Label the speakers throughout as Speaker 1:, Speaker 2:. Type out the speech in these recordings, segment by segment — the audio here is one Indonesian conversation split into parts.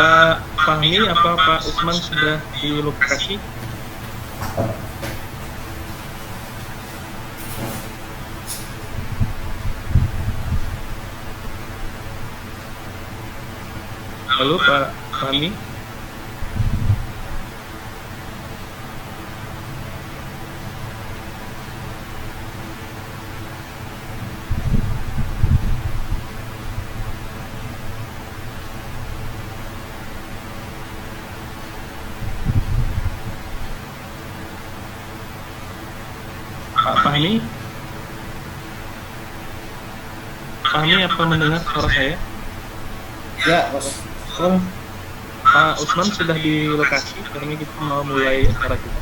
Speaker 1: Pak Fahmi, apa Pak Usman sudah di lokasi? Halo Pak Fahmi. Pak Fahmi? Fahmi, apa mendengar suara saya?
Speaker 2: Ya, Bapak.
Speaker 1: Oh, Pak Usman sudah di lokasi, karena kita mau mulai acara kita.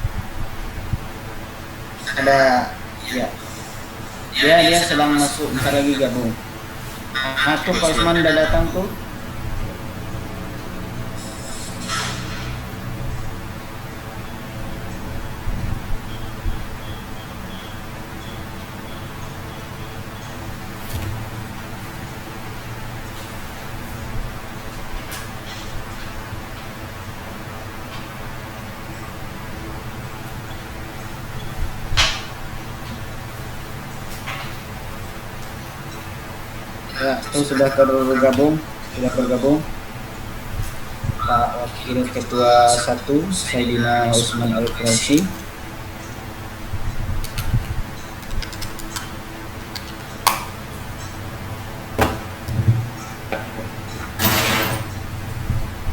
Speaker 2: Ada, ya. Dia sedang masuk, bentar lagi gabung. Tuh Pak Usman udah datang tuh. Ya, tuh sudah bergabung. Pak Wakil Ketua 1, Saidina Usman Al-Quraisy.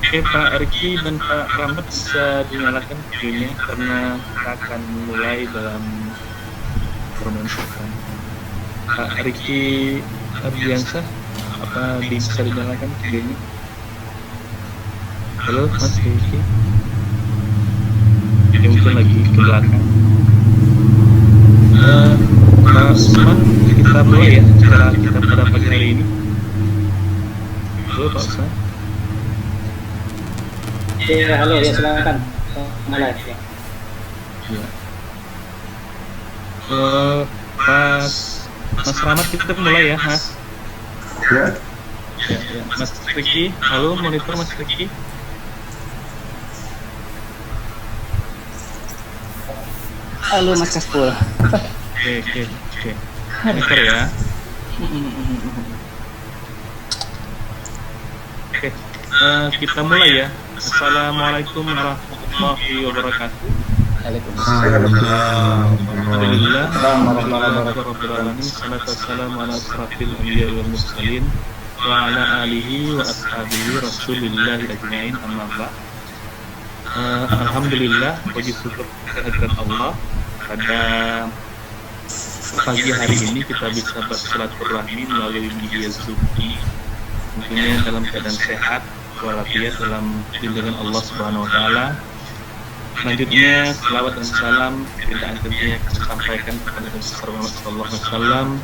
Speaker 1: Oke, Pak Riki dan Pak Rahmat bisa dinyalakan videonya karena kita akan mulai dalam permensukan. Pak Riki Ardiansyah, apa bisa dinyalakan videonya? Halo Mas Riki. Ya, mungkin lagi ke belakang. Pak Usman, kita mulai ya acara kita pada pagi hari ini. Halo Pak Usman.
Speaker 2: Ya, halo, ya silakan. Mulai ya.
Speaker 1: Ya. Mas Rahmat, kita mulai ya, Mas.
Speaker 3: Ya.
Speaker 1: Ya. Mas Riki, halo monitor Mas Riki.
Speaker 2: Halo Mas Kaspul.
Speaker 1: Oke. Monitor ya. Oke, kita mulai ya. Assalamualaikum warahmatullahi wabarakatuh. Alhamdulillah. Salatu wassalamu ala asrafil anbiya wal mursalin wa ala alihi wa ashabihi rasulillah ajma'in, amma ba'd. Alhamdulillah, puji syukur kehadirat Allah, pada pagi hari ini kita bisa bersilaturahmi melalui media Zoom ini, tentunya dalam keadaan sehat walafiat dalam lindungan Allah Subhanahu wa taala. Selanjutnya selawat dan salam kita tentunya kita sampaikan kepada Nabi Muhammad sallallahu alaihi wasallam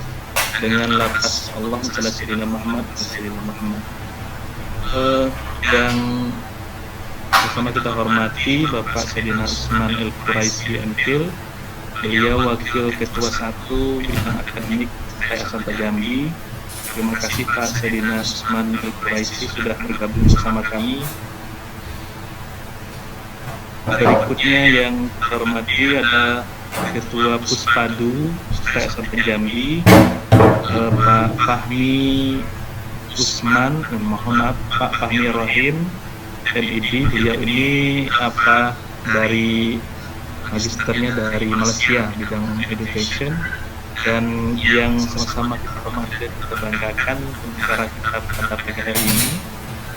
Speaker 1: dengan lafaz Allahumma shalli ala sayyidina Muhammad wa sayyidina Muhammad. Dan bersama kita hormati Bapak Saidina Usman Al-Quraisy Anfil. Beliau Wakil Ketua 1 Bidang Akademik Yayasan Jambi. Terima kasih Pak Saidina Usman Al-Quraisy sudah bergabung bersama kami. Berikutnya yang kita hormati ada Ketua Puspadu Yayasan Jambi, Pak Fahmi Usman, mohon maaf Pak Fahmi Rohim MID. Beliau ini dari magisternya dari Malaysia bidang education, dan yang sama-sama kita hormati dan kita banggakan pembicara kita pada pagi hari ini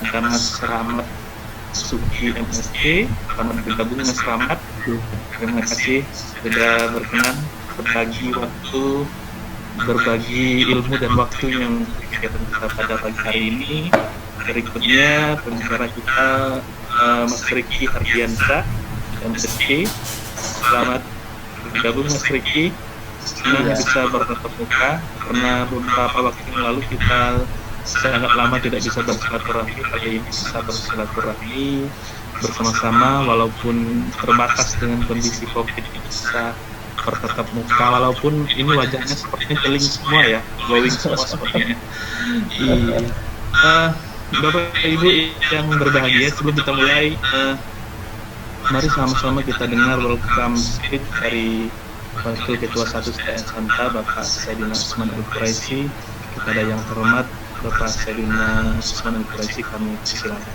Speaker 1: karena Mas Rahmat Suki MSc. Selamat bergabung Mas Rahmat. Terima kasih sudah berkenan berbagi ilmu dan waktu yang kegiatan kita pada pagi hari ini. Berikutnya pembicara kita Mas Riki Ardiansyah MSc. Selamat bergabung Mas Riki. Senang bisa bertatap muka karena beberapa waktu yang lalu kita sangat lama tidak bisa bersilaturahmi. Kali ini bisa bersilaturahmi bersama-sama walaupun terbatas dengan kondisi COVID, bisa bertatap muka walaupun ini wajahnya sepertinya celing semua ya, glowing semua sepertinya. Bapak Ibu yang berbahagia, sebelum kita mulai, mari sama-sama kita dengar welcome speech dari Wakil Ketua 1 STN Santa, Bapak Saidina Usman Al-Quraisy. Kepada yang terhormat Bapak Saidina Usman Al-Quraisy, kami silakan.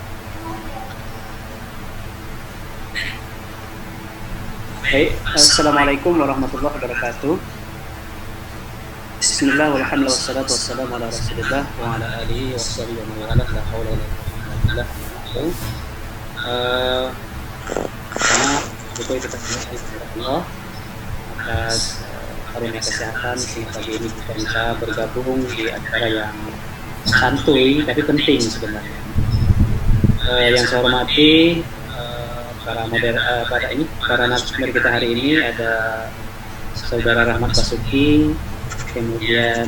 Speaker 3: Baik, Assalamualaikum warahmatullahi wabarakatuh. Bismillah, walhamdulillah, wassalatu wassalamu ala rasulillah wa ala alihi wa sahbihi wa man wala, la hawla wa la quwwata illa billah. Pertama, bersyukur kita kepada Allah atas karunia kesehatan sehingga pagi ini kita bisa bergabung di acara yang santuy tapi penting sebenarnya. Yang saya hormati para narasumber kita hari ini ada Saudara Rahmat Basuki, kemudian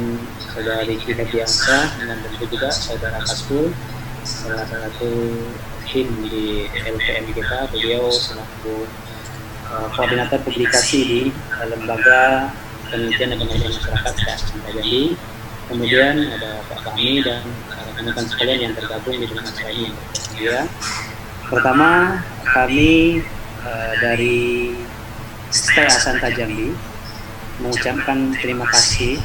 Speaker 3: Saudara Riki Hadiansyah, dan tentu juga Saudara Kaskul, salah satu tim di LPM kita. Beliau selaku koordinator publikasi di lembaga penelitian dan pengembangan masyarakat Santa Jambi. Kemudian ada Pak Fahmi dan rekan-rekan sekalian yang tergabung di dalam acara ini. Ya. Pertama, kami dari STA Santa Jambi mengucapkan terima kasih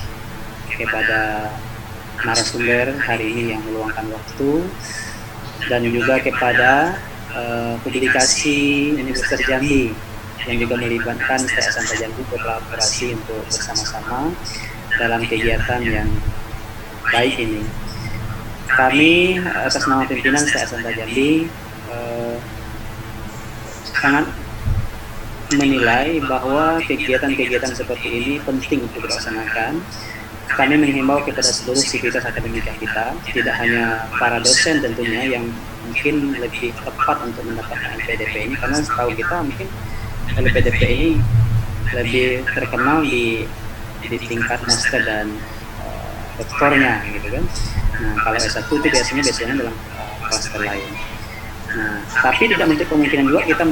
Speaker 3: kepada narasumber hari ini yang meluangkan waktu, dan juga kepada publikasi Universitas Jambi yang juga melibatkan STA Santa Jambi berkolaborasi untuk bersama-sama dalam kegiatan yang baik ini. Kami atas nama pimpinan STA Santa Jambi sangat menilai bahwa kegiatan-kegiatan seperti ini penting untuk dilaksanakan. Kami menghimbau kepada seluruh sivitas akademika kita, tidak hanya para dosen tentunya yang mungkin lebih tepat untuk mendapatkan LPDP ini, karena setahu kita mungkin LPDP ini lebih terkenal di tingkat master dan doktornya gitu kan. Nah, kalau S1 itu biasanya dalam klaster lain. Nah, tapi tidak menutup kemungkinan juga kita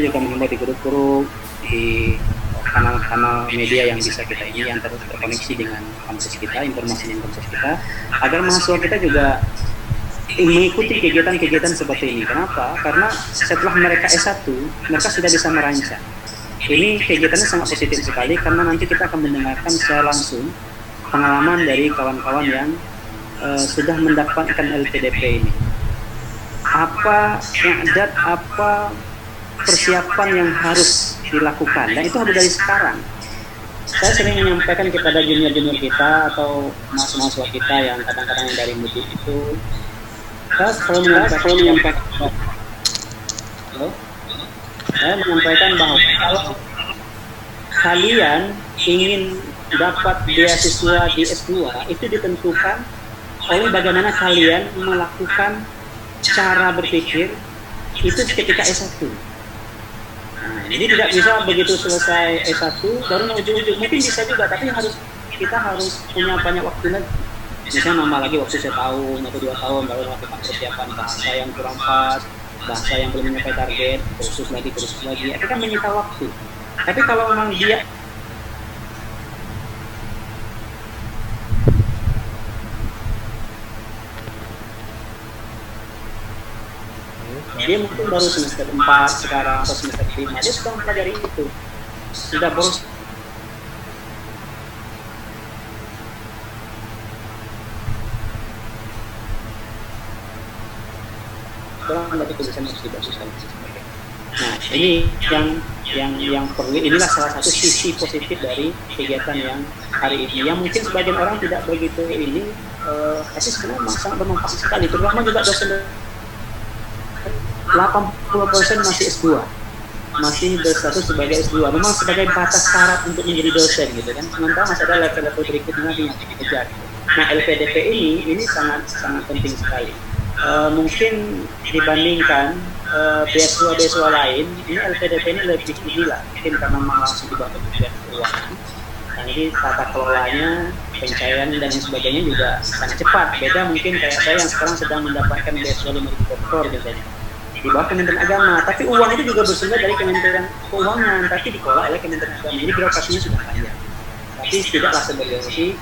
Speaker 3: juga menghimbau di grup-grup, di kanal-kanal media yang bisa kita ini, yang terkoneksi dengan kampus kita, informasi di kampus kita, agar mahasiswa kita juga mengikuti kegiatan-kegiatan seperti ini. Kenapa? Karena setelah mereka S1, mereka sudah bisa merancang. Ini kegiatannya sangat positif sekali, karena nanti kita akan mendengarkan secara langsung pengalaman dari kawan-kawan yang sudah mendapatkan LPDP ini. Apa persiapan yang harus dilakukan, dan itu harus dari sekarang. Saya sering menyampaikan kepada junior-junior kita atau mahasiswa kita yang kadang-kadang dari mudik itu, saya menyampaikan bahwa kalau kalian ingin dapat beasiswa di S2, itu ditentukan oleh bagaimana kalian melakukan cara berpikir itu ketika S1. Nah, jadi tidak bisa begitu selesai S1 baru mau ujung-ujung. Mungkin bisa juga, tapi kita harus punya banyak waktu lagi. Misalnya nambah lagi waktu setahun atau 2 tahun baru melakukan persiapan bahasa yang kurang pas, bahasa yang belum mencapai target, kursus lagi. Itu kan menyita waktu. Tapi kalau memang dia mungkin baru semester 4 sekarang atau semester 5, dia sudah mempelajari itu, sudah boros. Kurang lagi tulisan harus dibaguskan. Nah, ini yang perlu, inilah salah satu sisi positif dari kegiatan yang hari ini, yang mungkin sebagian orang tidak begitu ini, tapi sebenarnya sangat bermanfaat sekali, terutama juga dosen. 80% masih S2, masih berstatus sebagai S2, memang sebagai batas syarat untuk menjadi dosen gitu kan. Sementara masih ada level-level berikutnya yang dikejar. Nah, LPDP ini sangat penting sekali. Mungkin dibandingkan beasiswa lain, ini LPDP ini lebih gila, mungkin karena memang langsung juga kementerian keuangan. Nah, ini tata kelolanya, pencairan dan sebagainya juga sangat cepat. Beda mungkin kayak saya yang sekarang sedang mendapatkan beasiswa 5.000 doktor misalnya, di bawah Kementerian Agama, tapi uang itu juga bersumber dari Kementerian Keuangan, tapi dikelola oleh Kementerian Agama. Jadi birokrasinya sudah panjang. Tapi tidaklah seberarti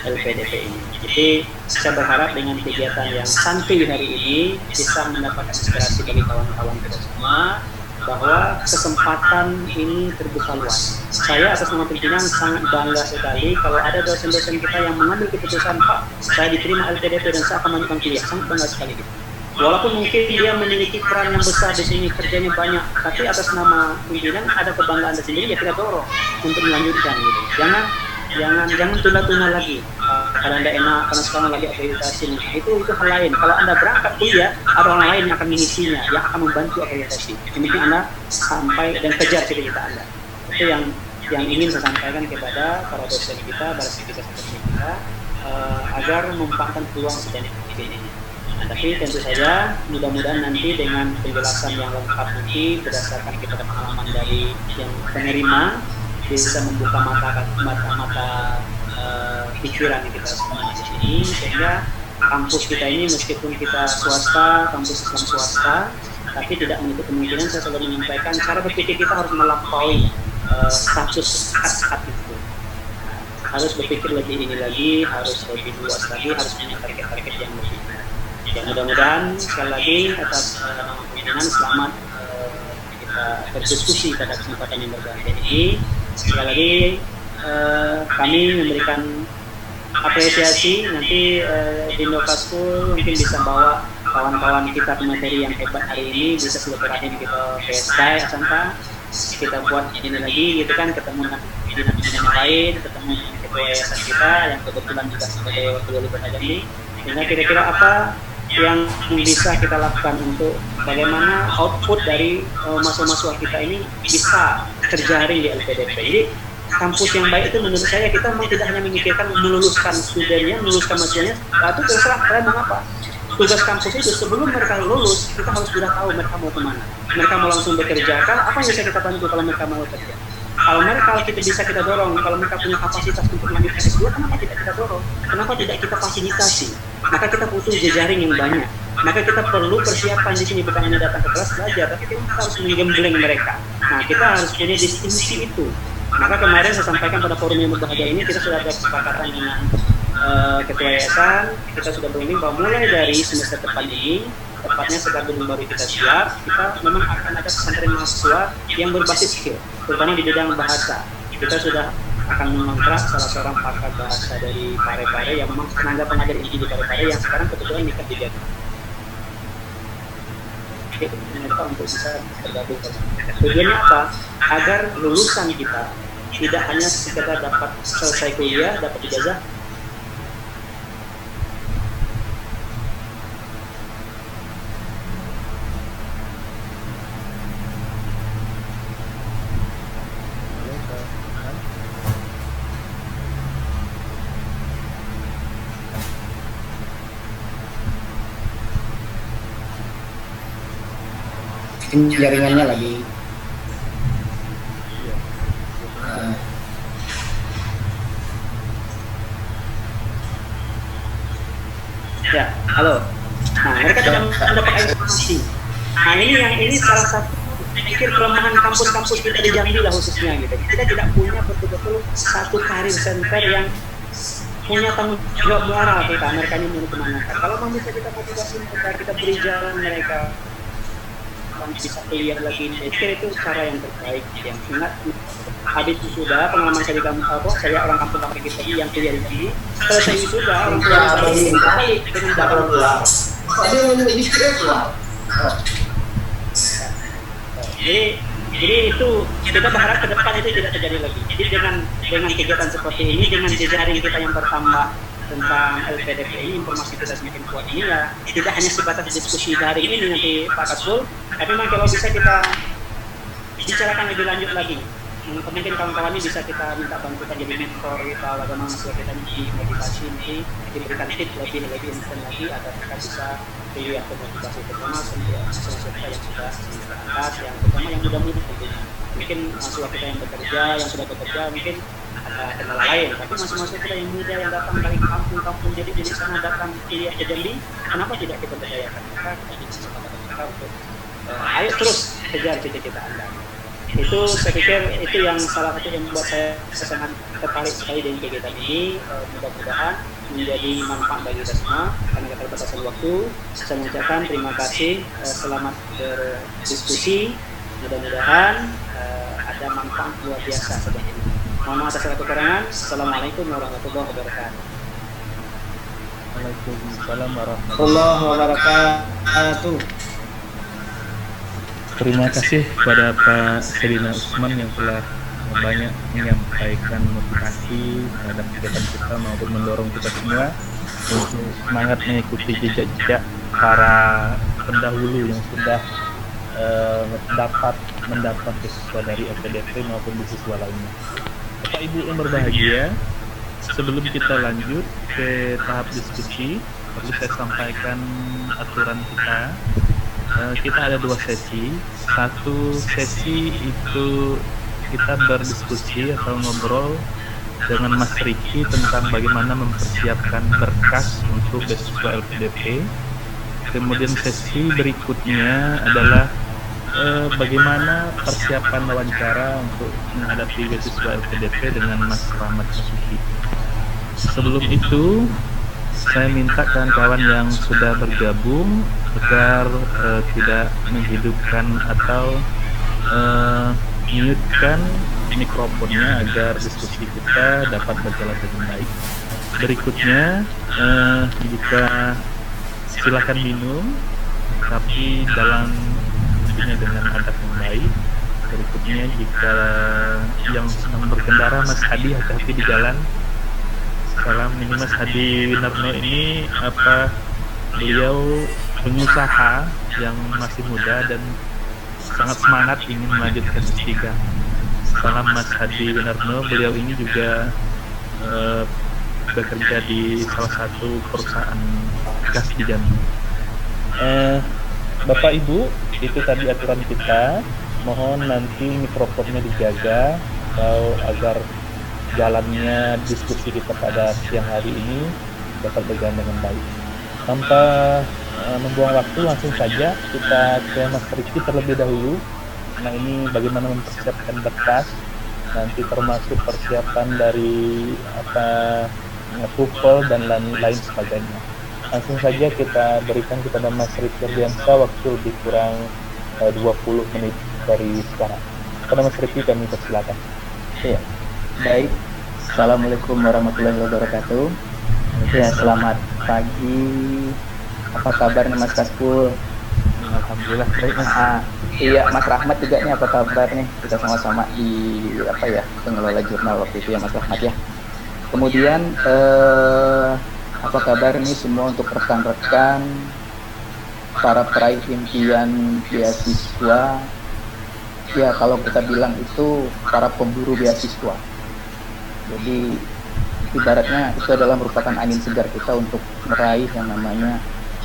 Speaker 3: LPDP ini. Jadi saya berharap dengan kegiatan yang santuy hari ini bisa mendapatkan inspirasi bagi kawan-kawan kita semua bahwa kesempatan ini terbuka luas. Saya atas nama pimpinan sangat bangga sekali kalau ada dosen-dosen kita yang mengambil keputusan, Pak, saya diterima LPDP dan saya akan melanjutkan kuliah. Sangat bangga sekali gitu. Walaupun mungkin dia memiliki peran yang besar di sini, kerjanya banyak, tapi atas nama pimpinan ada kebanggaan tersendiri, ya kita dorong untuk melanjutkan gitu. Jangan tunda-tunda lagi. Kalau Anda enak, karena sekarang lagi akreditasi, itu hal lain. Kalau Anda berangkat kuliah, ada orang lain yang akan mengisinya, yang akan membantu akreditasi. Yang penting Anda sampai dan kejar cita-cita Anda. Itu yang ingin saya sampaikan kepada para dosen kita, para aktivitas kita, agar memanfaatkan peluang sebanyak ini. Nah, tapi tentu saja mudah-mudahan nanti dengan penjelasan yang lengkap nanti berdasarkan kita pengalaman dari yang penerima bisa membuka mata pikiran kita semua di sini, sehingga kampus kita ini meskipun kita swasta, kampus Islam swasta, tapi tidak menutup kemungkinan saya selalu menyampaikan cara berpikir kita harus melampaui status sekat itu. Harus berpikir lebih ini lagi, harus lebih luas lagi, harus punya target-target yang lebih. Ya mudah-mudahan sekali lagi atas nama pimpinan selamat kita berdiskusi pada kesempatan yang berbahagia ini. Sekali lagi kami memberikan apresiasi. Nanti di Nokaskul mungkin bisa bawa kawan-kawan kita pemateri yang hebat hari ini, bisa silaturahim kita PSK Asanta, kita buat ini lagi gitu kan, ketemu dengan pimpinan-pimpinan yang lain, ketemu dengan ketua yayasan kita yang kebetulan juga sebagai wakil wali kota Jambi. Sehingga kira-kira apa yang bisa kita lakukan untuk bagaimana output dari mahasiswa kita ini bisa terjaring di LPDP. Jadi kampus yang baik itu menurut saya kita memang tidak hanya memikirkan meluluskan studennya, meluluskan mahasiswanya, itu terserah kalian mau apa. Tugas kampus itu sebelum mereka lulus, kita harus sudah tahu mereka mau kemana. Mereka mau langsung bekerja, apa yang bisa kita bantu kalau mereka mau bekerja? Kalau kita bisa kita dorong, kalau mereka punya kapasitas untuk melanjutkan S2, kenapa tidak kita dorong? Kenapa tidak kita fasilitasi? Maka kita butuh jejaring yang banyak. Maka kita perlu persiapan di sini, bukan hanya datang ke kelas belajar, tapi kita harus menggembleng mereka. Nah, kita harus punya distinksi itu. Maka kemarin saya sampaikan pada forum yang berbahagia ini, kita sudah ada kesepakatan dengan ketua yayasan, kita sudah berunding bahwa mulai dari semester depan ini, tepatnya setelah gedung baru kita siap, kita memang akan ada pesantren mahasiswa yang berbasis skill, terutama di bidang bahasa. Kita sudah akan mengontrak salah seorang pakar bahasa dari Parepare yang memang tenaga pengajar inti di Parepare yang sekarang kebetulan nikah di Jakarta. Mereka untuk bisa bergabung. Tujuannya apa? Agar lulusan kita tidak hanya sekedar dapat selesai kuliah, dapat ijazah,
Speaker 2: jaringannya lagi.
Speaker 3: Ya, halo. Nah, mereka tidak mendapatkan informasi. Nah, ini salah satu pikir kelemahan kampus-kampus kita di Jambi lah khususnya gitu. Kita tidak punya betul-betul satu karir center yang punya tanggung jawab moral kita. Mereka ini mau kemana? Kalau mau bisa kita motivasi mereka, kita beri jalan mereka bisa kuliah lagi. Saya kira itu cara yang terbaik. Yang ingat, habis sudah pengalaman saya di kampus, saya orang kampung kita yang kuliah di sini. Selesai sudah orang tua saya dengan dapat pulang. Jadi itu kita berharap ke depan itu tidak terjadi lagi. Jadi dengan kegiatan seperti ini, dengan jejaring kita yang bertambah tentang LPDP ini, informasi kita semakin kuat ini ya, tidak hanya sebatas diskusi daring ini nanti Pak Kasul, tapi memang kalau bisa kita bicarakan lebih lanjut lagi. Mungkin kawan-kawan ini bisa kita minta bantuan jadi mentor kita, bagaimana mahasiswa kita ini motivasi nanti diberikan tips lebih instan lagi agar kita bisa kuliah motivasi terutama mahasiswa kita yang sudah atas, yang terutama yang muda-muda tentunya. Mungkin mahasiswa kita yang bekerja, yang sudah bekerja mungkin ada kendala lain, tapi mahasiswa kita yang muda yang datang dari kampung-kampung jadi di sana datang kuliah ke Jambi, kenapa tidak kita berdayakan mereka, kita bisa sepakat mereka untuk ayo terus kejar cita-cita Anda. Itu saya pikir itu yang salah satu yang membuat saya sangat tertarik sekali dengan kegiatan ini. Mudah-mudahan menjadi manfaat bagi kita semua. Karena keterbatasan waktu, saya mengucapkan terima kasih, selamat berdiskusi. Mudah-mudahan ada manfaat luar biasa seperti ini. Mohon maaf atas segala kekurangan. Assalamualaikum warahmatullahi wabarakatuh.
Speaker 1: Waalaikumsalam warahmatullahi
Speaker 2: Allah wabarakatuh.
Speaker 1: Terima kasih kepada Pak Sedina Usman yang telah banyak menyampaikan motivasi terhadap kegiatan kita maupun mendorong kita semua untuk semangat mengikuti jejak-jejak para pendahulu yang sudah mendapat beasiswa dari LPDP maupun beasiswa lainnya. Bapak Ibu yang berbahagia, sebelum kita lanjut ke tahap diskusi, perlu saya sampaikan aturan kita. Kita ada 2 sesi. Satu sesi itu kita berdiskusi atau ngobrol dengan Mas Riki tentang bagaimana mempersiapkan berkas untuk beasiswa LPDP. Kemudian sesi berikutnya adalah bagaimana persiapan wawancara untuk menghadapi beasiswa LPDP dengan Mas Rahmat Masuki. Sebelum itu, saya minta kawan-kawan yang sudah bergabung agar tidak menghidupkan atau mute-kan mikrofonnya agar diskusi kita dapat berjalan dengan baik. Berikutnya, jika silakan minum, tapi tentunya dengan adab yang baik. Berikutnya, jika yang sedang berkendara, Mas Hadi, hati-hati di jalan. Salam. Ini Mas Hadi Winarno ini beliau pengusaha yang masih muda dan sangat semangat ingin melanjutkan S3. Salam Mas Hadi Winarno, beliau ini juga bekerja di salah satu perusahaan gas di Jambi. Bapak Ibu, itu tadi aturan kita. Mohon nanti mikrofonnya dijaga atau agar jalannya diskusi kita pada siang hari ini dapat berjalan dengan baik. Tanpa membuang waktu, langsung saja kita ke Mas Riki terlebih dahulu. Nah, ini bagaimana mempersiapkan berkas, nanti termasuk persiapan dari TOEFL dan lain sebagainya. Langsung saja kita berikan kepada Mas Riki Ardiansyah waktu lebih kurang 20 menit dari sekarang. Kepada Mas Riki kami persilakan.
Speaker 2: Iya. Baik, Assalamualaikum warahmatullahi wabarakatuh. Ya, selamat pagi. Apa kabar nih Mas Kaspul?
Speaker 1: Alhamdulillah baik Mas.
Speaker 2: Iya, Mas Rahmat juga nih, apa kabar nih? Kita sama-sama di pengelola jurnal waktu itu ya Mas Rahmat ya. Kemudian apa kabar nih semua untuk rekan-rekan para peraih impian beasiswa? Ya, kalau kita bilang itu para pemburu beasiswa. Jadi ibaratnya itu adalah merupakan angin segar kita untuk meraih yang namanya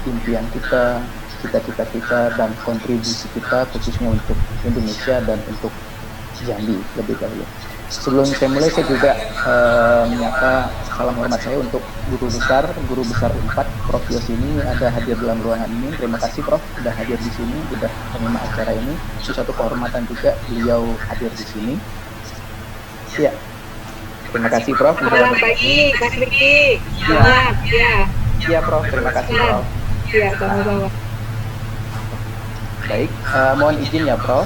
Speaker 2: impian kita, cita-cita kita, dan kontribusi kita khususnya untuk Indonesia dan untuk Jambi lebih dahulu. Sebelum saya mulai, saya juga menyapa salam hormat saya untuk guru besar Unpad, Prof. Yosini ada hadir dalam ruangan ini. Terima kasih Prof. sudah hadir di sini, sudah menyimak acara ini. Suatu kehormatan juga beliau hadir di sini. Ya. Terima kasih Prof.
Speaker 4: Selamat pagi, Mas Riki. Selamat, ya.
Speaker 2: Iya Prof, terima kasih Prof.
Speaker 4: Iya, sama-sama.
Speaker 2: Baik, mohon izin ya Prof.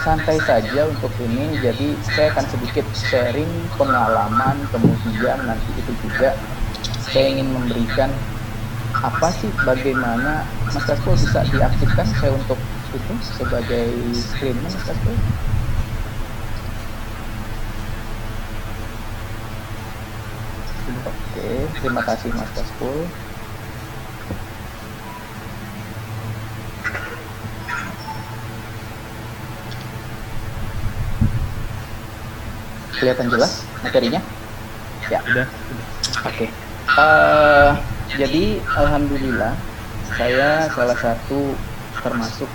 Speaker 2: Santai saja untuk ini, jadi saya akan sedikit sharing pengalaman, kemudian nanti itu juga saya ingin memberikan apa sih, bagaimana Mas Kaspul bisa diaktifkan saya untuk itu sebagai screennya Mas Kaspul. Oke, terima kasih Mas Kaspul. Kelihatan jelas materinya? Ya.
Speaker 1: Sudah.
Speaker 2: Oke. Jadi alhamdulillah saya salah satu termasuk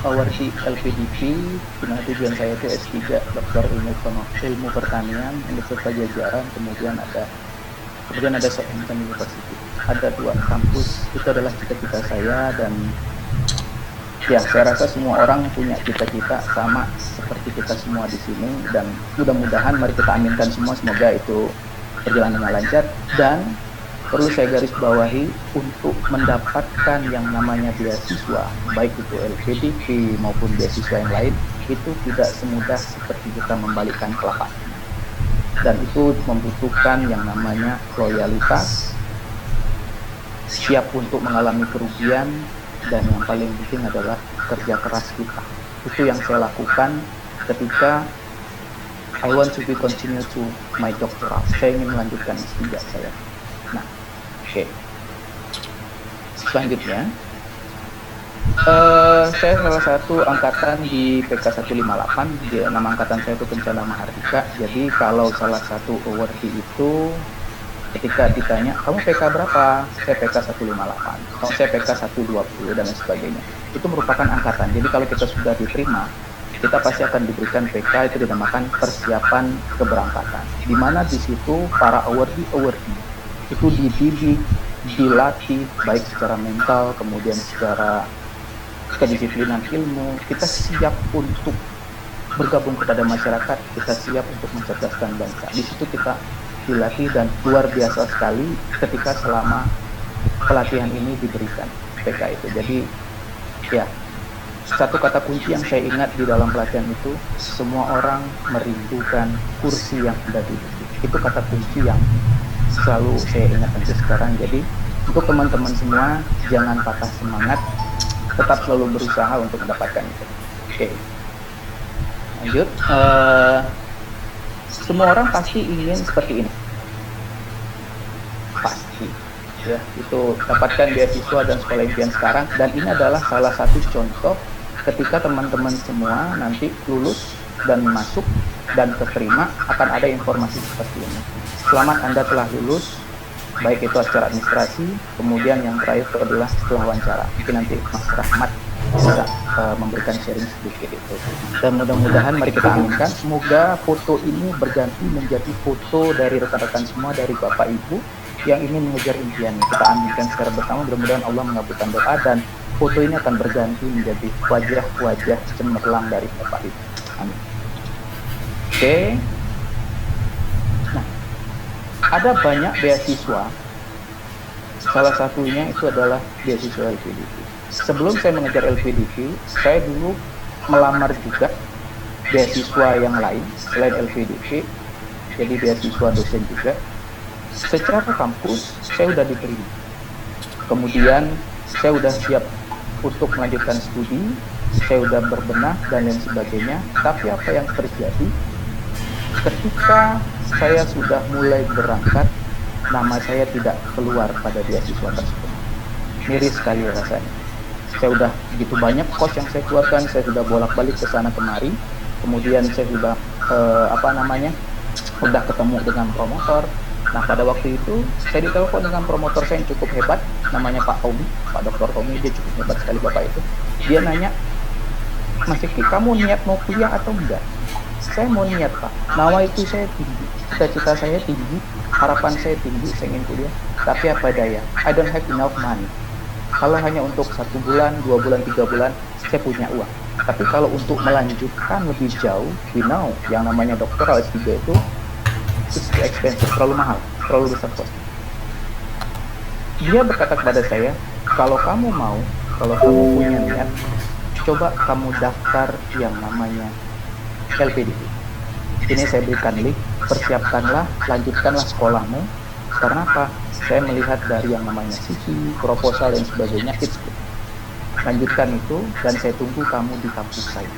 Speaker 2: awardee LPDP, di mana tujuan saya itu S3 Doktor Ilmu Pertanian Universitas Pajajaran, kemudian ada Southampton University. Ada 2 kampus, itu adalah cita-cita saya, dan Ya, saya rasa semua orang punya cita-cita sama seperti kita semua di sini, dan mudah-mudahan mari kita aminkan semua semoga itu berjalan dengan lancar. Dan perlu saya garis bawahi, untuk mendapatkan yang namanya beasiswa, baik itu LPDP maupun beasiswa yang lain, itu tidak semudah seperti kita membalikkan telapak. Dan itu membutuhkan yang namanya loyalitas, siap untuk mengalami kerugian, dan yang paling penting adalah kerja keras kita. Itu yang saya lakukan ketika I want to be continue to my doctoral. Saya ingin melanjutkan S3 saya. Nah, oke. Selanjutnya, saya salah satu angkatan di PK 158. Nama angkatan saya itu Kencana Mahardika. Jadi kalau salah satu awardee itu ketika ditanya, kamu PK berapa? Saya PK 158. Kalau saya PK 120 dan lain sebagainya. Itu merupakan angkatan. Jadi kalau kita sudah diterima, kita pasti akan diberikan PK, itu dinamakan persiapan keberangkatan. Di mana di situ para awardee itu dididik, dilatih baik secara mental, kemudian secara kedisiplinan ilmu. Kita siap untuk bergabung kepada masyarakat, kita siap untuk mencerdaskan bangsa. Di situ kita dilatih, dan luar biasa sekali ketika selama pelatihan ini diberikan PK itu. Jadi ya, satu kata kunci yang saya ingat di dalam pelatihan itu, semua orang merindukan kursi yang ada di situ. Itu kata kunci yang selalu saya ingat sampai sekarang. Jadi untuk teman-teman semua, jangan patah semangat, tetap selalu berusaha untuk mendapatkan itu. Oke, lanjut. Semua orang pasti ingin seperti ini, pasti ya, itu dapatkan beasiswa dan sekolah impian sekarang. Dan ini adalah salah satu contoh ketika teman-teman semua nanti lulus dan masuk dan keterima, akan ada informasi seperti ini. Selamat, Anda telah lulus, baik itu secara administrasi, kemudian yang terakhir itu adalah setelah wawancara. Mungkin nanti Mas Rahmat bisa memberikan sharing sedikit itu. Dan mudah-mudahan mari kita aminkan, semoga foto ini berganti menjadi foto dari rekan-rekan semua, dari Bapak Ibu yang ingin mengejar impiannya. Kita aminkan secara bersama, mudah-mudahan Allah mengabulkan doa, dan foto ini akan berganti menjadi wajah-wajah cemerlang dari Bapak Ibu. Amin. Oke. Nah, ada banyak beasiswa. Salah satunya itu adalah beasiswa LPDP. Sebelum saya mengejar LPDP, saya dulu melamar juga beasiswa yang lain selain LPDP, jadi beasiswa dosen juga. Secara kampus saya sudah diterima, kemudian saya sudah siap untuk melanjutkan studi, saya sudah berbenah dan lain sebagainya. Tapi apa yang terjadi ketika saya sudah mulai berangkat, nama saya tidak keluar pada beasiswa tersebut. Miris sekali rasanya. Saya sudah begitu banyak kos yang saya keluarkan, saya sudah bolak-balik ke sana kemari, kemudian saya sudah sudah ketemu dengan promotor. Nah, pada waktu itu saya ditelepon dengan promotor saya yang cukup hebat, namanya Pak Tommy, Pak Dr. Tommy. Dia cukup hebat sekali Bapak itu. Dia nanya, Mas Rifki, kamu niat mau kuliah atau enggak? Saya mau niat, Pak. Nawa itu saya tinggi, cita-cita saya tinggi, harapan saya tinggi, saya ingin kuliah. Tapi apa daya, I don't have enough money. Kalau hanya untuk 1 bulan, 2 bulan, 3 bulan, saya punya uang. Tapi kalau untuk melanjutkan lebih jauh, we know, yang namanya doktoral S3 itu it's too expensive, terlalu mahal, terlalu besar cost. Dia berkata kepada saya, kalau kamu mau, kalau kamu punya niat, coba kamu daftar yang namanya LPDP. Ini saya berikan link, persiapkanlah, lanjutkanlah sekolahmu. Karena apa? Saya melihat dari yang namanya CV, proposal dan sebagainya, it's good. Lanjutkan itu, dan saya tunggu kamu di kampus saya.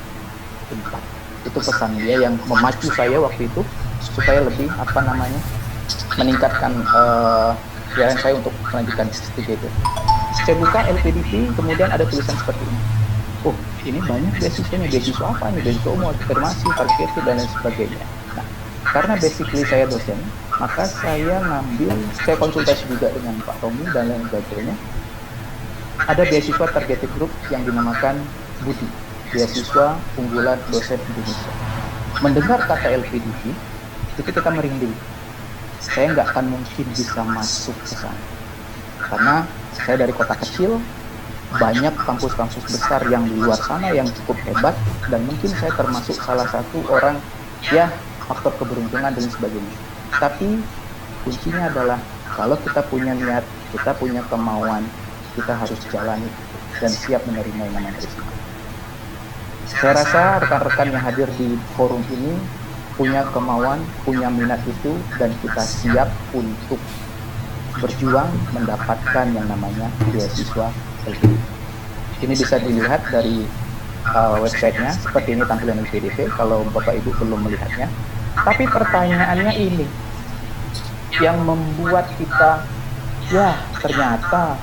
Speaker 2: Itu pesan dia yang memacu saya waktu itu, supaya lebih meningkatkan pikiran saya untuk melanjutkan S3 itu. Saya buka LPDP, kemudian ada tulisan seperti ini. Oh, ini banyak beasiswanya. Beasiswa apa nih? Beasiswa umum, afirmasi, target dan lain sebagainya. Nah, karena basically saya dosen, maka saya konsultasi juga dengan Pak Tommy dan lain sebagainya. Ada beasiswa targeted group yang dinamakan BUDI, beasiswa unggulan dosen Indonesia. Mendengar kata LPDP, itu kita merinding. Saya nggak akan mungkin bisa masuk ke sana, karena saya dari kota kecil, banyak kampus-kampus besar yang di luar sana yang cukup hebat, dan mungkin saya termasuk salah satu orang, ya faktor keberuntungan dan sebagainya. Tapi kuncinya adalah kalau kita punya niat, kita punya kemauan, kita harus jalani dan siap menerima yang namanya risiko. Saya rasa rekan-rekan yang hadir di forum ini punya kemauan, punya minat itu, dan kita siap untuk berjuang mendapatkan yang namanya beasiswa LPDP. Ini bisa dilihat dari websitenya, seperti ini tampilan LPDP kalau Bapak Ibu belum melihatnya. Tapi pertanyaannya ini yang membuat kita, ya ternyata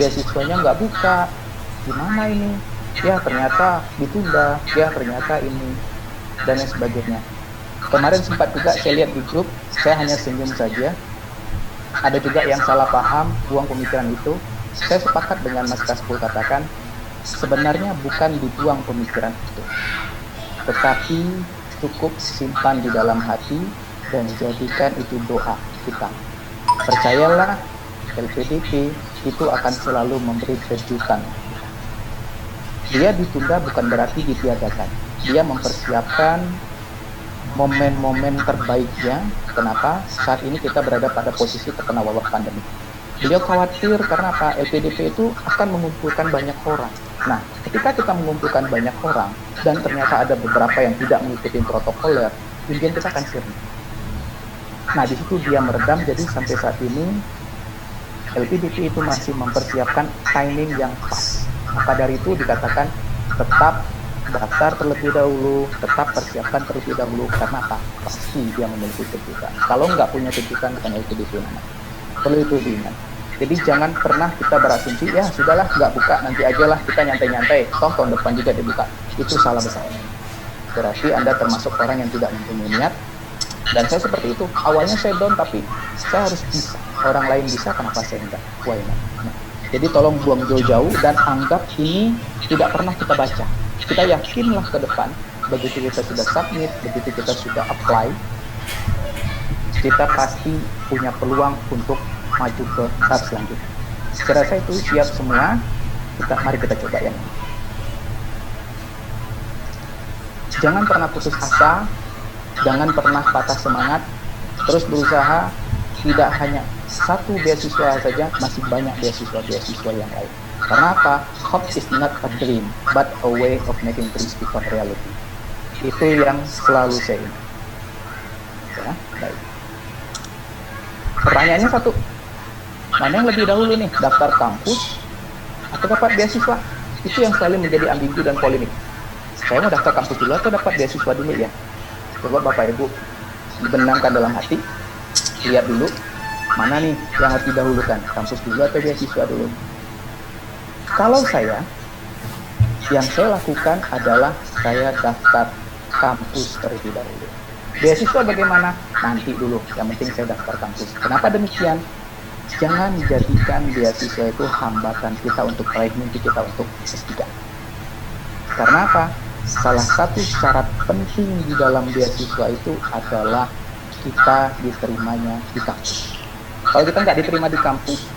Speaker 2: beasiswanya nggak buka, gimana ini? Ya ternyata ditunda, ya ternyata ini, dan lain sebagainya. Kemarin sempat juga saya lihat di grup, saya hanya senyum saja. Ada juga yang salah paham, buang pemikiran itu. Saya sepakat dengan Mas Kaspul katakan, sebenarnya bukan dibuang pemikiran itu, tetapi cukup simpan di dalam hati dan jadikan itu doa kita. Percayalah, LPDP itu akan selalu memberi kejutan. Dia ditunda bukan berarti ditiadakan. Dia mempersiapkan momen-momen terbaiknya. Kenapa? Saat ini kita berada pada posisi terkena wabah pandemi. Beliau khawatir karena apa? LPDP itu akan mengumpulkan banyak orang. Nah, ketika kita mengumpulkan banyak orang dan ternyata ada beberapa yang tidak mengikuti protokoler, kemudian kita akan sirna. Nah, di situ dia meredam. Jadi sampai saat ini LPDP itu masih mempersiapkan timing yang pas. Maka dari itu dikatakan tetap daftar terlebih dahulu, tetap persiapkan terlebih dahulu, karena apa? Pasti dia memiliki kejutan. Kalau nggak punya kejutan, bukan LPDP namanya. Perlu itu diingat. Jadi jangan pernah kita berasumsi, ya sudahlah nggak buka, nanti aja lah kita nyantai-nyantai, toh tahun depan juga dibuka. Itu salah besar. Berarti Anda termasuk orang yang tidak mempunyai niat. Dan saya seperti itu. Awalnya saya down, tapi saya harus bisa. Orang lain bisa, kenapa saya enggak? Why not? Nah, jadi tolong buang jauh-jauh dan anggap ini tidak pernah kita baca. Kita yakinlah ke depan, begitu kita sudah submit, begitu kita sudah apply, kita pasti punya peluang untuk maju ke tahap selanjutnya. Saya rasa itu siap semua. Mari kita coba ya. Jangan pernah putus asa, jangan pernah patah semangat, terus berusaha. Tidak hanya satu beasiswa saja, masih banyak beasiswa yang lain. Karena apa? Hope is not a dream, but a way of making dreams become reality. Itu yang selalu saya ingat. Ya, baik. Pertanyaannya satu, mana yang lebih dahulu nih, daftar kampus atau dapat beasiswa? Itu yang selalu menjadi ambigu dan polemik. Saya mau daftar kampus dulu atau dapat beasiswa dulu ya? Coba Bapak Ibu benamkan dalam hati, lihat dulu mana nih yang harus didahulukan, kampus dulu atau beasiswa dulu. Kalau saya, yang saya lakukan adalah saya daftar kampus terlebih dahulu. Beasiswa bagaimana? Nanti dulu, yang penting saya daftar kampus. Kenapa demikian? Jangan jadikan beasiswa itu hambatan kita untuk meraih mimpi kita untuk S3. Karena apa? Salah satu syarat penting di dalam beasiswa itu adalah kita diterimanya di kampus. Kalau kita nggak diterima di kampus,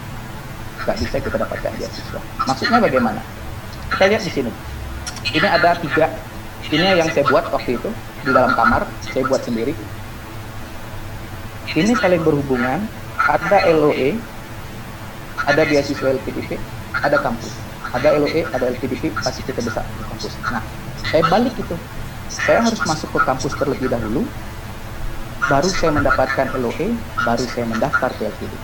Speaker 2: nggak bisa kita dapatkan beasiswa. Maksudnya bagaimana? Kita lihat di sini. Ini ada 3. Ini yang saya buat waktu itu di dalam kamar, saya buat sendiri. Ini saling berhubungan. Ada LOE, ada beasiswa LPDP, ada kampus. Ada LOE, ada LPDP, pasti kita bisa di kampus. Nah, saya balik itu. Saya harus masuk ke kampus terlebih dahulu, baru saya mendapatkan LOE, baru saya mendaftar ke LPDP.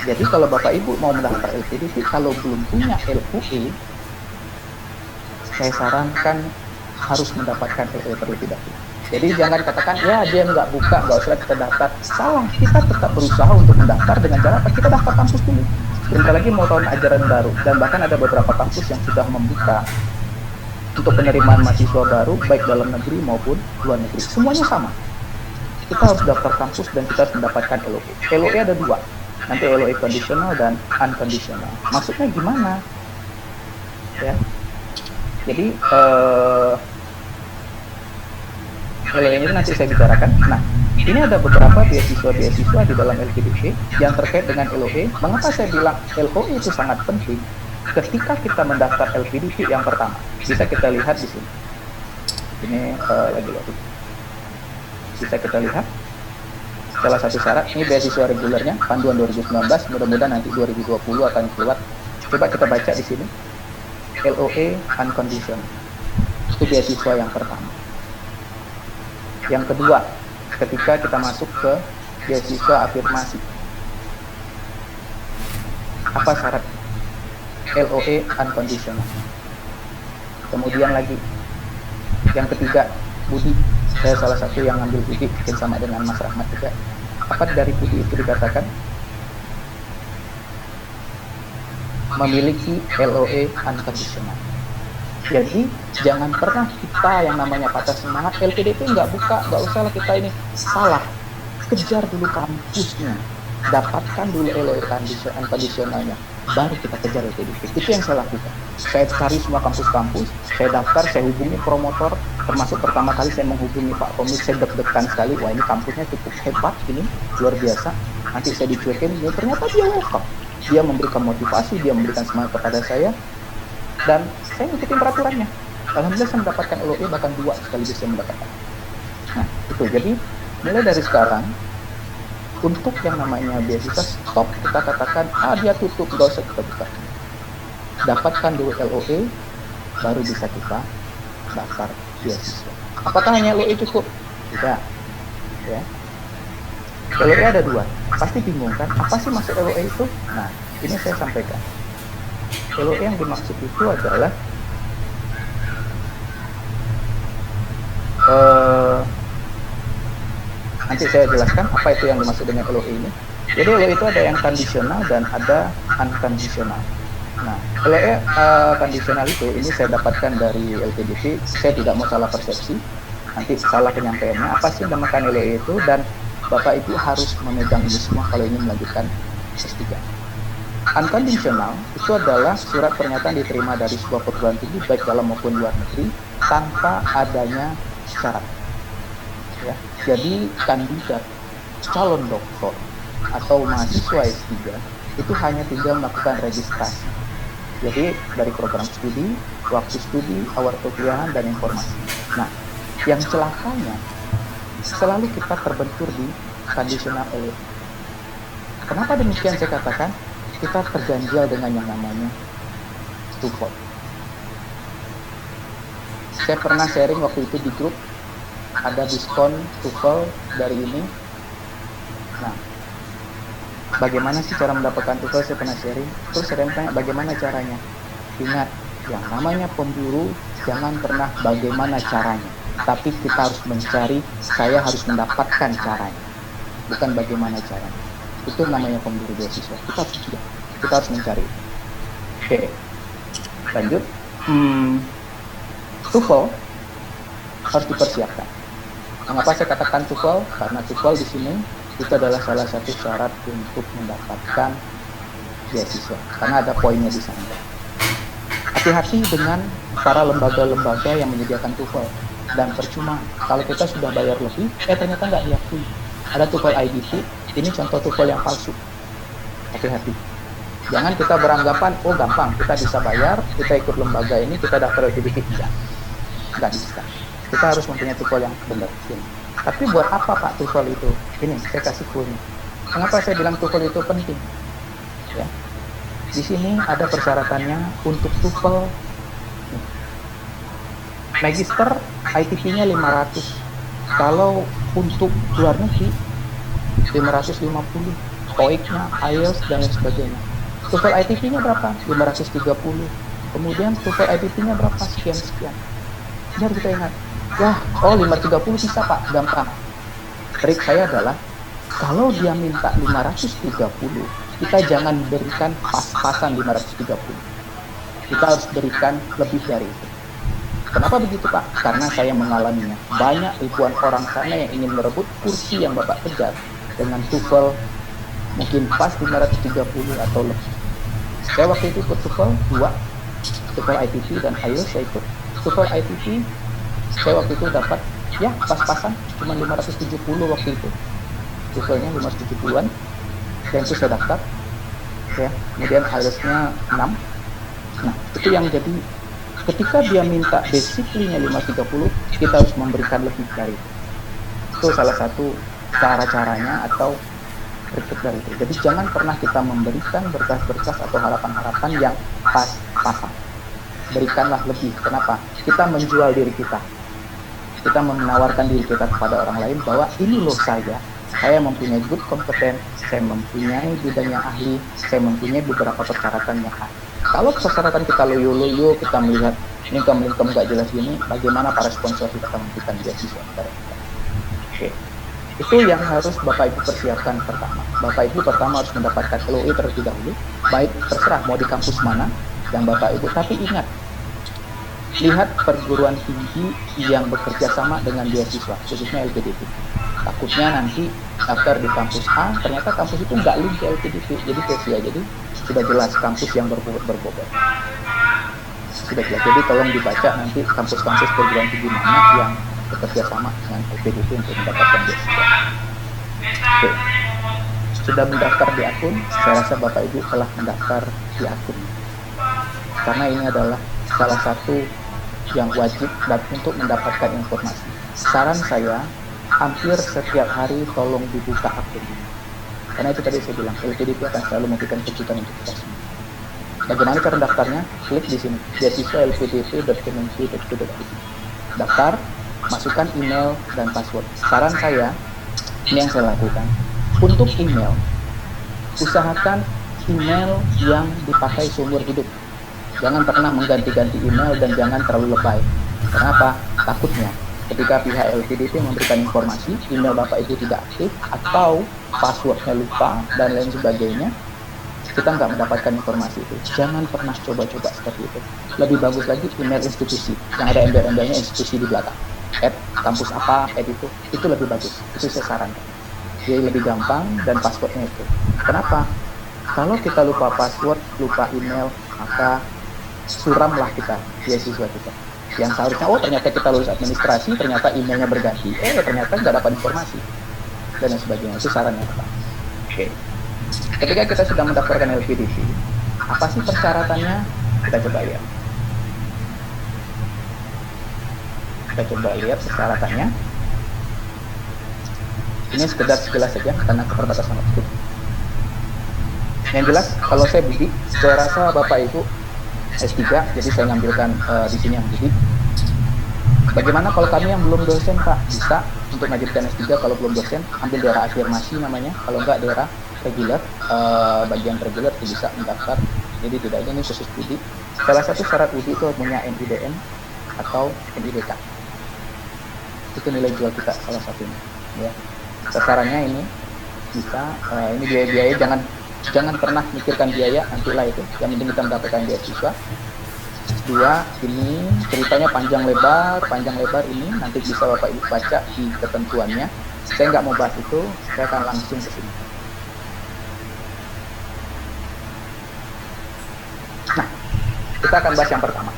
Speaker 2: Jadi kalau Bapak Ibu mau mendaftar LPDP, kalau belum punya LOE, saya sarankan harus mendapatkan LOE terlebih dahulu. Jadi jangan katakan, ya dia nggak buka, nggak usah kita daftar. Salah, kita tetap berusaha untuk mendaftar dengan cara apa? Kita daftar kampus dulu. Bentar lagi mau tahun ajaran baru, dan bahkan ada beberapa kampus yang sudah membuka untuk penerimaan mahasiswa baru, baik dalam negeri maupun luar negeri. Semuanya sama. Kita harus daftar kampus dan kita harus mendapatkan LOE. LOE ada 2, nanti LOE conditional dan unconditional. Maksudnya gimana? Ya, jadi LOE ini nanti saya bicarakan. Nah, ini ada beberapa beasiswa di dalam LPDP yang terkait dengan LOE. Mengapa saya bilang LOE itu sangat penting? ketika kita mendaftar LPDP yang pertama, bisa kita lihat di sini. Ini lagi-lagi. Bisa kita lihat salah satu syarat, ini beasiswa regulernya, panduan 2019, mudah-mudahan nanti 2020 akan keluar. Coba kita baca di sini, LOA unconditional, itu beasiswa yang pertama. Yang kedua, ketika kita masuk ke beasiswa afirmasi, apa syarat? LOA unconditional. Kemudian lagi, yang ketiga, Budi. Saya salah satu yang ngambil Budi, mungkin sama dengan Mas Rahmat juga. Apa dari Budi itu dikatakan? Memiliki LOA unconditional. Jadi jangan pernah kita yang namanya patah semangat LPDP nggak usah lah kita ini salah. Kejar dulu kampusnya, dapatkan dulu LOA unconditionalnya, baru kita kejar LPDP. Itu yang saya lakukan. Saya cari semua kampus-kampus, saya daftar, saya hubungi promotor, termasuk pertama kali saya menghubungi Pak Komit, saya deg-degan sekali, wah ini kampusnya cukup hebat, ini luar biasa. Nanti saya dicuekin, ya ternyata dia welcome. Dia memberikan motivasi, dia memberikan semangat kepada saya, dan saya ngikutin peraturannya. Alhamdulillah saya mendapatkan LOE, bahkan 2 sekaligus saya mendapatkan. Nah, itu. Jadi, mulai dari sekarang, untuk yang namanya beasiswa, stop, kita katakan, dia tutup, nggak usah kita buka. Dapatkan dulu LOE, baru bisa kita daftar beasiswa. Apakah hanya LOE cukup? Tidak. Ya. LOE ada 2. Pasti bingung kan? Apa sih maksud LOE itu? Nah, ini saya sampaikan. LOE yang dimaksud itu adalah nanti saya jelaskan apa itu yang dimaksud dengan LOE ini. Jadi LOE itu ada yang kondisional dan ada unconditional. Nah, LOE kondisional itu ini saya dapatkan dari LPDP. Saya tidak mau salah persepsi, nanti salah penyampaiannya. Apa sih dinamakan LOE itu, dan Bapak itu harus memegang ini semua kalau ingin melanjutkan S3. Unconditional itu adalah surat pernyataan diterima dari sebuah perguruan tinggi baik dalam maupun luar negeri tanpa adanya syarat. Ya, jadi kandidat calon doktor atau mahasiswa S3 itu hanya tinggal melakukan registrasi. Jadi dari program studi, waktu studi, awal perkuliahan, dan informasi. Nah, yang celakanya selalu kita terbentur di conditional LOE. Kenapa demikian saya katakan? Kita terganjal dengan yang namanya TOEFL. Saya pernah sharing waktu itu di grup, ada diskon TOEFL dari ini. Nah, bagaimana sih cara mendapatkan TOEFL? Saya pernah sharing. Terus saya tanya bagaimana caranya. Ingat, yang namanya pemburu jangan pernah bagaimana caranya, tapi kita harus mencari, saya harus mendapatkan caranya, bukan bagaimana caranya. Itu namanya pemburu beasiswa. Kita harus mencari. Oke, lanjut. TOEFL harus dipersiapkan. Mengapa saya katakan TOEFL? Karena TOEFL di sini itu adalah salah satu syarat untuk mendapatkan beasiswa, karena ada poinnya di sana. Hati-hati dengan para lembaga-lembaga yang menyediakan TOEFL, dan percuma kalau kita sudah bayar lebih, ternyata nggak diakui. Ada TOEFL IDT, ini contoh TOEFL yang palsu. Hati-hati. Jangan kita beranggapan, oh gampang, kita bisa bayar, kita ikut lembaga ini, kita daftar LPDP. Nggak bisa. Kita harus mempunyai TOEFL yang benar. Tapi buat apa Pak TOEFL itu? Ini, saya kasih clue-nya. Kenapa saya bilang TOEFL itu penting? Ya. Di sini ada persyaratannya untuk TOEFL. Magister ITP-nya 500. Kalau untuk luar negeri 550. TOEIC-nya, IELTS, dan lain sebagainya. TOEFL ITP-nya berapa? 530. Kemudian TOEFL ITP-nya berapa? Sekian-sekian. Biar kita ingat. 530 bisa Pak, gampang. Trik saya adalah, kalau dia minta 530, kita jangan berikan pas-pasan 530. Kita harus berikan lebih dari itu. Kenapa begitu Pak? Karena saya mengalaminya. Banyak ribuan orang sana yang ingin merebut kursi yang Bapak kejar dengan TOEFL mungkin pas 530 atau lebih. Saya waktu itu ikut TOEFL 2, TOEFL ITP dan IELTS saya ikut. TOEFL ITP saya waktu itu dapat ya pas-pasan cuma 570 waktu itu. TOEFL-nya 570-an, dan itu saya daftar. Ya, kemudian IELTS-nya 6, Nah, itu yang jadi ketika dia minta basically-nya 530, kita harus memberikan lebih dari itu. Itu salah satu cara-caranya atau berikut dari itu. Jadi jangan pernah kita memberikan berkas-berkas atau harapan-harapan yang pas-pasan. Berikanlah lebih. Kenapa? Kita menjual diri kita. Kita menawarkan diri kita kepada orang lain bahwa ini loh saya mempunyai good kompeten, saya mempunyai bidang yang ahli, saya mempunyai beberapa persyaratan yang ahli. Kalau persyaratan kita loyo-loyo, kita melihat ini income nggak jelas gini, bagaimana para sponsor kita memberikan beasiswa kepada kita? Oke. Itu yang harus Bapak Ibu persiapkan pertama. Bapak Ibu pertama harus mendapatkan LOE terlebih dahulu, baik terserah mau di kampus mana yang Bapak Ibu, tapi ingat, lihat perguruan tinggi yang bekerja sama dengan beasiswa, khususnya LPDP. Takutnya nanti daftar di kampus A, ternyata kampus itu nggak link ke LPDP, jadi sia-sia. Jadi sudah jelas kampus yang berbobot. Sudah jelas, jadi tolong dibaca nanti kampus-kampus perguruan tinggi mana yang bekerja sama dengan LPDP untuk mendapatkan beasiswa. Oke. Sudah mendaftar di akun, saya rasa Bapak Ibu telah mendaftar di akun. Karena ini adalah salah satu yang wajib dan untuk mendapatkan informasi. Saran saya, hampir setiap hari tolong dibuka akun ini. Karena itu tadi saya bilang, LPDP akan selalu memberikan kejutan untuk kita semua. Bagaimana cara daftarnya? Klik di sini, beasiswa.lpdp.kemenq.go.id. Daftar, masukkan email dan password. Saran saya, ini yang saya lakukan. Untuk email, usahakan email yang dipakai seumur hidup. Jangan pernah mengganti-ganti email dan jangan terlalu lebay. Kenapa? Takutnya ketika pihak LPDP memberikan informasi, email Bapak Ibu tidak aktif atau passwordnya lupa dan lain sebagainya, kita nggak mendapatkan informasi itu. Jangan pernah coba-coba seperti itu. Lebih bagus lagi email institusi yang ada embel-embelnya institusi di belakang. Kampus apa, itu lebih bagus. Itu saya sarankan. Jadi lebih gampang dan passwordnya itu. Kenapa? Kalau kita lupa password, lupa email, maka suramlah kita beasiswa kita. Yang seharusnya, ternyata kita lulus administrasi, ternyata emailnya berganti. Ternyata nggak dapat informasi. Dan lain sebagainya. Itu saran yang pertama. Oke. Ketika kita sudah mendaftarkan LPDP, apa sih persyaratannya? Kita coba lihat. Persyaratannya. Ini sekilas saja karena keterbatasan waktu. Yang jelas, kalau saya bidik, saya rasa Bapak Ibu S3, jadi saya ngambilkan di sini yang bidik. Bagaimana kalau kami yang belum dosen, Pak? Bisa untuk ngajukan S3 kalau belum dosen, ambil daerah afirmasi namanya, kalau enggak daerah reguler, bagian reguler itu bisa mendaftar. Jadi tidak ada ini khusus bidik. Salah satu syarat bidik itu punya NIDM atau NIDK. Itu nilai jual kita salah satunya. Ya. Sasarannya ini bisa, ini biaya-biaya jangan pernah mikirkan biaya, nantilah itu. Yang penting kita mendapatkan beasiswa. Dua, ini ceritanya panjang lebar ini nanti bisa Bapak Ibu baca di ketentuannya. Saya nggak mau bahas itu, saya akan langsung ke sini. Nah, kita akan bahas yang pertama.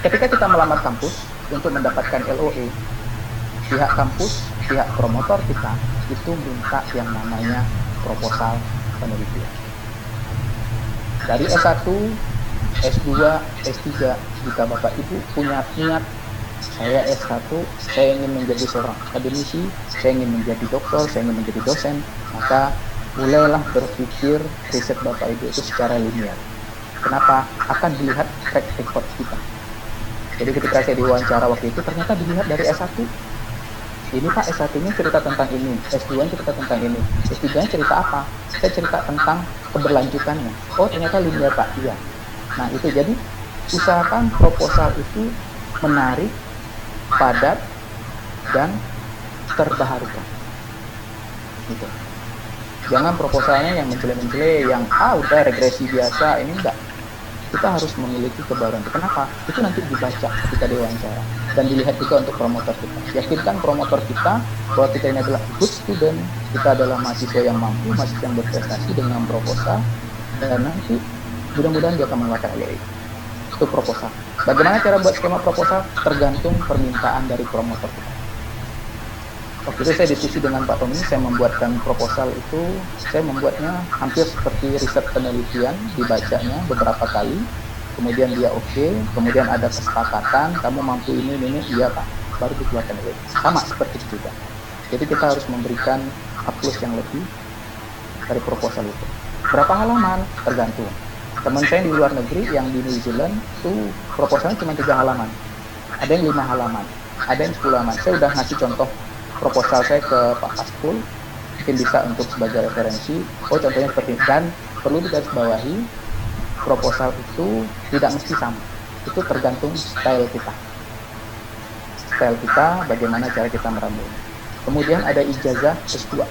Speaker 2: Ketika kita melamar kampus untuk mendapatkan LOE, pihak kampus, pihak promotor kita itu minta yang namanya proposal penelitian. Dari S1, S2, S3, jika Bapak Ibu punya niat, saya S1, saya ingin menjadi seorang akademisi, saya ingin menjadi dokter, saya ingin menjadi dosen, maka mulailah berpikir riset Bapak Ibu itu secara linear. Kenapa? Akan dilihat track record kita. Jadi ketika saya diwawancara waktu itu, ternyata dilihat dari S1. Ini Pak, S1 ini cerita tentang ini, S2 cerita tentang ini, S3 cerita apa? Saya cerita tentang keberlanjutannya. Oh, ternyata linear Pak, iya. Nah, itu jadi usahakan proposal itu menarik, padat, dan terbaharukan. Gitu. Jangan proposalnya yang mencele-mencele, yang udah regresi biasa, ini enggak. Kita harus memiliki kebaruan. Kenapa? Itu nanti dibaca ketika diwawancara dan dilihat juga untuk promotor kita. Yakinkan promotor kita bahwa kita ini adalah good student, kita adalah mahasiswa yang mampu, mahasiswa yang berprestasi dengan proposal, dan nanti mudah-mudahan dia akan mendapatkan LOE. Itu proposal. Bagaimana cara buat skema proposal? Tergantung permintaan dari promotor kita. Waktu itu saya diskusi dengan Pak Tommy, saya membuatkan proposal itu, saya membuatnya hampir seperti riset penelitian, dibacanya beberapa kali, kemudian dia oke, kemudian ada kesepakatan, kamu mampu ini, iya Pak, baru dikeluarkan LOI. Sama seperti itu juga. Jadi kita harus memberikan plus yang lebih dari proposal itu. Berapa halaman? Tergantung. Teman saya di luar negeri yang di New Zealand itu proposalnya cuma 3 halaman. Ada yang 5 halaman, ada yang 10 halaman. Saya udah ngasih contoh proposal saya ke Pak Faskul, mungkin bisa untuk sebagai referensi. Oh, contohnya seperti ini. Dan perlu digarisbawahi, proposal itu tidak mesti sama. Itu tergantung style kita. Style kita, bagaimana cara kita meramunya. Kemudian ada ijazah S2.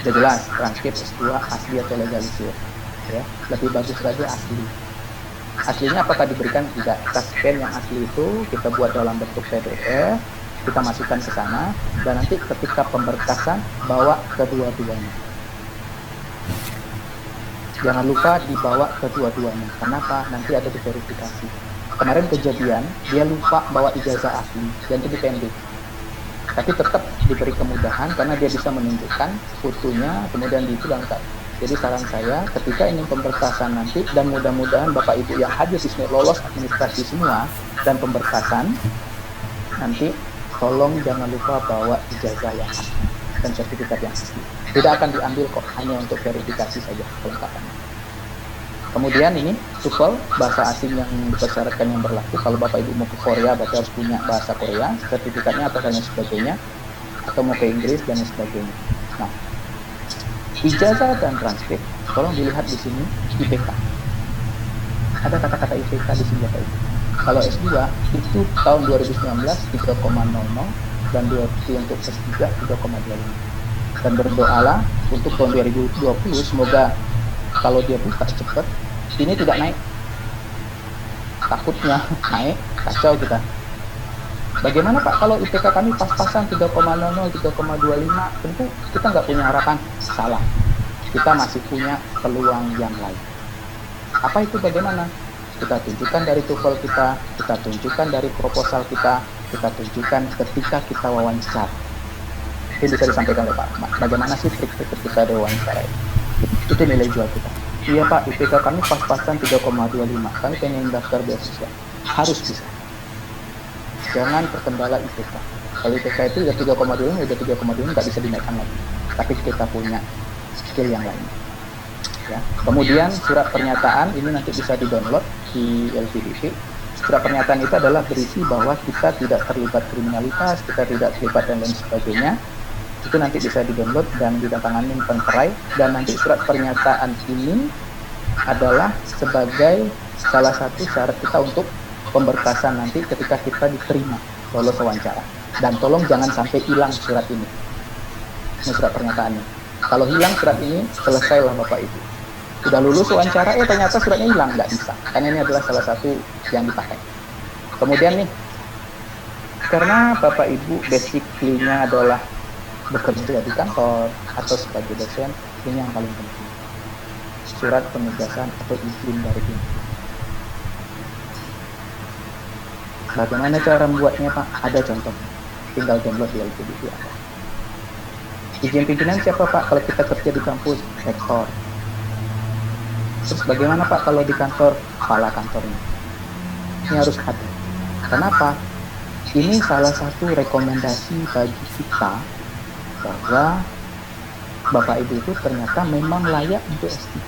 Speaker 2: Sudah jelas, transkrip S2 asli atau legalisir. Ya, lebih bagus lagi asli. Aslinya apakah diberikan? Tidak. Kita scan yang asli itu, kita buat dalam bentuk PDF, kita masukkan ke sana, dan nanti ketika pemberkasan bawa kedua-duanya. Jangan lupa dibawa kedua-duanya. Kenapa? Nanti ada diverifikasi. Kemarin kejadian dia lupa bawa ijazah asli dan itu pending. Tapi tetap diberi kemudahan karena dia bisa menunjukkan fotonya, kemudian itu lengkap. Jadi saran saya ketika ingin pemberkasan nanti, dan mudah-mudahan Bapak Ibu yang hadir di sini lolos administrasi semua dan pemberkasan nanti, tolong jangan lupa bawa ijazah yang asli dan sertifikat yang asli. Tidak akan diambil kok, hanya untuk verifikasi saja kelengkapannya. Kemudian ini TOEFL, bahasa asing yang dipersyaratkan yang berlaku. Kalau Bapak Ibu mau ke Korea, berarti harus punya bahasa Korea, sertifikatnya atau dan sebagainya, atau mau ke Inggris dan sebagainya. Nah, ijazah dan transkrip, tolong dilihat di sini IPK. Ada kata-kata IPK di sini Bapak Ibu. Kalau S2 itu tahun 2019 3,00 dan untuk S3 3,25. Dan berdoalah untuk tahun 2020 semoga kalau dia buka cepat ini tidak naik. Takutnya naik, kacau kita. Bagaimana Pak kalau IPK kami pas-pasan 3,00, 3,25? Tentu kita nggak punya harapan. Salah. Kita masih punya peluang yang lain. Apa itu bagaimana? Kita tunjukkan dari TOEFL kita tunjukkan dari proposal kita tunjukkan ketika kita wawancara. Ini bisa disampaikan oleh Pak Ahmad. Bagaimana sih trik-trik ketika ada wawancara? Itu nilai jual kita. Iya Pak, IPK kami pas-pasan 3,25. Kami pengen daftar beasiswa. Harus bisa. Jangan terkendala IPK. Kalau IPK itu udah 3,25 nggak bisa dinaikkan lagi. Tapi kita punya skill yang lain. Ya. Kemudian surat pernyataan ini nanti bisa di-download di LPDP. Surat pernyataan itu adalah berisi bahwa kita tidak terlibat kriminalitas, kita tidak terlibat dan lain sebagainya. Itu nanti bisa di-download dan ditandatangani penterai. Dan nanti surat pernyataan ini adalah sebagai salah satu syarat kita untuk pemberkasan nanti ketika kita diterima lolos wawancara. Dan tolong jangan sampai hilang surat ini surat pernyataannya. Kalau hilang surat ini, selesailah Bapak Ibu. Sudah lulus wawancara, ternyata suratnya hilang, nggak bisa. Karena ini adalah salah satu yang dipakai. Kemudian nih, karena Bapak Ibu basically-nya adalah bekerja di kantor atau sebagai dosen, ini yang paling penting. Surat penugasan atau izin dari pimpinan. Bagaimana cara membuatnya Pak? Ada contohnya. Tinggal download di LPDP. Izin pimpinan siapa Pak? Kalau kita kerja di kampus, rektor. Terus bagaimana Pak kalau di kantor? Kepala kantornya. Ini harus ada. Kenapa? Ini salah satu rekomendasi bagi kita bahwa Bapak Ibu itu ternyata memang layak untuk S3.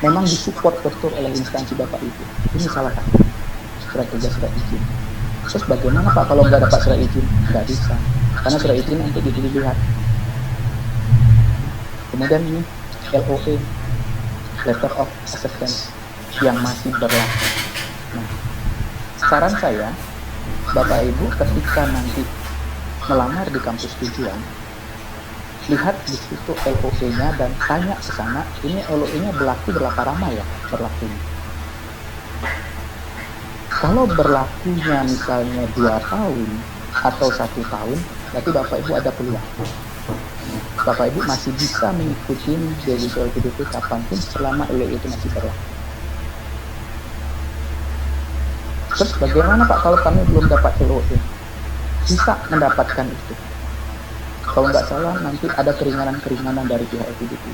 Speaker 2: Memang disupport betul oleh instansi Bapak Ibu. Ini salah satu. Surat tugas, surat izin. Terus bagaimana Pak kalau nggak dapat surat izin? Nggak bisa. Karena surat izin nanti dilihat. Kemudian ini LOA, Letter of Acceptance, yang masih berlaku. Nah, saran saya, Bapak Ibu ketika nanti melamar di kampus tujuan, lihat di situ LOA-nya dan tanya ke sana, ini LOA-nya berlaku berapa lama ya berlakunya? Kalau berlakunya misalnya 2 tahun atau 1 tahun, berarti Bapak Ibu ada peluang. Bapak Ibu masih bisa mengikuti beasiswa LPDP kapanpun selama LOA itu masih berlaku. Terus bagaimana Pak kalau kami belum dapat LOA? Bisa mendapatkan itu. Kalau nggak salah nanti ada keringanan-keringanan dari pihak LPDP.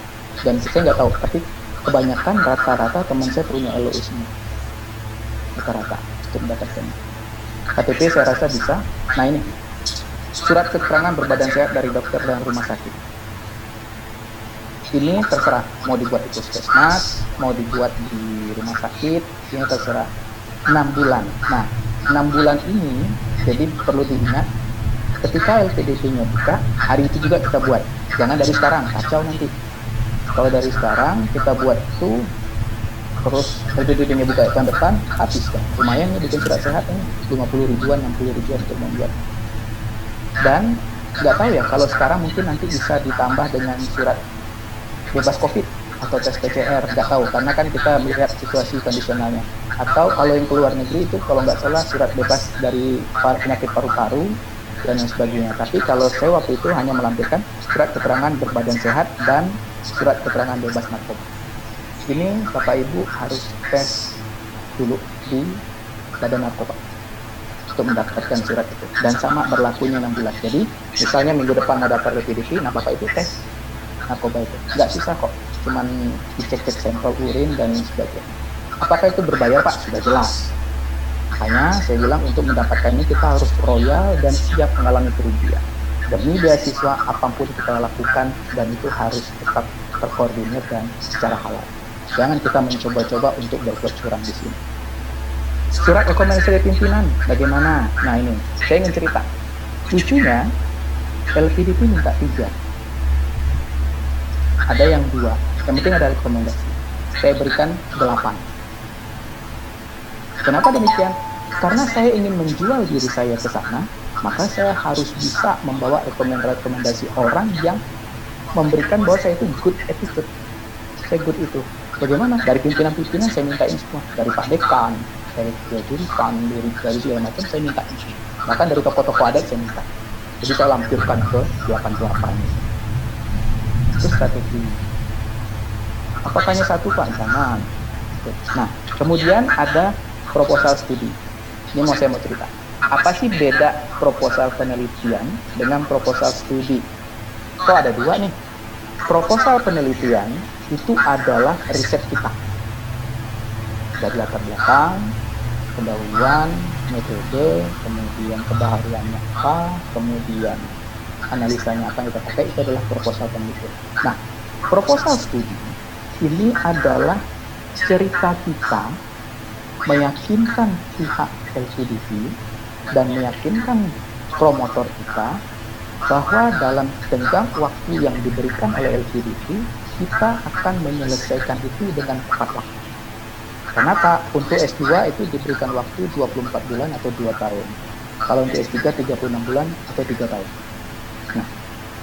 Speaker 2: Dan saya nggak tahu, tapi kebanyakan rata-rata teman saya punya LOU semua. Rata-rata untuk mendapatkannya. KTP saya rasa bisa. Nah ini, surat keterangan berbadan sehat dari dokter dan rumah sakit. Ini terserah, mau dibuat di puskesmas, mau dibuat di rumah sakit, ini terserah. 6 bulan. Nah, 6 bulan ini, jadi perlu diingat, ketika LPDP-nya buka, hari itu juga kita buat. Jangan dari sekarang, kacau nanti. Kalau dari sekarang, kita buat itu, terus LPDP-nya buka tahun depan, habis kan. Lumayan ya bikin surat sehat ini, 50 ribuan, 60 ribuan untuk membuat. Dan, nggak tahu ya, kalau sekarang mungkin nanti bisa ditambah dengan surat bebas COVID atau tes PCR, nggak tahu, karena kan kita melihat situasi kondisionalnya. Atau kalau yang keluar negeri itu kalau nggak salah surat bebas dari penyakit paru-paru dan yang sebagainya. Tapi kalau saya waktu itu hanya melampirkan surat keterangan berbadan sehat dan surat keterangan bebas narkoba. Ini Bapak Ibu harus tes dulu di badan narkoba untuk mendapatkan surat itu. Dan sama berlakunya 6 bulan. Jadi misalnya minggu depan mau daftar LPDP, nah Bapak Ibu tes narkoba itu. Nggak susah kok, cuman dicek-cek sampel urin dan sebagainya. Apakah itu berbayar Pak? Sudah jelas. Makanya saya bilang untuk mendapatkan ini kita harus royal dan siap mengalami kerugian. Demi beasiswa apapun kita lakukan dan itu harus tetap terkoordinir dan secara halal. Jangan kita mencoba-coba untuk berbuat curang di sini. Surat rekomendasi dari pimpinan, bagaimana? Nah ini, saya ingin cerita. Lucunya, LPDP minta 3. Ada yang 2, yang penting ada rekomendasi. Saya berikan 8. Kenapa demikian? Karena saya ingin menjual diri saya ke sana, maka saya harus bisa membawa rekomendasi orang yang memberikan bahwa saya itu good attitude. Saya good itu. Bagaimana? Dari pimpinan-pimpinan saya mintain semua. Dari Pak Dekan, dari Jurusan, dari segala macam saya mintain semua. Bahkan dari tokoh-tokoh adat saya minta. Jadi saya lampirkan ke 88 ini. Itu strategi. Apakah hanya satu Pak? Jangan. Nah, kemudian ada proposal studi. Ini saya mau cerita. Apa sih beda proposal penelitian dengan proposal studi? Kok ada 2 nih. Proposal penelitian itu adalah riset kita. Dari latar belakang, pendahuluan, metode, kemudian kebaharuannya apa, kemudian analisanya apa yang kita pakai, itu adalah proposal penelitian. Nah, proposal studi ini adalah cerita kita meyakinkan pihak LPDP dan meyakinkan promotor kita bahwa dalam tenggang waktu yang diberikan oleh LPDP kita akan menyelesaikan itu dengan tepat waktu. Kenapa? Untuk S2 itu diberikan waktu 24 bulan atau 2 tahun. Kalau untuk S3 36 bulan atau 3 tahun. Nah,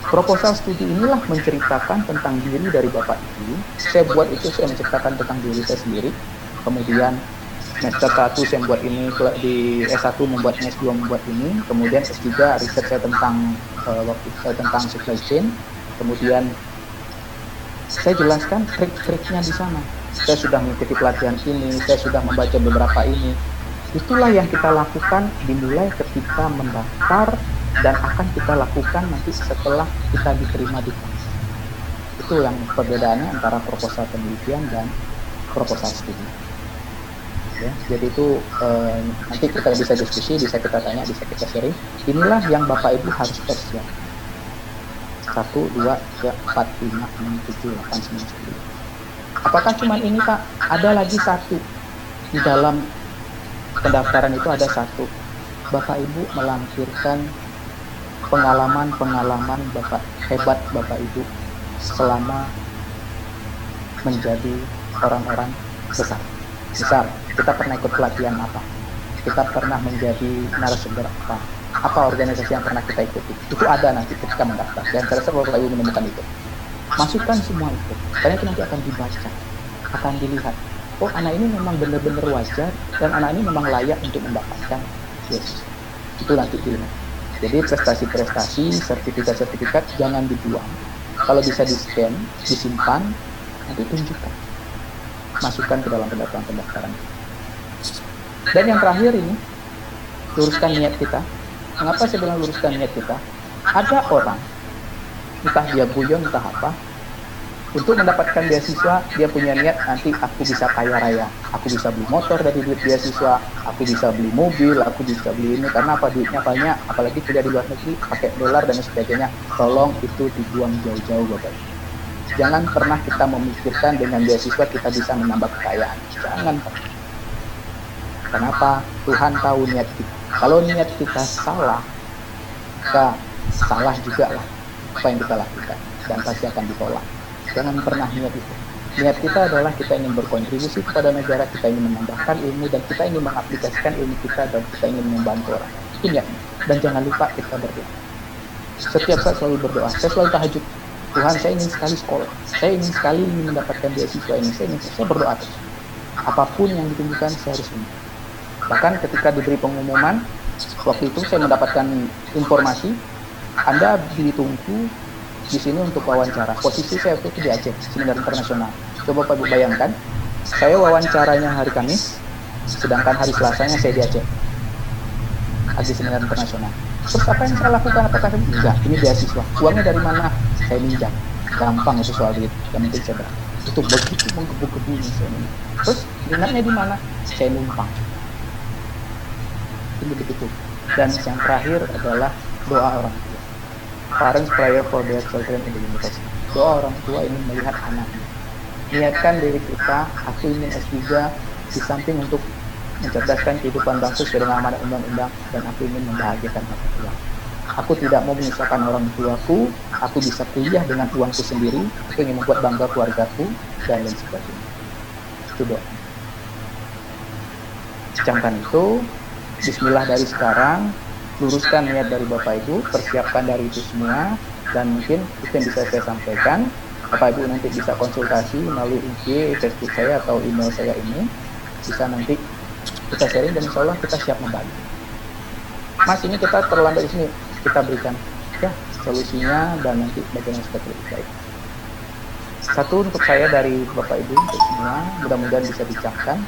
Speaker 2: proposal studi inilah menceritakan tentang diri dari Bapak Ibu. Saya buat itu, saya menceritakan tentang diri saya sendiri. Kemudian semester 1 saya membuat ini, di S1 membuat ini, S2 membuat ini, kemudian S3 riset saya tentang tentang supply chain, kemudian saya jelaskan trik-triknya di sana. Saya sudah mengikuti pelatihan ini, saya sudah membaca beberapa ini. Itulah yang kita lakukan dimulai ketika mendaftar dan akan kita lakukan nanti setelah kita diterima di kelas. Itu yang perbedaannya antara proposal penelitian dan proposal studi. Ya, jadi itu nanti kita bisa diskusi, bisa kita tanya, bisa kita sharing. Inilah yang Bapak Ibu harus persiapkan. 1, 2, 3, 4, 5, 6, 7, 8, 9, 10. Apakah cuma ini Pak? Ada lagi 1. Di dalam pendaftaran itu ada 1. Bapak Ibu melampirkan pengalaman Bapak hebat Bapak Ibu selama menjadi orang-orang besar. Misal, kita pernah ikut pelatihan apa? Kita pernah menjadi narasumber apa? Apa organisasi yang pernah kita ikuti? Itu ada nanti ketika mendaftar. Dan saya rasa Bapak Ibu menemukan itu. Masukkan semua itu. Karena itu nanti akan dibaca, akan dilihat. Oh, anak ini memang benar-benar wajar dan anak ini memang layak untuk mendapatkan yes. Itu nanti dilihat. Jadi prestasi-prestasi, sertifikat-sertifikat jangan dibuang. Kalau bisa di-scan, disimpan, nanti tunjukkan. Masukkan ke dalam pendaftaran. Dan yang terakhir ini, luruskan niat kita. Mengapa saya bilang luruskan niat kita? Ada orang entah dia guyon, entah apa. Untuk mendapatkan beasiswa, dia punya niat nanti aku bisa kaya raya, aku bisa beli motor dari duit beasiswa, aku bisa beli mobil, aku bisa beli ini, karena apa, duitnya banyak, apalagi kuliah di luar negeri, pakai dolar dan sebagainya. Tolong itu dibuang jauh-jauh, Bapak. Jangan pernah kita memikirkan dengan beasiswa kita bisa menambah kekayaan. Jangan pernah. Kenapa? Tuhan tahu niat kita. Kalau niat kita salah, maka salah juga lah apa yang kita lakukan, dan pasti akan ditolak. Jangan pernah niat itu. Niat kita adalah kita ingin berkontribusi kepada negara, kita ingin menambahkan ilmu, dan kita ingin mengaplikasikan ilmu kita, dan kita ingin membantu orang. Itu niatnya. Dan jangan lupa kita berdoa. Setiap saat selalu berdoa. Saya selalu tahajud. Tuhan, saya ingin sekali sekolah. Saya ingin sekali mendapatkan beasiswa ini. Saya berdoa terus. Apapun yang ditunjukkan, saya harus ini. Bahkan ketika diberi pengumuman, waktu itu saya mendapatkan informasi, Anda ditunggu di sini untuk wawancara. Posisi saya waktu itu di Aceh, Seminar Internasional. Coba Pak Ibu bayangkan, saya wawancaranya hari Kamis, sedangkan hari Selasanya saya di Aceh, di Seminar Internasional. Terus apa yang saya lakukan? Apakah saya enggak? Ini beasiswa. Uangnya dari mana? Saya minjam. Gampang itu soal duit. Yang penting saya berangkat. Itu begitu menggebu-gebu ini saya minjam. Terus dinarnya di mana? Saya numpang. Ini begitu. Dan yang terakhir adalah doa orang tua. Parents prayer for their children in the university. Doa orang tua ingin melihat anaknya. Niatkan diri kita, aku ingin S3 di samping untuk mencerdaskan kehidupan bangsa sesuai dengan amanat undang-undang, dan aku ingin membahagiakan orang tua. Aku tidak mau menyusahkan orang tuaku, aku bisa kuliah dengan uangku sendiri, aku ingin membuat bangga keluargaku, dan lain sebagainya. Itu doa. Camkan itu, bismillah dari sekarang, luruskan niat dari Bapak Ibu, persiapkan dari itu semua, dan mungkin itu yang bisa saya sampaikan. Bapak Ibu nanti bisa konsultasi melalui IG, Facebook saya, atau email saya ini, bisa nanti kita sharing, dan insya Allah kita siap membantu. Mas, ini kita terlambat di sini, kita berikan ya solusinya, dan nanti bagaimana supaya lebih baik. Satu untuk saya dari Bapak Ibu untuk semua, mudah-mudahan bisa dicapkan.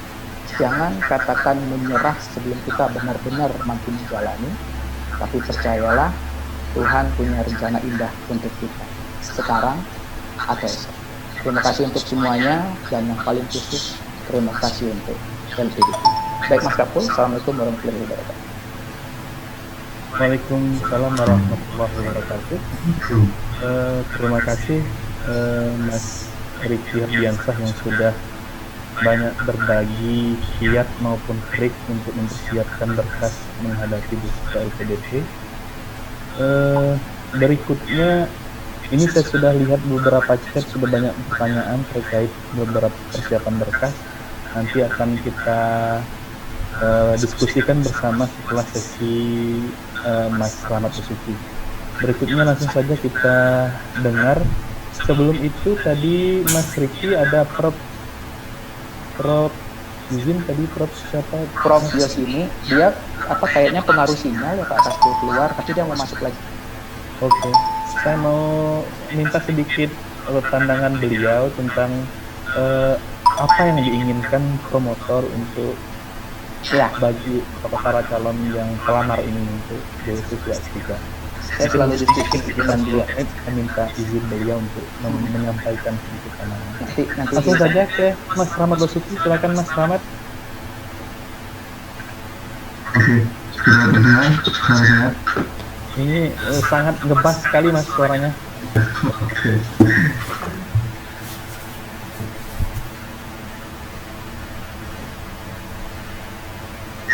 Speaker 2: Jangan katakan menyerah sebelum kita benar-benar mampu menjalani. Tapi percayalah, Tuhan punya rencana indah untuk kita, sekarang atau esok. Terima kasih untuk semuanya, dan yang paling khusus, terima kasih untuk LPDP. Baik Mas Kapul, Assalamualaikum warahmatullahi wabarakatuh.
Speaker 1: Waalaikumsalam warahmatullahi wabarakatuh. Terima kasih Mas Riki Hardiansah yang sudah banyak berbagi kiat maupun trik untuk mempersiapkan berkas menghadapi beasiswa LPDP. Berikutnya, ini saya sudah lihat beberapa chat, sudah banyak pertanyaan terkait beberapa persiapan berkas. Nanti akan kita diskusikan bersama setelah sesi Mas Rahmat Basuki. Berikutnya langsung saja kita dengar. Sebelum itu tadi Mas Riki ada Prof izin tadi, Prof siapa?
Speaker 2: Prof Yos ini, dia kayaknya pengaruh sinyal ya Pak, atas keluar, tapi dia mau masuk lagi.
Speaker 1: Oke, saya mau minta sedikit pandangan beliau tentang apa yang diinginkan promotor untuk bagi para calon yang pelamar ini untuk beasiswa S3.
Speaker 2: Saya selalu diskusi dengan dia.
Speaker 1: Saya minta izin beliau untuk menyampaikan sedikit pandangan.
Speaker 2: Nanti
Speaker 1: langsung saja ke Mas Rahmat Basuki, silakan Mas Rahmat.
Speaker 5: Oke, sudah terdengar suara saya?
Speaker 1: Ini sangat ngebas sekali Mas suaranya.
Speaker 5: Oke.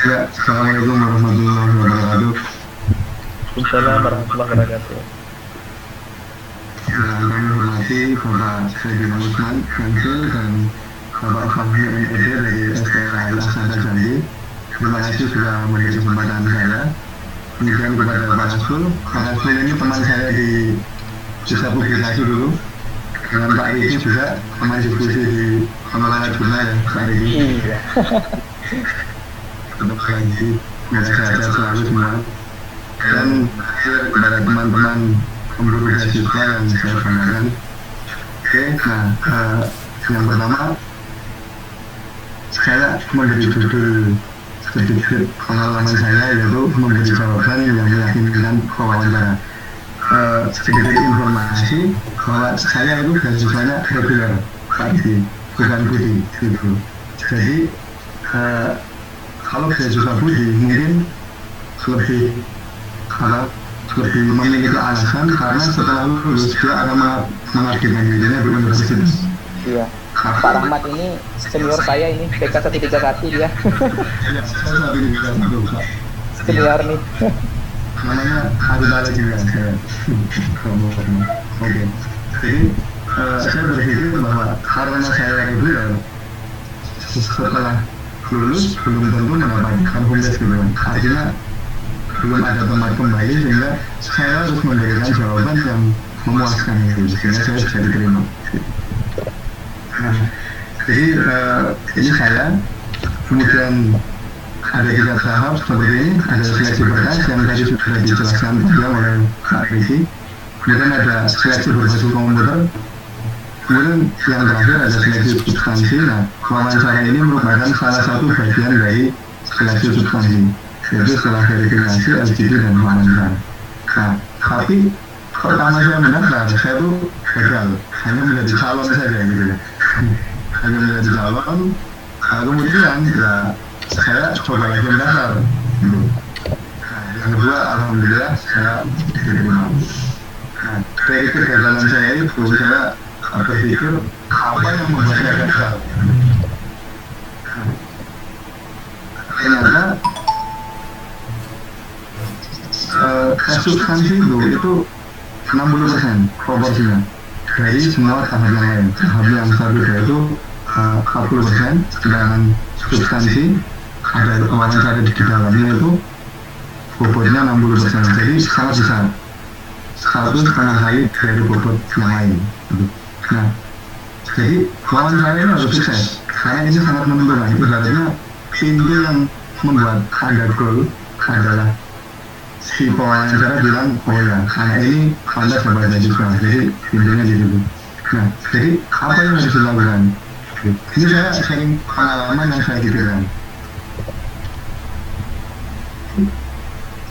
Speaker 5: Ya, Assalamualaikum warahmatullahi wabarakatuh.
Speaker 1: Waalaikumsalam warahmatullahi wabarakatuh.
Speaker 5: Yang kami hormati Bapak Saidina Usman Kansil dan Bapak Fahmi MED dari STL Asada Jambi. Terima kasih sudah memberi kesempatan saya. Kemudian kepada Pak Rasul. Pak Rasul ini teman saya di Desa Publikasi dulu. Dengan Pak Riki juga teman diskusi di pengelola jurnal ya, Pak Riki.
Speaker 2: Iya.
Speaker 5: Untuk lagi, semoga sehat selalu semua. Dan kepada teman-teman pemburu beasiswa yang saya banggakan. Oke, nah yang pertama saya memberi judul sedikit pengalaman saya, yaitu memberi jawaban yang meyakinkan pewawancara. sedikit informasi bahwa saya itu beasiswanya reguler Pak Edi, bukan Budi gitu. Jadi kalau beasiswa Budi mungkin lebih memiliki alasan karena setelah lulus dia akan mengabdikan dirinya di universitas.
Speaker 2: Iya. Pak Rahmat ini senior saya ini, PK 131 dia.
Speaker 5: Iya, saya 131 Pak.
Speaker 2: Senior nih.
Speaker 5: Namanya Arudala juga saya. Oke. Jadi saya berpikir bahwa karena saya reguler setelah lulus belum tentu mendapatkan home base gitu. Artinya belum ada tempat kembali sehingga saya harus memberikan jawaban yang memuaskan gitu sehingga saya bisa diterima. Nah, jadi ini saya kemudian ada 3 tahap seperti ini, ada seleksi berkas yang tadi sudah dijelaskan oleh Pak Riki, kemudian ada seleksi berbasis komputer, kemudian yang terakhir ada seleksi substansi. Nah, wawancara ini merupakan salah satu bagian dari seleksi substansi, yaitu setelah verifikasi, LGD, dan wawancara. Nah, tapi pertama saya mendaftar, saya tuh gagal, hanya menjadi calon saja gitu ya. Hanya menjadi calon, kemudian ya saya coba lagi mendaftar gitu. Nah, yang kedua alhamdulillah saya diterima. Nah, dari kegagalan saya itu saya berpikir apa yang membuat saya gagal. Nah, ternyata tes substansi itu 60% proporsinya dari semua tahap yang lain. Tahap yang satu itu 40%, sedangkan substansi ada wawancara di dalamnya itu bobotnya 60%, jadi sangat besar, 1,5 kali dari bobot yang lain. Nah, jadi wawancara ini harus sukses karena ini sangat menentukan. Ibaratnya pintu yang membuat Anda goal adalah si pewawancara bilang, oh ya, anak ini pantas dapat beasiswa, jadi pintunya di situ. Nah, jadi apa yang harus dilakukan? Ini saya sharing pengalaman yang saya pikirkan.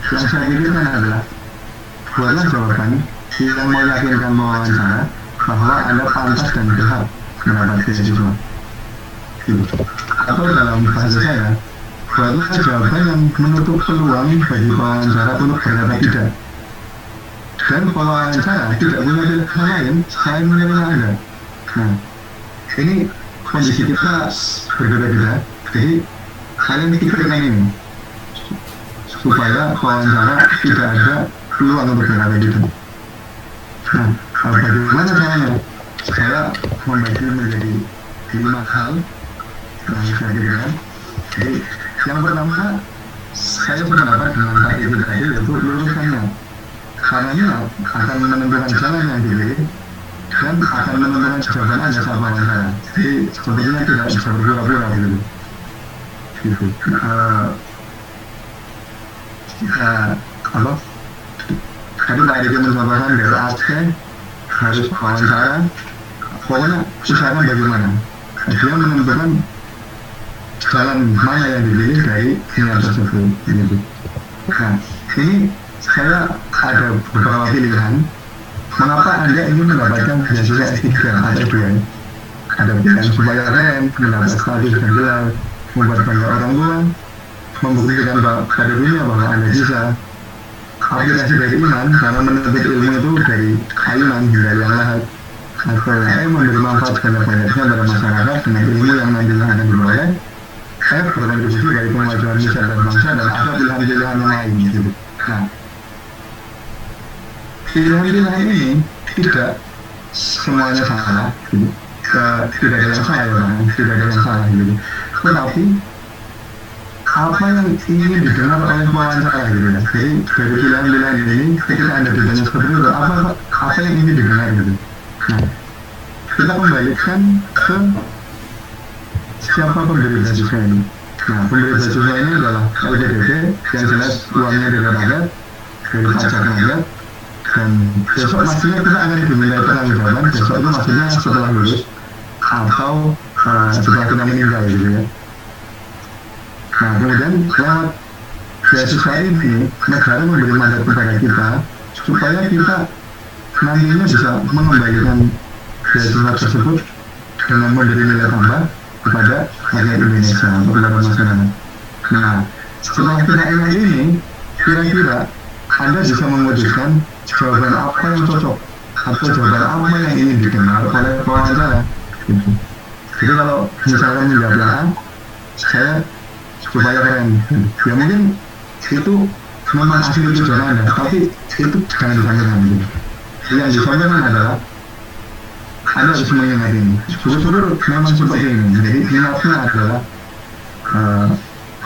Speaker 5: Yang saya pikirkan adalah buatlah jawaban yang meyakinkan wawancara bahwa Anda pantas dan berhak mendapat beasiswa. Atau dalam bahasa saya, buatlah jawaban yang menutup peluang bagi wawancara untuk berkata tidak. Dan wawancara tidak punya pilihan lain selain menerima Anda. Nah, ini kondisi kita berbeda-beda, jadi kalian pikirkan ini supaya wawancara tidak ada peluang untuk berkata tidak. Nah, bagaimana caranya? Saya membagi menjadi 5 hal yang saya pikirkan. Jadi yang pertama, saya sependapat dengan Pak Edi tadi, yaitu luruskannya, karena ini akan menentukan jalan yang dipilih dan akan menentukan jawaban Anda saat wawancara. Jadi sepertinya tidak bisa berpura-pura gitu. Tadi Pak Edi menyampaikan dari Aceh harus wawancara, pokoknya usahakan bagaimana. Dia menentukan jalan mana yang dipilih dari niat tersebut gitu. Nah, ini saya ada beberapa pilihan. Mengapa Anda ingin mendapatkan beasiswa S3 atau S2? Ada pilihan supaya keren, mendapat status dan gelar, membuat bangga orang tua, membuktikan pada dunia bahwa Anda bisa. Aplikasi dari iman, karena menuntut ilmu itu dari iman hingga yang lahat, atau memberi manfaat sebanyak-banyaknya pada masyarakat dengan ilmu yang nantinya akan diperoleh. Saya berkontribusi dari kemajuan Indonesia dan bangsa, dan ada pilihan-pilihan yang lain gitu. Nah, pilihan-pilihan ini tidak semuanya salah gitu. Tidak ada yang salah ya Bang, tidak ada yang salah gitu. Tetapi apa yang ingin didengar oleh wawancara gitu ya. Jadi dari pilihan-pilihan ini ketika Anda ditanya seperti itu, apa yang ingin didengar gitu. Nah, kita kembalikan ke siapa pemberi beasiswa ini. Nah, pemberi beasiswa ini adalah LPDP, yang jelas uangnya dari rakyat, dari pajak rakyat. Dan besok maksudnya kita akan diminta pertanggungjawaban, besok itu maksudnya setelah lulus atau setelah kita meninggal gitu ya. Nah, kemudian lewat beasiswa ini negara memberi mandat kepada kita supaya kita nantinya bisa mengembalikan beasiswa tersebut dengan memberi nilai tambah kepada rakyat Indonesia atau kepada masyarakat. Nah, setelah kita ingat ini, kira-kira Anda bisa memutuskan jawaban apa yang cocok atau jawaban apa yang ingin didengar oleh pewawancara. Gitu. Jadi kalau misalkan menjawab yang A, saya supaya keren. Ya mungkin itu memang asli tujuan Anda, tapi itu jangan disampaikan. Gitu. Yang disampaikan adalah Anda harus mengingat ini. Syukur-syukur memang seperti ini. Jadi niatnya adalah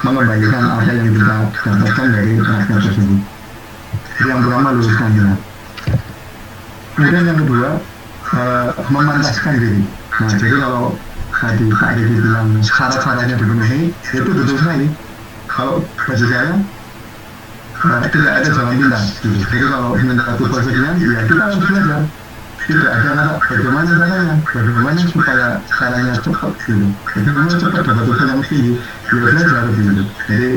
Speaker 5: mengembalikan apa yang kita dapatkan dari rakyat tersebut. Jadi yang pertama luruskan niat. Kemudian yang kedua memantaskan diri. Nah jadi kalau tadi Pak Riki bilang syarat-syaratnya dipenuhi, itu betul sekali. Kalau bagi saya tidak ada jalan pintas. Gitu. Jadi kalau minta tugas sekian, ya kita harus belajar. Tidak ada kata bagaimana supaya caranya cepat gitu. Bagaimana cepat dapat tugas yang tinggi, ya belajar gitu. Jadi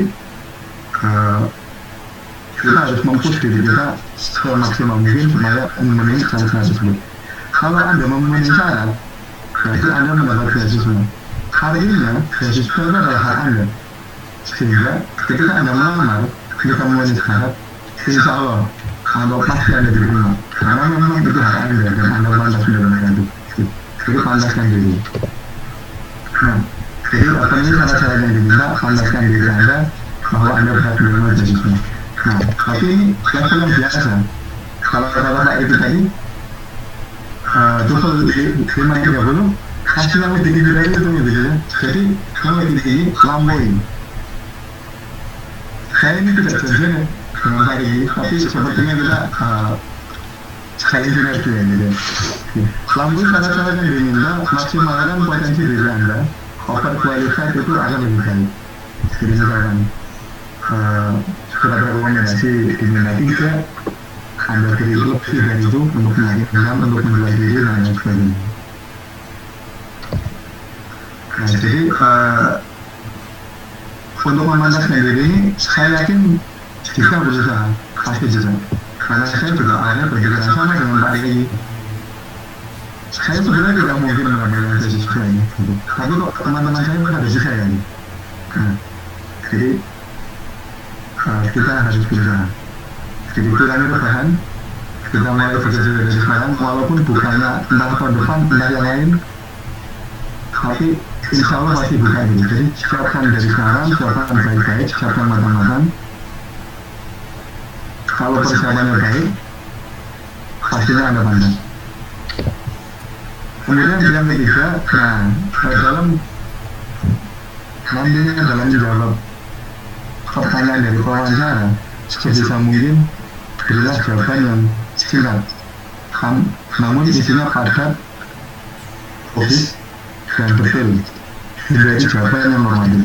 Speaker 5: kita harus mempush diri kita semaksimal mungkin supaya memenuhi syarat tersebut. Kalau Anda memenuhi syarat, berarti Anda mendapat beasiswa. Artinya beasiswa itu adalah hak Anda. Sehingga ketika Anda melamar, kita memenuhi syarat, insya Allah atau pasti Anda diterima. Karena memang itu hak Anda dan Anda pantas mendapatkan itu. Jadi pantaskan diri. Nah, jadi apa ini syarat-syarat yang diminta, pantaskan diri Anda bahwa Anda berhak menerima beasiswa. Nah, tapi ini level yang biasa. Kalau kata-kata itu tadi, TOEFL 530, hasil yang lebih tinggi dari itu gitu ya. Jadi yang lebih tinggi lampaui. Saya ini tidak janjian ya dengan Pak Riki, tapi sepertinya kita saya sinergi ya gitu. Lampaui syarat-syarat yang diminta, maksimalkan potensi diri Anda. Over qualified itu akan lebih baik. Jadi misalkan surat rekomendasi diminta 3, Anda beri lebih dari itu untuk meyakinkan, untuk menjual diri dan lain sebagainya. Nah jadi untuk memantaskan diri ini, saya yakin jika berusaha pasti bisa. Karena saya juga awalnya berpikiran sama dengan Pak Riki. Saya sebenarnya tidak mungkin mendapatkan beasiswa ini, gitu. Tapi kok teman-teman saya pada bisa ya. Nah, jadi kita harus berusaha. Jadi kurangi rebahan, kita mulai bekerja dari sekarang, walaupun bukannya entah tahun depan, entah yang lain, tapi insya Allah pasti buka gitu. Jadi siapkan dari sekarang, siapkan baik-baik, siapkan matang-matang. Kalau persiapannya baik, pastinya Anda pandang. Kemudian yang ketiga, dalam menjawab pertanyaan dari wawancara, sebisa mungkin berilah jawaban yang singkat, namun isinya padat, logis, dan betul. Menjadi jawaban yang normatif.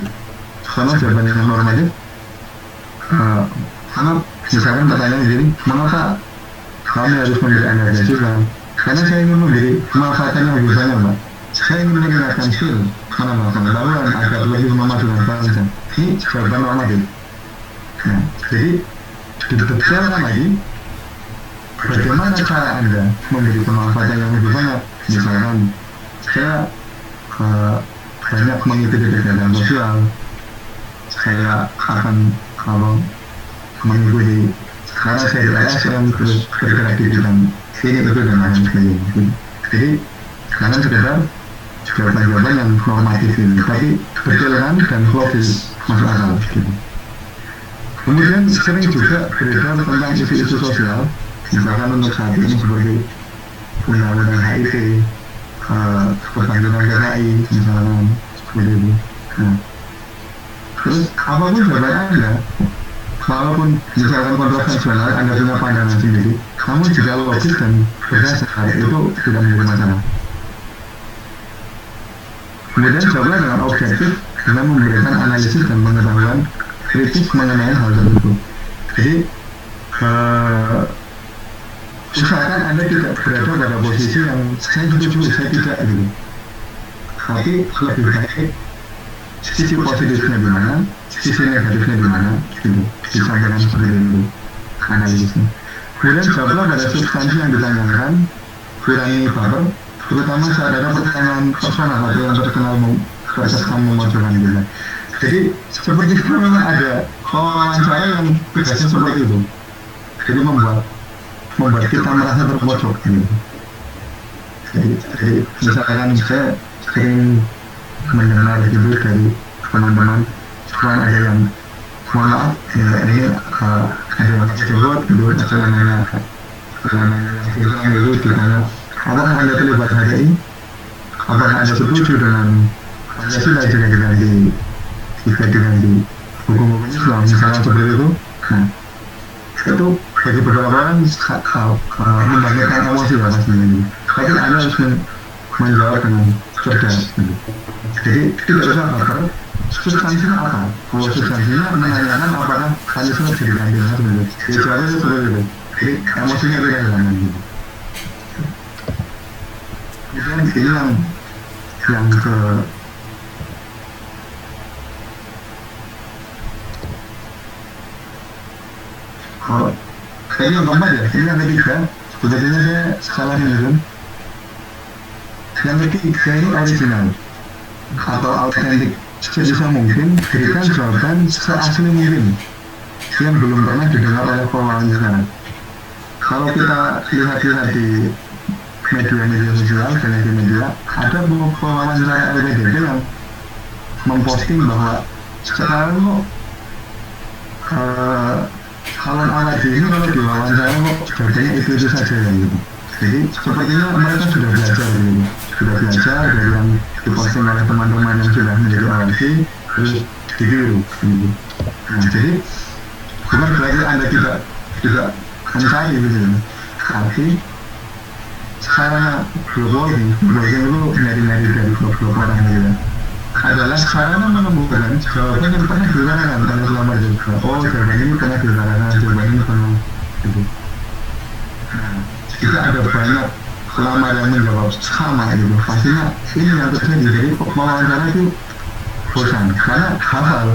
Speaker 5: Karena jawaban yang normatif, misalkan pertanyaan jadi, mengapa kami harus memberi Anda beasiswa? Karena saya ingin memberi manfaatan yang lebih banyak, Pak. Saya ingin meningkatkan skill, menambah pengetahuan agar lebih memajukan bangsa. Ini jawaban normatif. Nah, jadi didetailkan lagi bagaimana cara Anda memberi pemanfaatan yang lebih banyak. Misalkan saya banyak mengikuti kegiatan sosial, saya akan mengikuti karena saya di LSM terus bergerak di bidang ini itu dan lain sebagainya. Jadi jangan sekedar jawaban-jawaban yang normatif ini, tapi betulkan dan logis masuk akal gitu. Kemudian sering juga beredar tentang isu-isu sosial, misalkan untuk saat ini seperti undang-undang HIT, perpanjangan PKI, misalkan seperti itu. Nah, terus apapun jawaban Anda, walaupun misalkan kontroversial, Anda punya pandangan sendiri, namun jika logis dan berdasar itu tidak menjadi masalah. Kemudian jawablah dengan objektif dengan memberikan analisis dan pengetahuan kritis mengenai hal tersebut. Jadi usahakan Anda tidak berada pada posisi yang saya setuju, saya tidak gitu. Tapi lebih baik sisi positifnya di mana, sisi negatifnya di mana, gitu. Disampaikan seperti itu analisisnya. Kemudian jawablah pada substansi yang ditanyakan, kurangi baper, terutama saat ada pertanyaan personal atau yang terkesan memojokkan kita. Jadi seperti itu memang ada wawancara yang tugasnya seperti itu. Jadi membuat kita merasa terpojok gitu. Jadi misalkan saya sering mendengar gitu dari teman-teman, selain ada yang mohon maaf, ini ada yang pakai jenggot gitu, celananya yang dulu ditanya, apakah Anda terlibat HTI? Apakah Anda setuju dengan Pancasila jika diganti hukum-hukum Islam, misalnya seperti itu? Nah, itu bagi beberapa orang membangkitkan emosi ya pastinya. Tapi Anda harus menjawab dengan cerdas. Jadi tidak usah baper. Substansinya apa? Kalau substansinya menanyakan apakah Pancasila bisa diganti sebenarnya. Ya jawabnya seperti itu. Jadi emosinya tidak hilang gitu. Kemudian ini yang ke ini yang keempat ya, ini yang ketiga. Sebetulnya saya salah ini. Yang ketiga ini original atau autentik. Sebisa mungkin berikan jawaban seasli mungkin yang belum pernah didengar oleh pewawancara. Kalau kita lihat di media sosial dan di media, ada pewawancara LPDP yang memposting bahwa sekarang kok calon awadi ini kalau diwawancara kok jawabannya itu saja ya gitu. Jadi sepertinya mereka sudah belajar dari yang diposting oleh teman-teman yang sudah menjadi awadi, terus ditiru gitu. Nah jadi bukan berarti Anda tidak mencari gitu, tapi cara blogging itu nyari-nyari dari blog orang gitu adalah cara menemukan jawaban yang pernah diutarakan pada pelamar juga. Oh jawaban ini pernah diutarakan, jawaban ini pernah gitu. Nah jika ada banyak pelamar yang menjawab sama gitu, pastinya ini yang terjadi. Jadi wawancara itu bosan karena hal-hal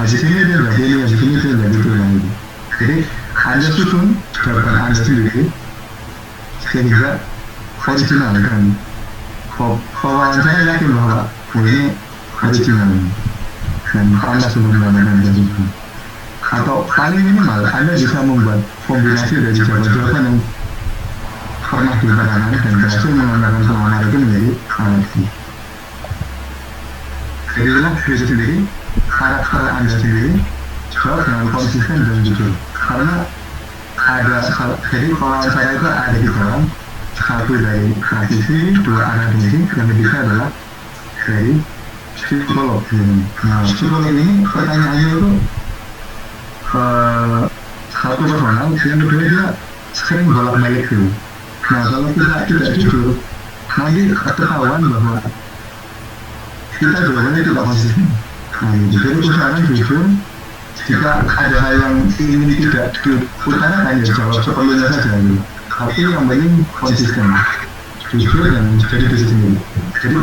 Speaker 5: di sini dia jadi ini, di sini dia jadi itu gitu. Jadi Anda susun jawaban Anda sendiri sehingga original kan. Wawancara yakin bahwa ini original dan Anda sudah mendapatkan jawaban. Atau paling minimal Anda bisa membuat kombinasi dari jawaban-jawaban yang pernah diutarakan dan berhasil menggunakan pelamar itu menjadi awadi. Jadi itulah diri sendiri, karakter Anda sendiri, jawab dengan konsisten dan jujur. Karena jadi wawancara itu ada di dalam satu dari praktisi, dua akademisi, yang ketiga adalah dari psikolog. Nah, psikolog ini pertanyaannya itu satu personal, yang kedua dia sering bolak-balik dulu. Nah, kalau kita tidak jujur, nanti ketahuan bahwa kita jawabannya tidak konsisten. Nah, jadi usahakan jujur. Jika ada hal yang ingin tidak diutarakan, ya jawab seperlunya saja gitu. Tapi yang penting konsisten, jujur dan jadi diri sendiri. Jadi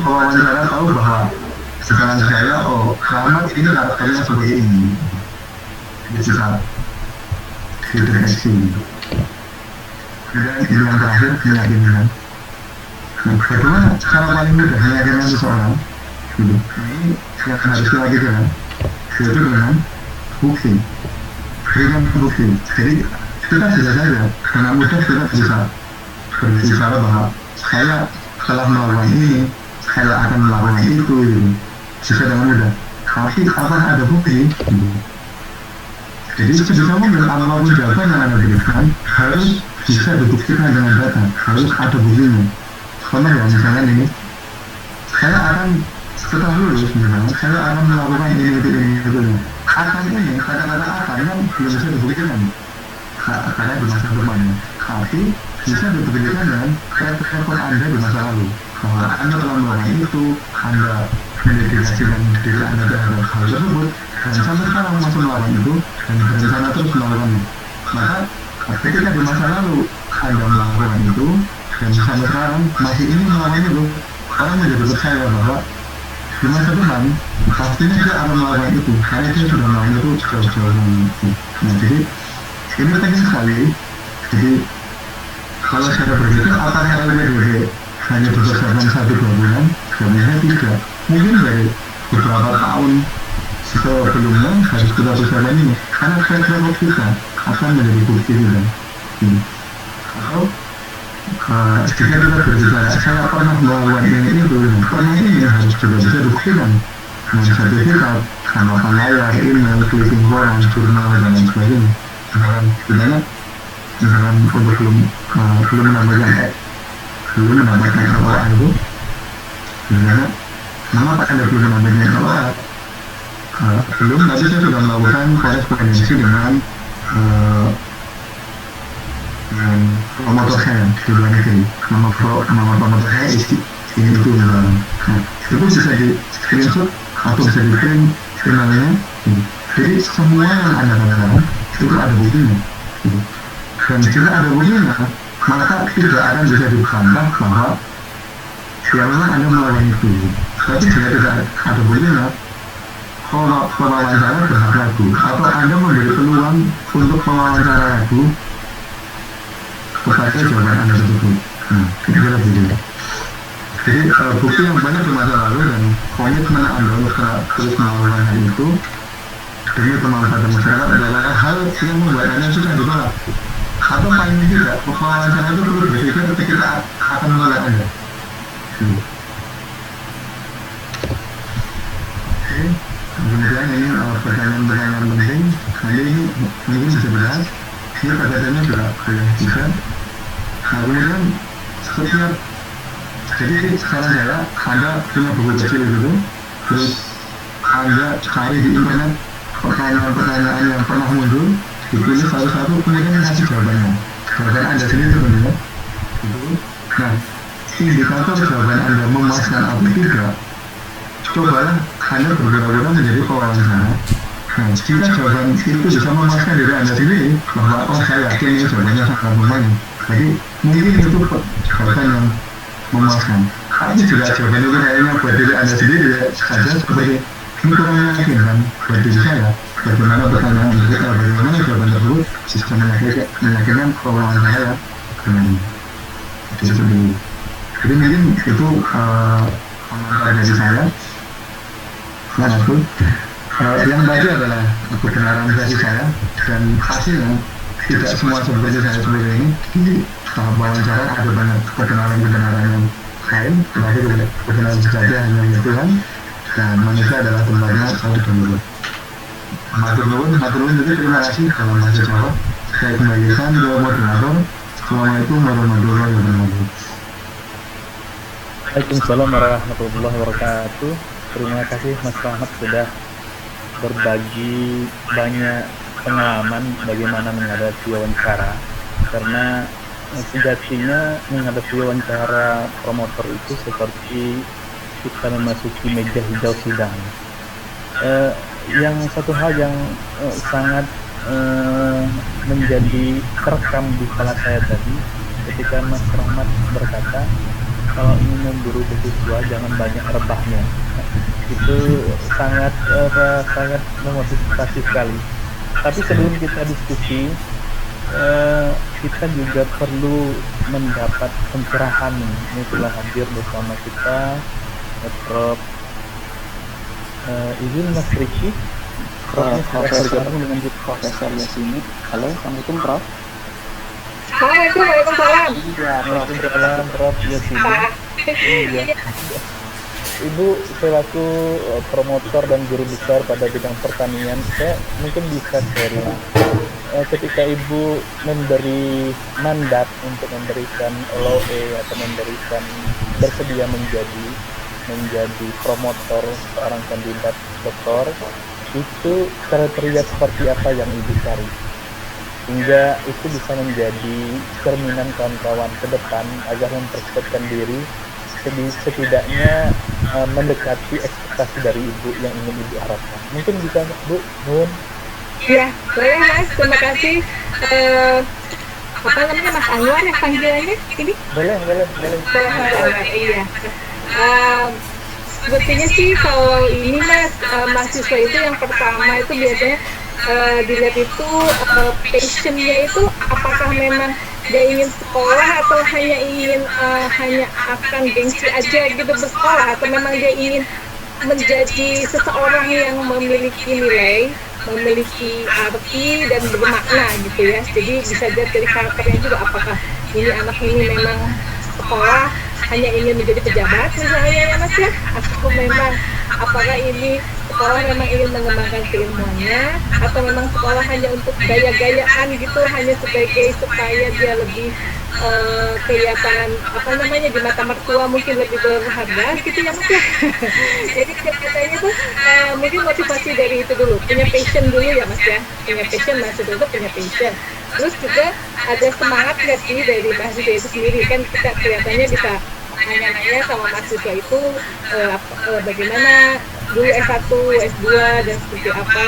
Speaker 5: wawancara tahu bahwa sekarang saya, Rahmat ini karakternya seperti ini. Bisa dideteksi. Dan ini yang terakhir, meyakinkan. Nah, bagaimana cara paling mudah meyakinkan seseorang? Gitu. Nah, ini yang harus kita lakukan, yaitu dengan bukti. Dengan bukti. Jadi kita bisa saja dengan mudah kita bisa berbicara bahwa saya telah melakukan ini, saya akan melakukan itu, gitu. Bisa dengan mudah. Tapi apakah ada bukti? Gitu. Jadi sebisa mungkin apapun jawaban yang Anda berikan harus bisa dibuktikan dengan data, harus ada buktinya. Contoh ya, misalnya ini, saya akan setelah lulus misalnya, saya akan melakukan ini. Akan ini, kata-kata akan kan belum bisa dibuktikan karena di masa depannya. Tapi bisa dibuktikan dengan rekor Anda di masa lalu, bahwa Anda telah melakukan itu, Anda mendedikasikan diri Anda terhadap hal tersebut, dan sampai sekarang masih melakukan itu, dan berencana terus melakukannya. Maka ketika di masa lalu Anda melakukan itu, dan sampai sekarang masih ingin melakukan itu, orang menjadi percaya bahwa di masa depan pastinya dia akan melakukan itu, karena dia sudah melakukan itu jauh-jauh itu. Nah, jadi ini penting sekali Jadi kalau saya berpikir apakah LPDP hanya dipersiapkan 1-2 bulan? Sebenarnya tidak. Mungkin dari beberapa tahun sebelumnya harus kita persiapkan ini, karena track record kita akan menjadi bukti juga. Atau jika kita berbicara, saya pernah melakukan ini itu, pernah ini harus juga bisa dibuktikan dengan sertifikat, tanggapan layar, email, clipping koran, jurnal, dan lain sebagainya. Misalkan untuk belum mendapatkan LOA itu, misalnya mengapa Anda belum mendapatkan LOA? Belum, tapi saya sudah melakukan korespondensi dengan promotor saya di luar negeri. Nama promotor saya ini itu misalnya. Nah, itu bisa di screenshot atau bisa di print emailnya. Jadi semua yang Anda katakan itu ada buktinya. Dan jika ada buktinya, maka tidak akan bisa dibantah bahwa ya memang Anda melakukan itu. Tapi jika tidak ada buktinya, pewawancara berhak ragu, atau Anda memberi peluang untuk pewawancara ragu kepada jawaban Anda tersebut. Kira-kira begitu. Jadi bukti yang banyak di masa lalu dan komitmen Anda untuk terus melakukan hal itu demi kemanfaatan masyarakat adalah hal yang membuat Anda susah ditolak. Atau paling tidak, pewawancara itu perlu berpikir ketika akan menolak Anda. Kemudian ini pertanyaan-pertanyaan penting. Nanti ini mungkin bisa berat. Ini pertanyaannya juga boleh bisa. Nah kemudian setiap, jadi sekarang saya Anda punya buku kecil gitu, terus Anda cari di internet pertanyaan-pertanyaan yang pernah muncul, ditulis satu-satu, kemudian kasih jawabannya. Jawaban Anda sendiri sebenarnya. Nah, indikator jawaban Anda memuaskan atau tidak, cobalah Anda berguna-guna menjadi pewawancara. Nah, jika jawaban itu bisa memuaskan diri Anda sendiri, bahwa saya yakin ini jawabannya sangat memuaskan. Jadi, mungkin itu jawaban yang memuaskan. Tapi juga jawaban itu kayaknya buat diri Anda sendiri saja seperti ini kurang meyakinkan buat diri saya. Bagaimana pertanyaan kita, bagaimana jawaban tersebut bisa meyakinkan pewawancara dengan diri sendiri. Jadi mungkin itu komentar dari saya. Nah, itu yang tadi adalah kebenaran versi saya, dan hasilnya tidak semua seperti saya seperti ini. Di tahap wawancara ada banyak kebenaran-kebenaran yang lain, tetapi kebenaran saja hanya yang Tuhan, dan manusia adalah tempatnya satu dan dua. Matur nuwun juga, terima kasih dalam bahasa Jawa. Saya kembalikan ke moderator. Assalamualaikum warahmatullahi wabarakatuh.
Speaker 1: Waalaikumsalam warahmatullahi wabarakatuh. Terima kasih Mas Rahmat sudah berbagi banyak pengalaman bagaimana menghadapi wawancara, karena sejatinya menghadapi wawancara promotor itu seperti kita memasuki meja hijau sidang. Yang satu hal yang sangat menjadi terekam di kepala saya tadi ketika Mas Rahmat berkata kalau ingin memburu beasiswa jangan banyak rebahnya. Itu sangat memotivasi sekali. Tapi sebelum kita diskusi, kita juga perlu mendapat pencerahan. Ini telah hadir bersama kita Prof. Izin Mas Riki,
Speaker 2: Profesor dengan Profesor Yasini. Halo, assalamualaikum Prof.
Speaker 4: Assalamualaikum, waalaikumsalam.
Speaker 2: Iya,
Speaker 1: Waalaikumsalam Prof. Yasini. Iya. Ibu selaku promotor dan guru besar pada bidang pertanian, saya mungkin bisa sharing ketika Ibu memberi mandat untuk memberikan LOE atau memberikan bersedia menjadi promotor seorang kandidat doktor, itu kriteria seperti apa yang Ibu cari hingga itu bisa menjadi cerminan kawan-kawan ke depan agar mempersiapkan diri setidaknya mendekati ekspektasi dari Ibu yang ingin Ibu harapkan. Mungkin bisa Bu, Nun?
Speaker 4: Iya, boleh Mas, terima kasih. Apa namanya Mas Anwar yang panggilannya ini?
Speaker 1: Boleh.
Speaker 4: Iya. Sebetulnya sih kalau ini Mas, mahasiswa itu yang pertama itu biasanya dilihat itu passionnya itu apakah apakah memang dia ingin sekolah atau hanya akan gengsi aja gitu bersekolah, atau memang dia ingin menjadi seseorang yang memiliki nilai, memiliki arti dan bermakna gitu ya. Jadi bisa dilihat dari karakternya juga, apakah ini anak ini memang sekolah hanya ingin menjadi pejabat misalnya ya Mas ya, atau memang apakah ini sekolah memang ingin mengembangkan keilmuannya, atau memang sekolah hanya untuk gaya-gayaan gitu, hanya sebagai supaya dia lebih kelihatan di mata mertua mungkin lebih berharga gitu ya Mas ya. Jadi katanya tuh mungkin motivasi dari itu dulu, punya passion dulu ya Mas ya, punya passion, maksud itu punya passion. Terus juga ada semangat nggak sih dari mahasiswa itu sendiri, kan kita kelihatannya bisa nanya-nanya sama mahasiswa itu bagaimana dulu S1, S2 dan seperti apa,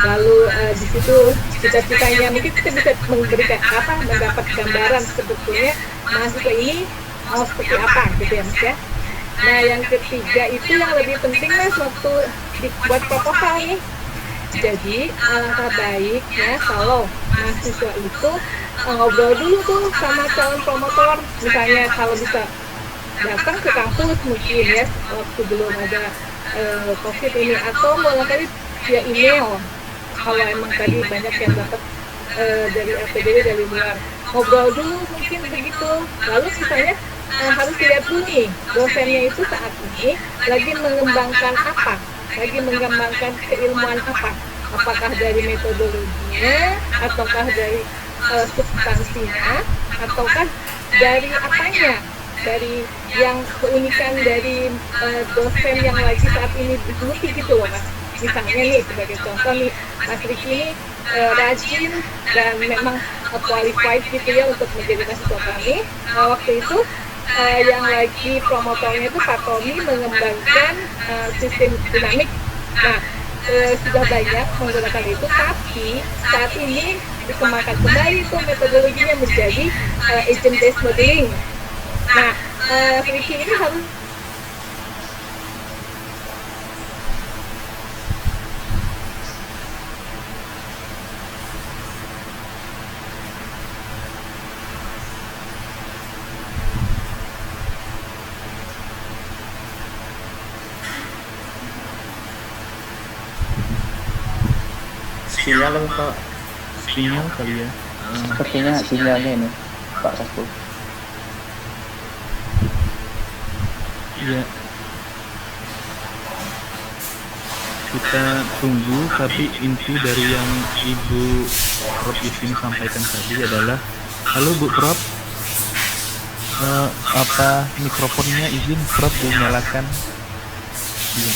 Speaker 4: lalu di situ cita-citanya mungkin kita bisa memberikan mendapat gambaran sebetulnya mahasiswa ini mau seperti apa gitu ya Mas ya. Nah yang ketiga itu yang lebih penting Mas, waktu dibuat proposal nih, jadi alangkah baiknya kalau mahasiswa itu ngobrol dulu tuh sama calon promotor, misalnya kalau bisa datang ke kampus mungkin ya waktu belum ada COVID ini, atau barangkali via email kalau emang tadi banyak yang dapat dari LPDB dari luar, ngobrol dulu mungkin begitu. Lalu misalnya harus dilihat dulu nih dosennya itu saat ini lagi mengembangkan apa, lagi mengembangkan keilmuan apa, apakah dari metodologinya, ataukah dari substansinya, ataukah dari apanya, dari yang keunikan dari dosen yang lagi saat ini digeluti gitu loh Mas. Misalnya nih sebagai contoh nih, Mas Riki ini rajin dan memang qualified gitu ya untuk menjadi mahasiswa kami. Waktu itu yang lagi promotornya itu Pak Tommy mengembangkan sistem dinamik. Nah sudah banyak menggunakan itu, tapi saat ini dikembangkan kembali itu metodologinya menjadi agent based modeling. Nah, Riki ini harus
Speaker 1: sinyal Pak, sinyal kali ya.
Speaker 2: Sepertinya sinyalnya ini Pak Saiful.
Speaker 1: Iya, kita tunggu, tapi inti dari yang Ibu Prof Isin sampaikan tadi adalah, halo Bu Prof, apa mikrofonnya izin Prof dinyalakan? Iya.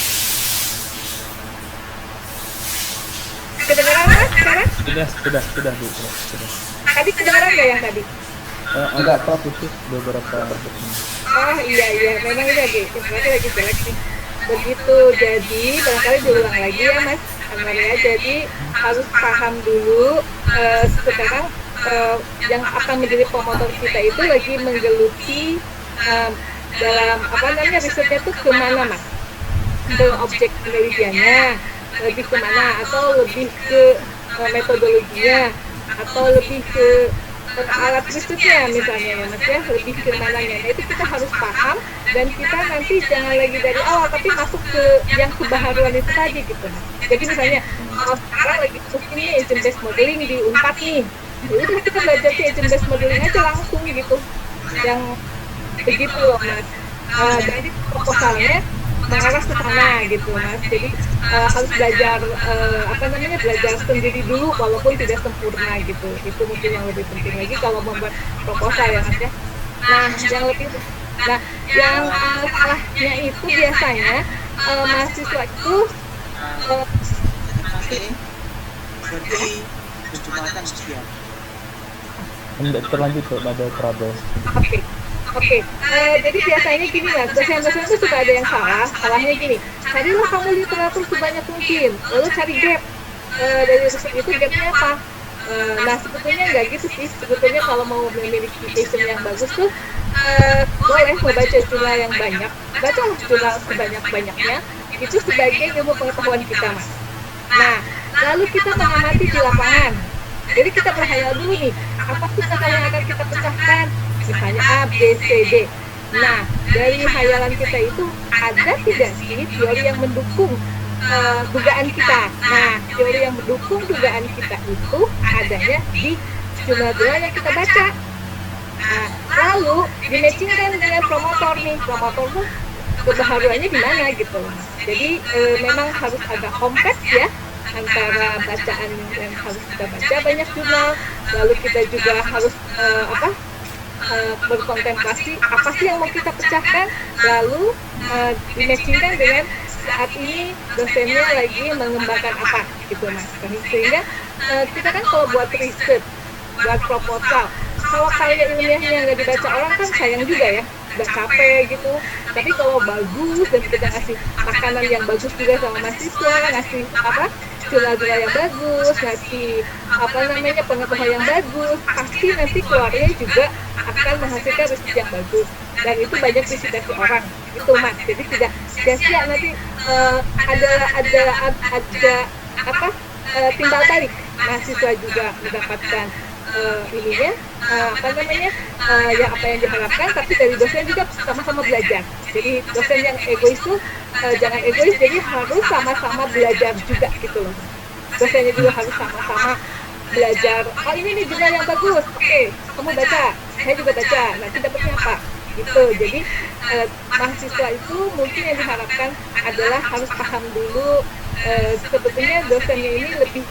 Speaker 4: kedengaran Mas sekarang?
Speaker 1: Sudah Bu Prof, sudah.
Speaker 4: Tadi kedengaran nggak yang tadi?
Speaker 1: Agak putus beberapa detik.
Speaker 4: Oh iya, memang ini lagi jelek nih. Begitu, jadi barangkali diulang lagi ya Mas Amalia. Jadi harus paham dulu sekarang yang akan menjadi promotor kita itu lagi menggeluti dalam risetnya tuh kemana Mas? Ke objek penelitiannya lebih kemana, atau lebih ke metodologinya, atau lebih ke alat risetnya misalnya ya Mas ya, lebih ke mananya. Nah itu kita harus paham, dan kita nanti jangan lagi dari awal tapi masuk ke yang kebaharuan itu tadi gitu Mas. Jadi misalnya kalau sekarang lagi ini agent based modeling di Unpad nih, ya udah kita belajar si agent based modeling aja langsung gitu, yang begitu loh Mas. Jadi proposalnya mengarah ke sana gitu Mas. Jadi harus belajar belajar sendiri dulu walaupun tidak sempurna gitu. Itu mungkin yang lebih penting lagi kalau membuat proposal ya Mas ya. Yang salahnya itu biasanya mahasiswa itu
Speaker 3: berarti penjumlahkan sekian.
Speaker 1: Tidak terlanjut kok, ada trouble.
Speaker 4: Oke. Jadi biasanya gini Mas, dosen-dosen itu suka ada yang salah. Salahnya gini, carilah kamu literatur sebanyak mungkin, lalu cari gap. Dari riset itu gapnya apa? Nah sebetulnya nggak gitu sih. Sebetulnya kalau mau memiliki passion yang bagus tuh boleh membaca jurnal yang banyak. Bacalah jurnal sebanyak-banyaknya. Itu sebagai ilmu pengetahuan kita Mas. Nah lalu kita mengamati di lapangan. Jadi kita berhayal dulu nih, apa sih kata yang akan kita pecahkan? Misalnya A, B, C, D. Nah, dari hayalan kita itu ada tidak sih teori yang mendukung dugaan kita? Nah, teori yang mendukung dugaan kita itu adanya di sejumlah doa yang kita baca. Nah, lalu dimatchingkan dengan promotor nih. Promotor tuh kebaharuannya di mana gitu. Jadi memang harus agak kompleks ya antara bacaan yang harus kita baca banyak jurnal, lalu kita juga harus berkontemplasi apa sih yang mau kita pecahkan, lalu dimatchingkan dengan saat ini dosennya lagi mengembangkan apa gitu mas. Sehingga kita kan kalau buat riset, buat proposal, kalau karya ilmiahnya nggak dibaca orang kan sayang juga ya, udah capek gitu. Tapi kalau bagus dan kita ngasih makanan yang bagus juga sama mahasiswa, ngasih jurnal-jurnal yang bagus, ngasih pengetahuan yang bagus, pasti nanti keluarnya juga akan menghasilkan riset yang bagus, dan itu banyak disitasi orang itu mas. Jadi tidak sia-sia nanti ada timbal balik, mahasiswa juga mendapatkan ya apa yang diharapkan, tapi dari dosen juga sama-sama belajar. Jadi dosen yang egois tuh jangan egois, jadi harus sama-sama belajar juga gitu loh. Dosennya juga harus sama-sama belajar. Oh ini nih jurnal yang bagus, oke, kamu baca, saya juga baca, nanti dapatnya apa gitu. Jadi mahasiswa itu mungkin yang diharapkan adalah harus paham dulu sebetulnya dosennya ini lebih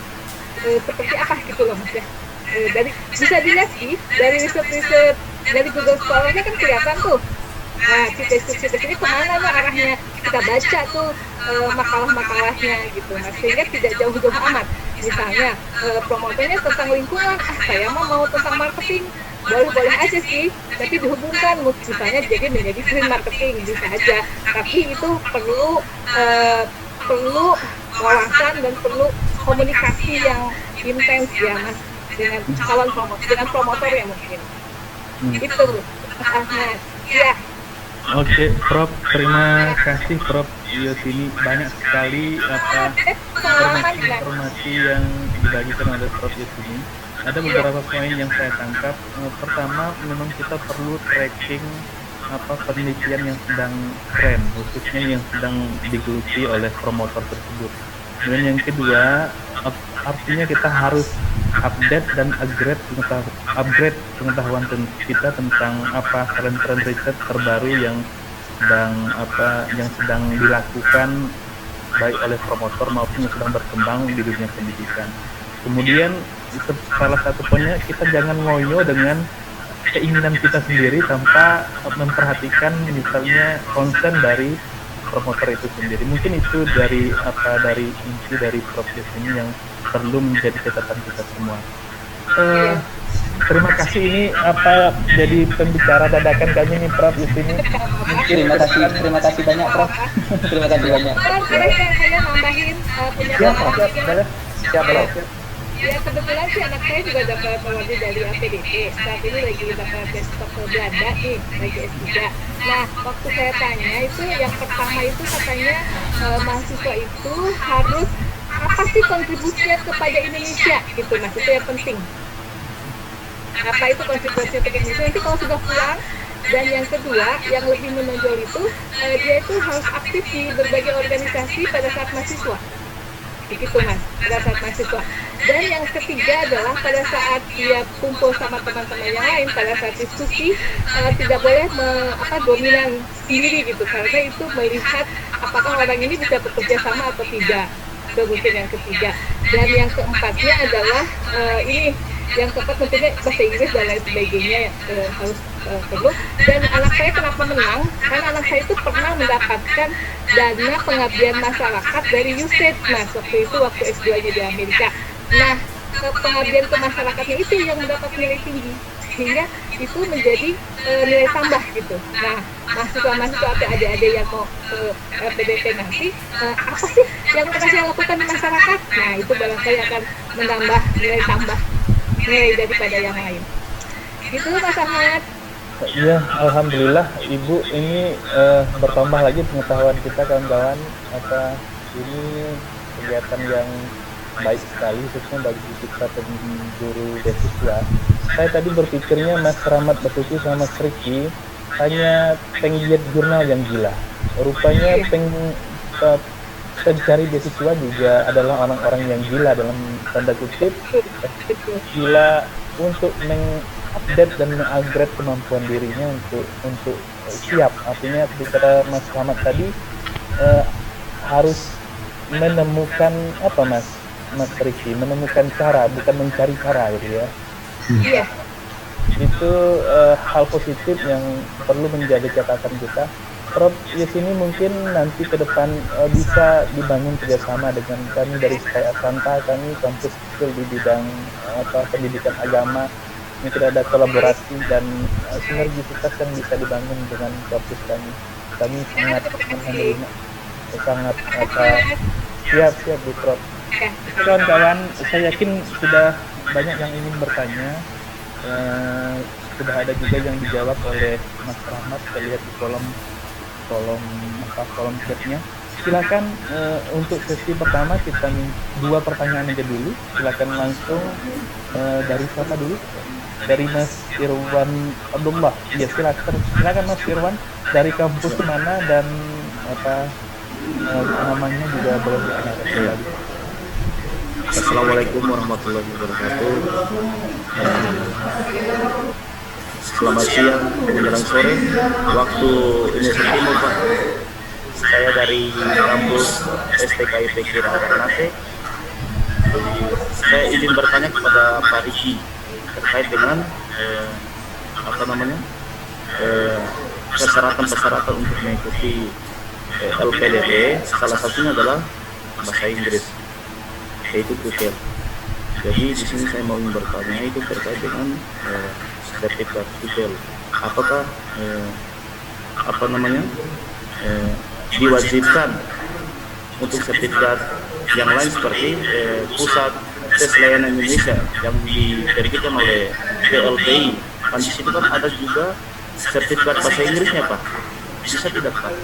Speaker 4: seperti apa gitu loh mas ya. Dari bisa dilihat sih dari riset-riset dari Google Scholar-nya kan kelihatan tuh. Nah, cites ini kemana tuh arahnya? Kita baca tuh makalah-makalahnya gitu. Nah, sehingga tidak jauh-jauh amat. Misalnya promotornya tentang lingkungan, saya mau tentang marketing, boleh aja sih, tapi dihubungkan misalnya jadi menjadi green marketing bisa aja. Tapi itu perlu wawasan dan perlu komunikasi yang intens ya mas, dengan calon promotor, dengan promotor ya mungkin. Itu Mas Ahmad. Ya.
Speaker 1: Oke, Prof, terima kasih Prof Yosini, banyak sekali informasi yang dibagikan oleh Prof Yosini. Ada beberapa poin yang saya tangkap. Pertama, memang kita perlu tracking penelitian yang sedang tren, khususnya yang sedang digeluti oleh promotor tersebut. Dan yang kedua, artinya kita harus update dan upgrade pengetahuan kita tentang tren riset terbaru yang sedang dilakukan baik oleh promotor maupun yang sedang berkembang di dunia pendidikan. Kemudian salah satu poinnya, kita jangan ngoyo dengan keinginan kita sendiri tanpa memperhatikan misalnya konsen dari promotor itu sendiri. Mungkin itu dari inti dari proses ini yang perlu menjadi catatan kita semua. Terima kasih, ini jadi pembicara dadakan kami nih Prof di sini.
Speaker 2: Terima kasih banyak Prof. Terima kasih banyak.
Speaker 4: Boleh saya nambahin
Speaker 2: Boleh. Siap.
Speaker 4: Ya kebetulan sih anak saya juga dapat award dari APDP. Saat ini lagi dapat desktop ke Belanda nih, lagi S3. Nah, waktu saya tanya itu yang pertama itu katanya mahasiswa itu harus apa sih kontribusinya kepada Indonesia gitu, mas, itu yang penting. Apa itu kontribusinya kepada Indonesia? Nanti kalau sudah pulang. Dan yang kedua, yang lebih menonjol itu dia itu harus aktif di berbagai organisasi pada saat mahasiswa. Begitu mas, pada saat mahasiswa. Dan yang ketiga adalah pada saat dia kumpul sama teman-teman yang lain, pada saat diskusi tidak boleh dominan sendiri gitu, karena itu melihat apakah orang ini bisa bekerja sama atau tidak. Itu mungkin yang ketiga. Dan yang keempatnya adalah ini, yang keempat tentunya bahasa Inggris dan lain sebagainya harus perlu. Dan anak saya kenapa menang? Karena anak saya itu pernah mendapatkan dana pengabdian masyarakat dari USAID mas, waktu S2-nya di Amerika. Nah, pengabdian ke masyarakatnya itu yang mendapat nilai tinggi, sehingga itu menjadi nilai tambah gitu. Nah, mahasiswa atau adik-adik yang mau ke PDP nanti, apa sih yang pernah saya lakukan di masyarakat? Nah, itu barangkali akan menambah nilai tambah, nilai daripada yang lain. Gitu Mas Ahmad.
Speaker 1: Iya, alhamdulillah Ibu, ini bertambah lagi pengetahuan kita kawan-kawan. Ini kegiatan yang
Speaker 6: baik sekali khususnya bagi kita pemburu beasiswa. Saya tadi berpikirnya Mas Rahmat Basuki sama Mas Riki hanya penggiat jurnal yang gila. Rupanya pencari beasiswa juga adalah orang-orang yang gila dalam tanda kutip, gila untuk mengupdate dan mengupgrade kemampuan dirinya untuk siap. Artinya ketika Mas Rahmat tadi harus menemukan apa Mas Riki, menemukan cara, bukan mencari cara gitu ya.
Speaker 4: Iya.
Speaker 6: Itu hal positif yang perlu menjadi catatan kita. Prof, di sini mungkin nanti ke depan bisa dibangun kerjasama dengan kami dari Sky Asanta, kami kampus kecil di bidang pendidikan agama. Mungkin ada kolaborasi dan sinergisitas yang bisa dibangun dengan kampus kami. Kami sangat menerima, sangat siap Bu Prof. Kawan-kawan, saya yakin sudah banyak yang ingin bertanya. Sudah ada juga yang dijawab oleh Mas Rahmat. Saya lihat di kolom chatnya. Silakan untuk sesi pertama kita 2 pertanyaan aja dulu. Silakan langsung dari siapa dulu? Dari Mas Irwan Abdullah. Ya, silakan Mas Irwan, dari kampus mana dan namanya juga boleh ditanyakan kembali.
Speaker 7: Assalamualaikum warahmatullahi wabarakatuh. Selamat siang menjelang sore waktu Indonesia Timur, Pak. Saya dari kampus STKIP Kira Ternate. Saya izin bertanya kepada Pak Riki terkait dengan persyaratan untuk mengikuti LPDP. Salah satunya adalah bahasa Inggris, yaitu TOEFL. Jadi di sini saya mau bertanya itu terkait dengan sertifikat TOEFL. Apakah diwajibkan untuk sertifikat yang lain seperti pusat tes layanan Indonesia yang diterbitkan oleh PLTI? Kan di situ kan ada juga sertifikat bahasa Inggrisnya, Pak. Bisa tidak, Pak?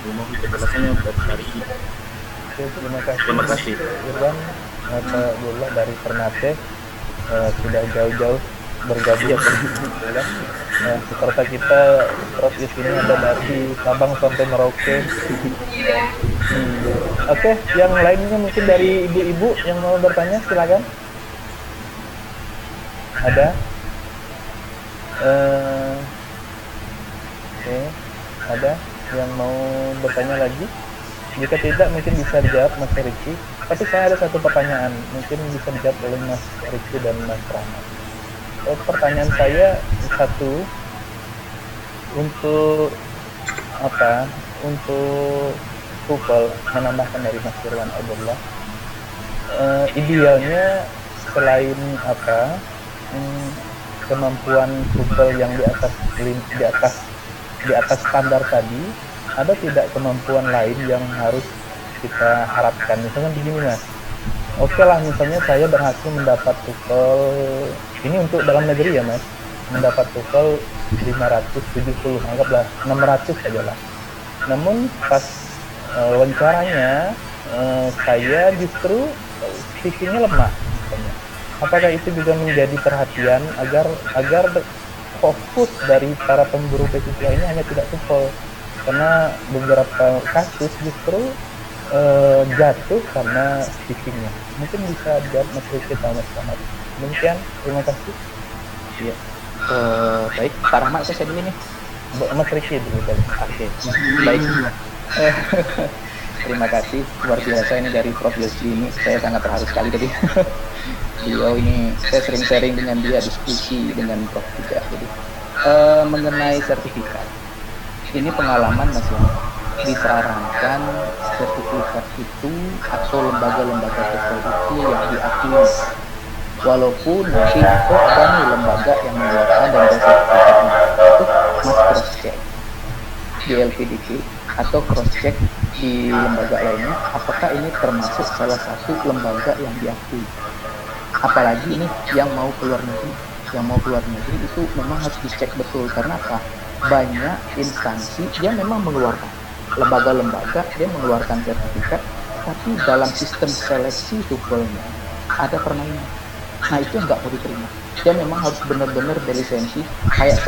Speaker 7: Mohon penjelasannya dari ini.
Speaker 6: Terima kasih. Irwan Abdullah dari Ternate, sudah jauh-jauh bergabung ya. Peserta kita Prof di sini ada dari Sabang sampai Merauke. Oke, yang lainnya mungkin dari ibu-ibu yang mau bertanya silakan. Ada? Oke, ada yang mau bertanya lagi? Jika tidak, mungkin bisa dijawab Mas Riki. Tapi saya ada satu pertanyaan, mungkin bisa dijawab oleh Mas Riki dan Mas Rahmat. Pertanyaan saya satu, untuk untuk TOEFL, menambahkan dari Mas Irwan Abdullah, idealnya selain kemampuan TOEFL yang di atas standar tadi, ada tidak kemampuan lain yang harus kita harapkan? Misalnya begini Mas, oke lah, misalnya saya berhasil mendapat TOEFL, ini untuk dalam negeri ya Mas, mendapat TOEFL 570, anggaplah 600 saja lah. Namun pas wawancaranya saya justru speakingnya lemah misalnya. Apakah itu juga menjadi perhatian agar fokus dari para pemburu beasiswa ini hanya tidak TOEFL? Karena beberapa kasus justru jatuh karena speakingnya. Mungkin bisa dijawab Mas Riki atau Mas Rahmat. Demikian, terima kasih.
Speaker 2: Iya. Baik, Pak Rahmat saya dulu nih.
Speaker 6: Mas Riki dulu tadi.
Speaker 2: Oke, baik. Terima kasih, luar biasa ini dari Prof Leslie ini. Saya sangat terharu sekali tadi. Beliau ini, saya sering sharing dengan dia, diskusi dengan Prof juga. Jadi mengenai sertifikat, ini pengalaman Mas ya. Disarankan sertifikat itu atau lembaga-lembaga itu yang diakui, walaupun mungkin ada nih lembaga yang mengeluarkan dan sertifikatnya itu Mas cross check di LPDP atau cross check di lembaga lainnya, apakah ini termasuk salah satu lembaga yang diakui. Apalagi ini yang mau keluar negeri itu memang harus dicek betul. Karena apa? Banyak instansi yang memang mengeluarkan, lembaga-lembaga dia mengeluarkan sertifikat, tapi dalam sistem seleksi TOEFL-nya ada permainan. Nah itu yang nggak mau diterima. Dia memang harus benar-benar berlisensi. Kayak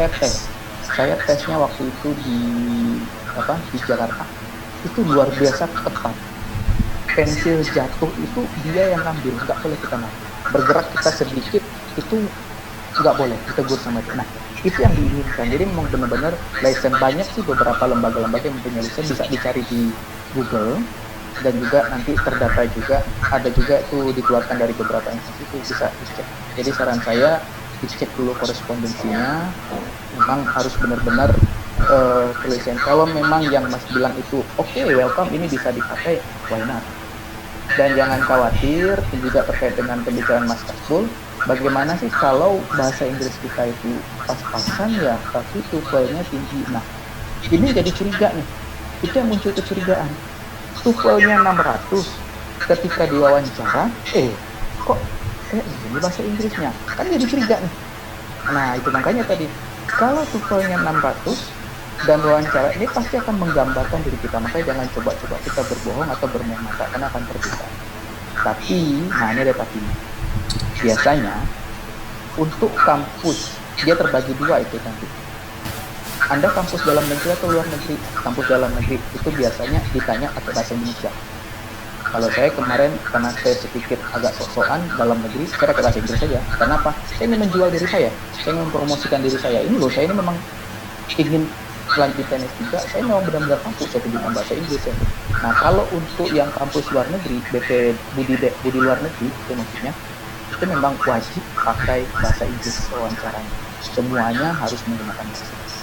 Speaker 2: saya tesnya waktu itu di Jakarta itu luar biasa ketat. Pensil jatuh itu dia yang ngambil, nggak boleh kita ngambil. Bergerak kita sedikit itu nggak boleh, ditegur sama dia. Nah itu yang diinginkan. Jadi memang benar-benar license. Banyak sih beberapa lembaga-lembaga yang punya license, bisa dicari di Google, dan juga nanti terdata juga, ada juga itu dikeluarkan dari beberapa institusi, bisa dicek. Jadi saran saya dicek dulu korespondensinya, memang harus benar-benar tulisan. Kalau memang yang Mas bilang itu oke, welcome, ini bisa dipakai, why not? Dan jangan khawatir, juga terkait dengan pembicaraan Mas Kasbul, bagaimana sih kalau bahasa Inggris kita itu pas-pasan ya, tapi TOEFL-nya tinggi. Nah, ini jadi curiga nih. Itu yang muncul kecurigaan. TOEFL-nya 600, ketika diwawancara, kok ini bahasa Inggrisnya? Kan jadi curiga nih. Nah, itu makanya tadi, kalau TOEFL-nya 600 dan wawancara ini pasti akan menggambarkan diri kita. Makanya jangan coba-coba kita berbohong atau bermain mata, karena akan terbuka. Tapi, nah ini ada tapi. Biasanya untuk kampus dia terbagi dua itu nanti. Anda kampus dalam negeri atau luar negeri? Kampus dalam negeri itu biasanya ditanya pakai bahasa Indonesia. Kalau saya kemarin karena saya sedikit agak sok-sokan dalam negeri, saya pakai bahasa Inggris saja. Kenapa? Saya ingin menjual diri saya ingin mempromosikan diri saya. Ini loh, saya ini memang ingin lanjutan S3, saya memang benar-benar kampus saya tunjukkan bahasa Inggris ya. Nah kalau untuk yang kampus luar negeri, BP Budi luar negeri itu maksudnya, itu memang wajib pakai bahasa Inggris wawancaranya. Semuanya harus menggunakan bahasa Inggris.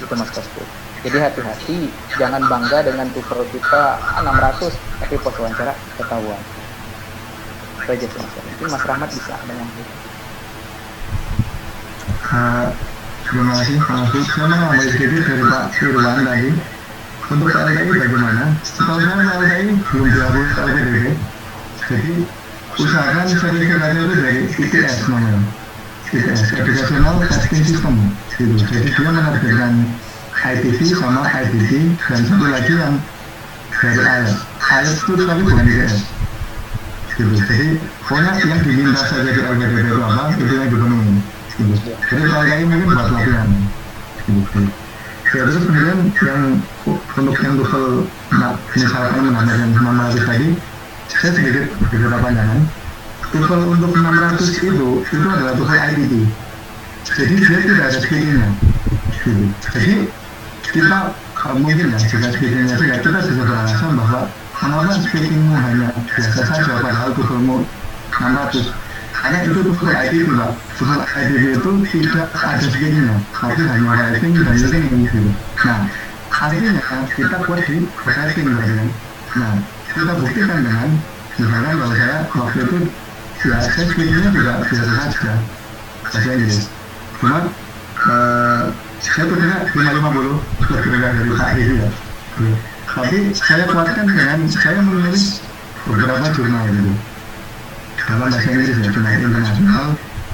Speaker 2: Itu Mas Kasbul. Jadi hati-hati, jangan bangga dengan TOEFL kita 600, tapi pas wawancara ketahuan. Itu aja sih Mas. Mungkin Mas Rahmat bisa ada yang
Speaker 5: Terima kasih Pak Mahfud. Saya mengambil sedikit dari Pak Irwan tadi. Untuk PLTI bagaimana? Setahu saya PLTI belum diakui LPDP. Jadi usahakan sertifikatnya itu dari ITS namanya. ITS, Educational Testing System. Gitu. Jadi dia menerbitkan ITC sama ITC, dan satu lagi yang dari IELTS. IELTS itu tapi bukan ITS. Gitu. Jadi pokoknya yang diminta saja di LPDP itu apa, itu yang dipenuhi. Gitu. Jadi kalau kayak mungkin buat latihan gitu. Ya terus kemudian yang untuk yang TOEFL misalkan menambahkan 600 tadi, saya sedikit berbeda pandangan. TOEFL untuk 600 itu adalah TOEFL ITT. Jadi dia tidak ada speakingnya gitu. Jadi kita mungkin ya jika speakingnya itu ya kita bisa beralasan bahwa kenapa speakingmu hanya biasa saja padahal TOEFLmu 600. Karena itu TOEFL ITT Pak. TOEFL ITT itu tidak ada speakingnya, tapi hanya writing dan listening gitu. Nah, artinya kita kuat di writing kan. Nah, kita buktikan dengan misalkan kalau saya waktu itu ya saya speakingnya juga biasa saja bahasa Inggris. Cuma saya punya 550 lebih dari Pak itu ya. Tapi saya kuatkan dengan saya menulis beberapa jurnal gitu. Dalam bahasa Inggris ya, jurnal internasional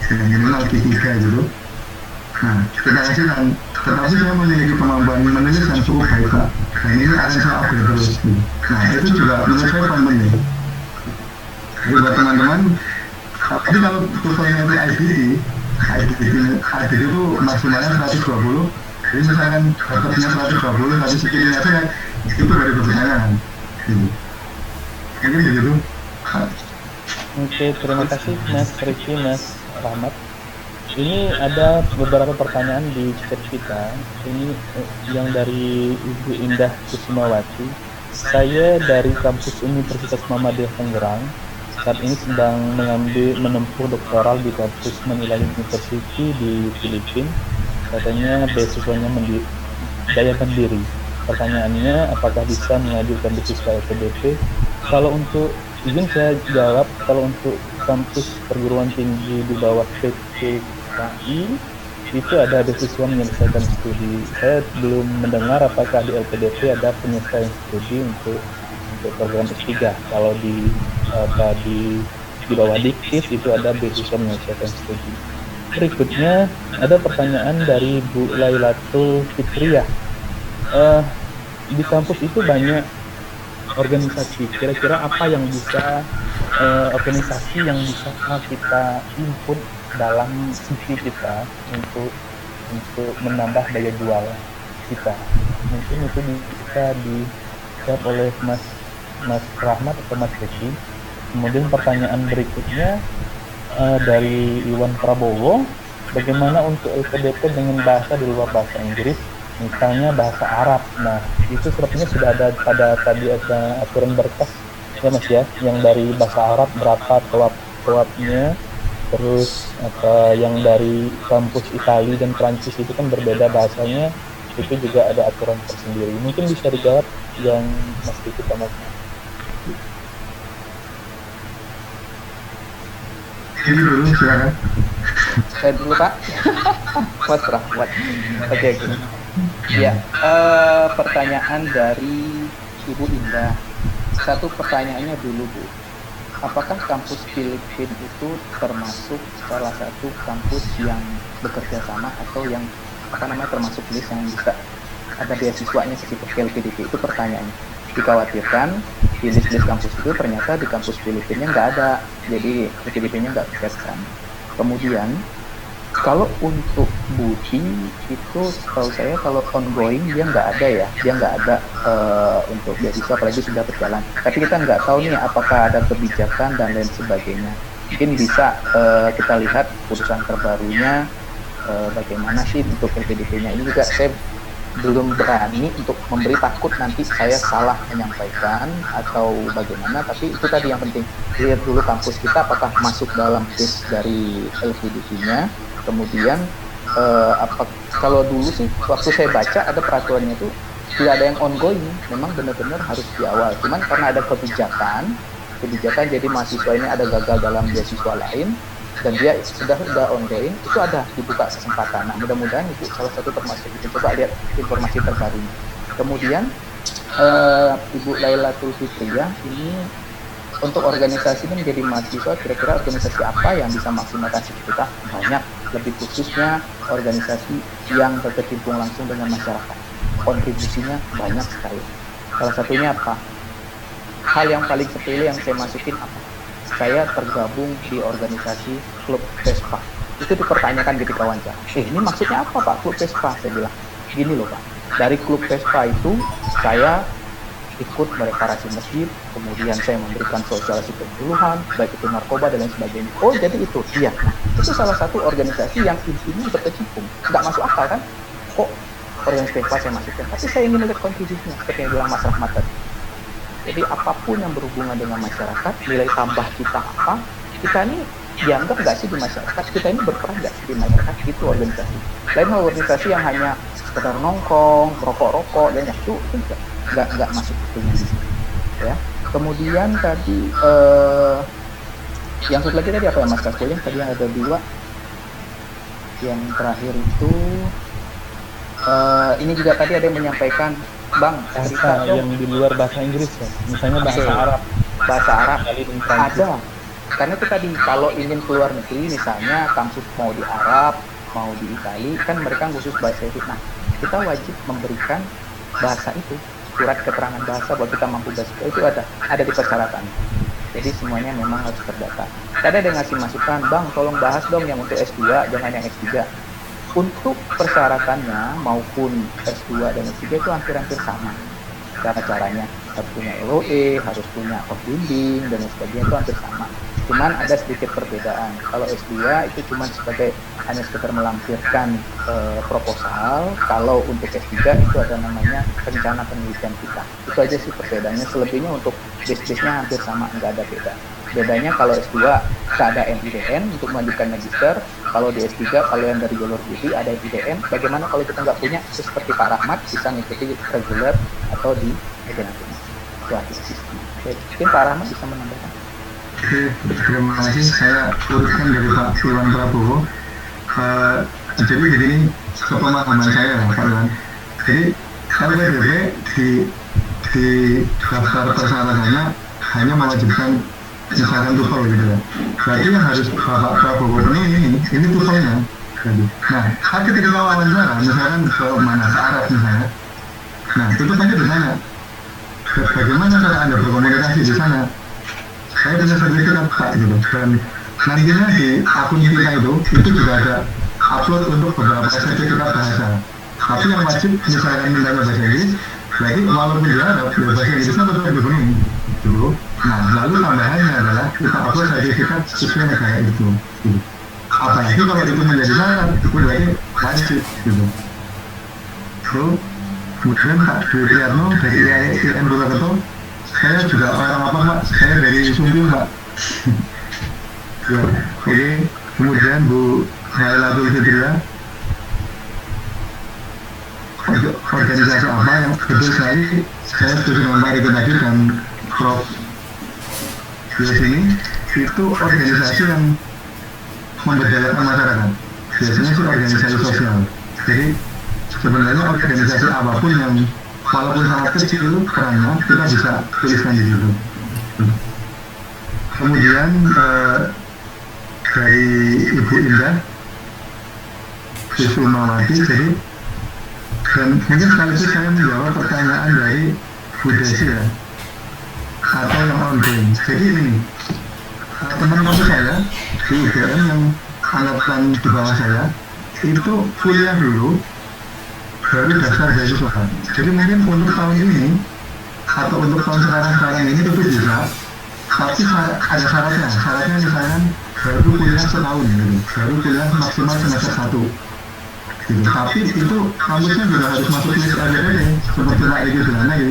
Speaker 5: dengan minimal Q3 gitu. Nah, kita kasihkan, tetapi saya memiliki kemampuan menulis yang cukup baik Pak. Dan ini akan saya upgrade terus gitu. Nah, itu juga menurut saya penting. Jadi buat teman-teman, tapi kalau TOEFL-nya itu ITT itu maksimalnya 120. Jadi misalkan dapatnya 120, tapi skillnya saya itu dari pertanyaan gitu. Mungkin begitu.
Speaker 6: Oke, terima kasih Mas Riki, Mas Rahmat. Ini ada beberapa pertanyaan di chat kita. Ini yang dari Ibu Indah Kusumawati. Saya dari kampus Universitas Muhammadiyah Tangerang. Saat ini sedang menempuh doktoral di kampus Manila University di Filipina. Katanya beasiswanya Daya Mandiri. Pertanyaannya, apakah bisa mengajukan beasiswa LPDP? Kalau untuk izin saya jawab, kalau untuk kampus perguruan tinggi di bawah PTKI itu ada beasiswa menyelesaikan studi. Saya belum mendengar apakah di LPDP ada penyelesaian studi untuk program S3. Kalau di bawah Diktis itu ada beasiswa menyelesaikan studi. Berikutnya ada pertanyaan dari Bu Lailatul Fitriah. Di kampus itu banyak organisasi. Kira-kira apa yang bisa organisasi yang bisa kita input dalam CV kita untuk menambah daya jual kita. Mungkin itu bisa dijawab oleh Mas Rahmat atau Mas Beki. Kemudian pertanyaan berikutnya dari Iwan Prabowo, bagaimana untuk LPDP dengan bahasa di luar bahasa Inggris, misalnya bahasa Arab. Nah, itu sepertinya sudah ada tadi ada aturan berkas ya Mas ya, yang dari bahasa Arab berapa toapnya, terus yang dari kampus Italia dan Prancis itu kan berbeda bahasanya, itu juga ada aturan tersendiri. Mungkin bisa dijawab yang Mas Diki sama
Speaker 5: Ini dulu silakan.
Speaker 2: Saya dulu Pak. Mas Rahmat. Oke. Ya, pertanyaan dari Ibu Indah. Satu pertanyaannya dulu Bu. Apakah kampus Filipina itu termasuk salah satu kampus yang bekerja sama atau yang termasuk list yang bisa ada beasiswanya seperti LPDP? Itu pertanyaannya. Dikhawatirkan di list kampus itu ternyata di kampus Filipina nggak ada, jadi LPDP-nya nggak dikasihkan. Kemudian kalau untuk Budi itu setahu saya kalau ongoing dia nggak ada untuk beasiswa apalagi sudah berjalan. Tapi kita nggak tahu nih apakah ada kebijakan dan lain sebagainya. Mungkin bisa kita lihat putusan terbarunya bagaimana sih untuk LPDP-nya. Ini juga saya belum berani untuk memberi, takut nanti saya salah menyampaikan atau bagaimana. Tapi itu tadi yang penting, lihat dulu kampus kita apakah masuk dalam list dari LPDP-nya. Kemudian kalau dulu sih waktu saya baca ada peraturannya itu tidak ada yang ongoing, memang benar-benar harus di awal. Cuman karena ada kebijakan jadi mahasiswa ini ada gagal dalam beasiswa lain dan dia sudah ongoing, itu ada dibuka kesempatan. Nah, mudah-mudahan itu salah satu termasuk itu. Coba lihat informasi terbarunya. Kemudian Ibu Lailatul Fitriyah ini untuk organisasi ini menjadi mahasiswa, kira-kira organisasi apa yang bisa maksimalkan kita? Banyak, lebih khususnya organisasi yang berkecimpung langsung dengan masyarakat. Kontribusinya banyak sekali. Salah satunya apa? Hal yang paling sepele yang saya masukin apa? Saya tergabung di organisasi Klub Vespa. Itu dipertanyakan ketika wawancara. Ini maksudnya apa Pak Klub Vespa? Saya bilang, gini loh Pak. Dari Klub Vespa itu saya ikut mereparasi masjid, kemudian saya memberikan sosialisasi penyuluhan, baik itu narkoba dan lain sebagainya. Oh jadi itu, iya. Nah, itu salah satu organisasi yang intinya berkecimpung. Nggak masuk akal kan? Kok organisasi Vespa saya masukkan? Tapi saya ingin melihat kontribusinya, seperti yang bilang Mas Rahmat tadi. Jadi apapun yang berhubungan dengan masyarakat, nilai tambah kita apa, kita ini dianggap nggak sih di masyarakat, kita ini berperan nggak sih di masyarakat, itu organisasi. Lain organisasi yang hanya sekedar nongkrong, rokok-rokok, dan itu nggak masuk itunya di sini. Ya. Kemudian tadi yang satu lagi tadi apa ya Mas Kasko, yang tadi yang ada dua, yang terakhir itu ini juga tadi ada yang menyampaikan Bang,
Speaker 6: bahasa yang di luar bahasa Inggris ya, misalnya bahasa Arab.
Speaker 2: Bahasa Arab ada. Karena itu tadi kalau ingin keluar negeri, misalnya kampus mau di Arab, mau di Italia, kan mereka khusus bahasa itu. Nah, kita wajib memberikan bahasa itu, surat keterangan bahasa bahwa kita mampu bahasa itu ada di persyaratan. Jadi semuanya memang harus terdata. Tadi ada yang ngasih masukan, Bang, tolong bahas dong yang untuk S2, jangan yang S3. Untuk persyaratannya maupun S2 dan S3 itu hampir-hampir sama. Cara-caranya harus punya LOE, harus punya pembimbing dan sebagainya, itu hampir sama. Cuman ada sedikit perbedaan. Kalau S2 itu cuma hanya sekedar melampirkan proposal. Kalau untuk S3 itu ada namanya rencana penelitian kita. Itu aja sih perbedaannya. Selebihnya untuk base-nya hampir sama, nggak ada beda. Bedanya kalau S2 kita ada MIDN untuk melanjutkan magister. Kalau di S3, kalau yang dari jalur BD ada IDN. Bagaimana kalau kita nggak punya, itu seperti Pak Rahmat bisa mengikuti reguler atau di IDN. Itu aja sih. Mungkin Pak Rahmat bisa menambahkan.
Speaker 5: Oke, terima kasih. Saya urutkan dari Pak Iwan Prabowo. Jadi begini, sepemahaman saya Pak Iwan. Jadi LPDP di daftar persyaratannya hanya mewajibkan misalkan TOEFL gitu ya. Berarti yang harus Bapak Prabowo ini TOEFL-nya. Nah, tapi ketika wawancara, misalkan ke mana, ke Arab misalnya. Nah, tutup aja di sana. bagaimana cara Anda berkomunikasi di sana? Saya punya sertifikat Pak gitu, dan nantinya di akun kita itu juga ada upload untuk beberapa sertifikat bahasa. Tapi yang wajib misalkan mintanya bahasa Inggris, berarti walaupun dia ada bahasa Inggrisnya tetap dipenuhi gitu. Nah, lalu tambahannya adalah kita upload sertifikat sesuai negara itu gitu. Apalagi kalau itu menjadi syarat, itu berarti wajib gitu. So, kemudian Pak Dwi Priyatno dari IAIN Purwokerto, saya juga orang apa Pak? Saya dari Sumbing Pak. Ya, oke. Kemudian Bu Hailatul Fitria, organisasi apa yang betul sekali saya setuju dengan Pak Riko tadi dan Prof di sini, itu organisasi yang memberdayakan masyarakat. Biasanya sih organisasi sosial. Jadi sebenarnya organisasi apapun yang walaupun sangat kecil perannya, kita bisa tuliskan di situ. Kemudian dari Ibu Indah Susumawati, jadi dan mungkin sekaligus saya menjawab pertanyaan dari Bu Desi ya, atau yang ongoing. Jadi ini teman-teman saya di UGM yang angkatan di bawah saya itu kuliah dulu baru daftar beasiswa. Jadi mungkin untuk tahun ini atau untuk tahun sekarang ini itu bisa, tapi ada syaratnya. Syaratnya misalkan baru kuliah setahun gitu, baru kuliah maksimal semester 1 gitu. Tapi itu kampusnya juga harus masuk list RDD seperti Pak Riki bilang lagi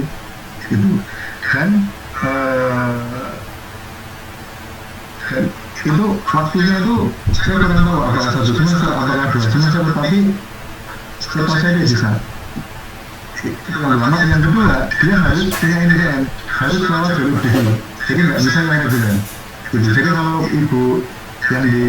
Speaker 5: gitu. Dan itu waktunya itu saya kurang tahu apakah 1 semester, apakah 2 semester, tapi setahu saya dia bisa. Itu yang pertama. Yang kedua, dia harus punya NDN, harus lewat jalur dulu. Jadi nggak bisa yang reguler gitu. Jadi kalau ibu yang di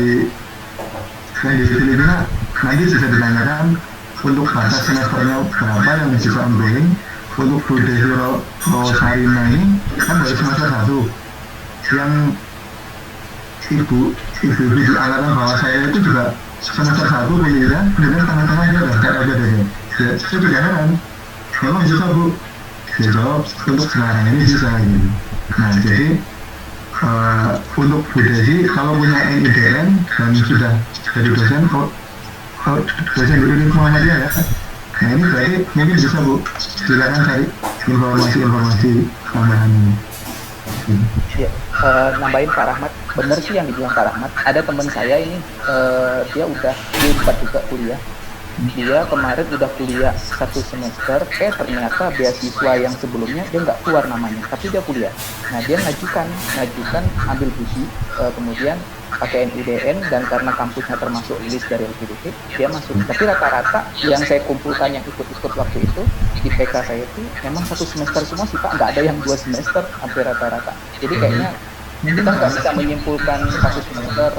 Speaker 5: Filipina nanti bisa ditanyakan untuk batas semesternya berapa yang bisa ongoing. Untuk Bu Desiro Rosarina ini kan dari semester 1. Yang ibu di angkatan bawah saya itu juga semester 1 kuliah, kemudian tengah-tengah dia daftar RDD. Ya, saya juga heran, memang bisa Bu? Dia jawab, untuk sekarang ini bisa gitu. Nah, jadi untuk Bu Desi, kalau punya NIDN dan sudah jadi dosen, dosen di Unit Muhammadiyah ya, nah ini berarti mungkin bisa Bu, silakan cari informasi-informasi tambahan ini.
Speaker 2: Ya, nambahin Pak Rahmat, bener sih yang dibilang Pak Rahmat. Ada teman saya ini, dia udah di-4 juga kuliah. Dia kemarin udah kuliah 1 semester, ternyata beasiswa yang sebelumnya dia nggak keluar namanya, tapi dia kuliah. Nah dia ngajukan ambil busi, kemudian pakai NIDN, dan karena kampusnya termasuk list dari LPDP, dia masuk. Tapi rata-rata yang saya kumpulkan yang ikut-ikut waktu itu di PK saya itu memang 1 semester semua sih Pak, nggak ada yang 2 semester hampir rata-rata. Jadi kayaknya kita nggak bisa menyimpulkan 1 semester,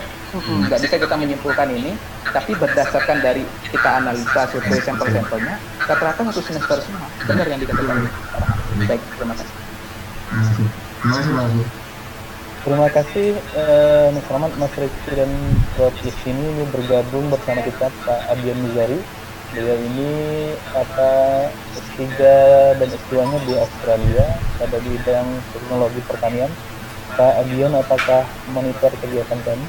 Speaker 2: nggak bisa kita menyimpulkan ini, tapi berdasarkan dari kita analisa survei sampel-sampelnya, rata-rata 1 semester semua. Benar yang dikatakan. Baik, terima kasih.
Speaker 6: Terima kasih Mas Rahmat, Mas Riki dan Prof di sini bergabung bersama kita Pak Adian Mizari. Beliau ini S3 dan S2-nya di Australia pada bidang teknologi pertanian. Pak Adian, apakah monitor kegiatan kami?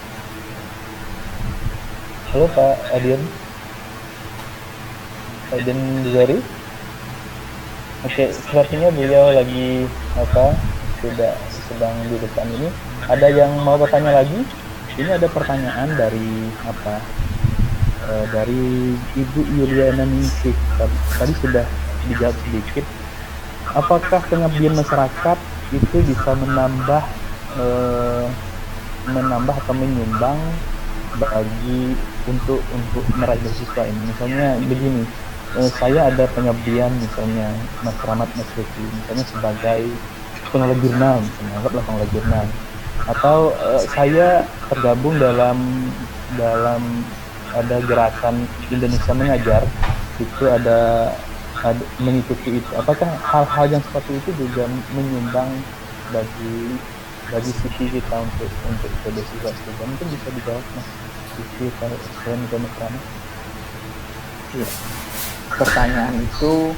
Speaker 6: Halo Pak Adian. Pak Adian Mizari. Oke, sepertinya beliau lagi sedang di depan ini. Ada yang mau bertanya lagi? Ini ada pertanyaan dari dari Ibu Yuliana Ningsih. Tadi sudah dijawab sedikit. Apakah pengabdian masyarakat itu bisa menambah atau menyumbang bagi untuk meraih beasiswa ini? Misalnya begini, saya ada pengabdian misalnya Mas Rahmat, Mas Riki, misalnya sebagai pengelola jurnal, misalnya anggaplah pengelola jurnal, atau saya tergabung dalam ada gerakan Indonesia Mengajar, itu ada mengikuti itu. Apakah hal-hal yang seperti itu juga menyumbang bagi sisi kita untuk beasiswa student? Mungkin bisa dijawab Mas Sisi selain Mas Rahmat.
Speaker 2: Iya. Pertanyaan itu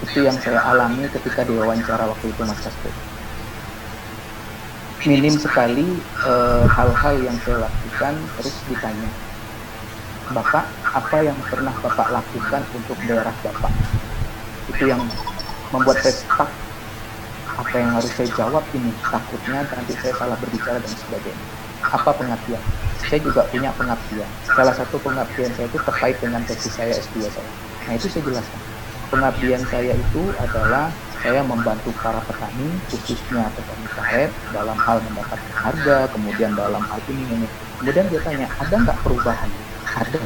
Speaker 2: Itu yang saya alami ketika diwawancara waktu itu, Mas Kasper. Minim sekali hal-hal yang saya lakukan terus ditanya, Bapak, apa yang pernah Bapak lakukan untuk daerah Bapak? Itu yang membuat saya stuck. Apa yang harus saya jawab ini? Takutnya nanti saya salah berbicara dan sebagainya. Apa pengabdian? Saya juga punya pengabdian. Salah satu pengabdian saya itu terkait dengan tesis saya S2 saya. Nah, itu saya jelaskan. Pengabdian saya itu adalah saya membantu para petani, khususnya petani karet, dalam hal mendapatkan harga, kemudian dalam hal ini. Kemudian dia tanya, ada nggak perubahan? Ada.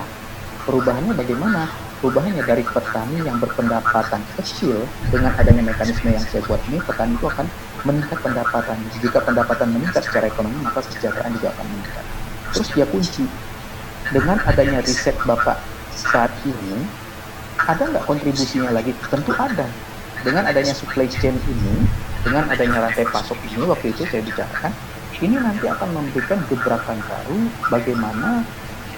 Speaker 2: Perubahannya bagaimana? Perubahannya dari petani yang berpendapatan kecil, dengan adanya mekanisme yang saya buat ini, petani itu akan meningkat pendapatannya. Jika pendapatan meningkat secara ekonomi, maka kesejahteraan juga akan meningkat. Terus dia kunci, dengan adanya riset Bapak saat ini, ada nggak kontribusinya lagi? Tentu ada. Dengan adanya supply chain ini, dengan adanya rantai pasok ini, waktu itu saya bicarakan, ini nanti akan memberikan gebrakan baru bagaimana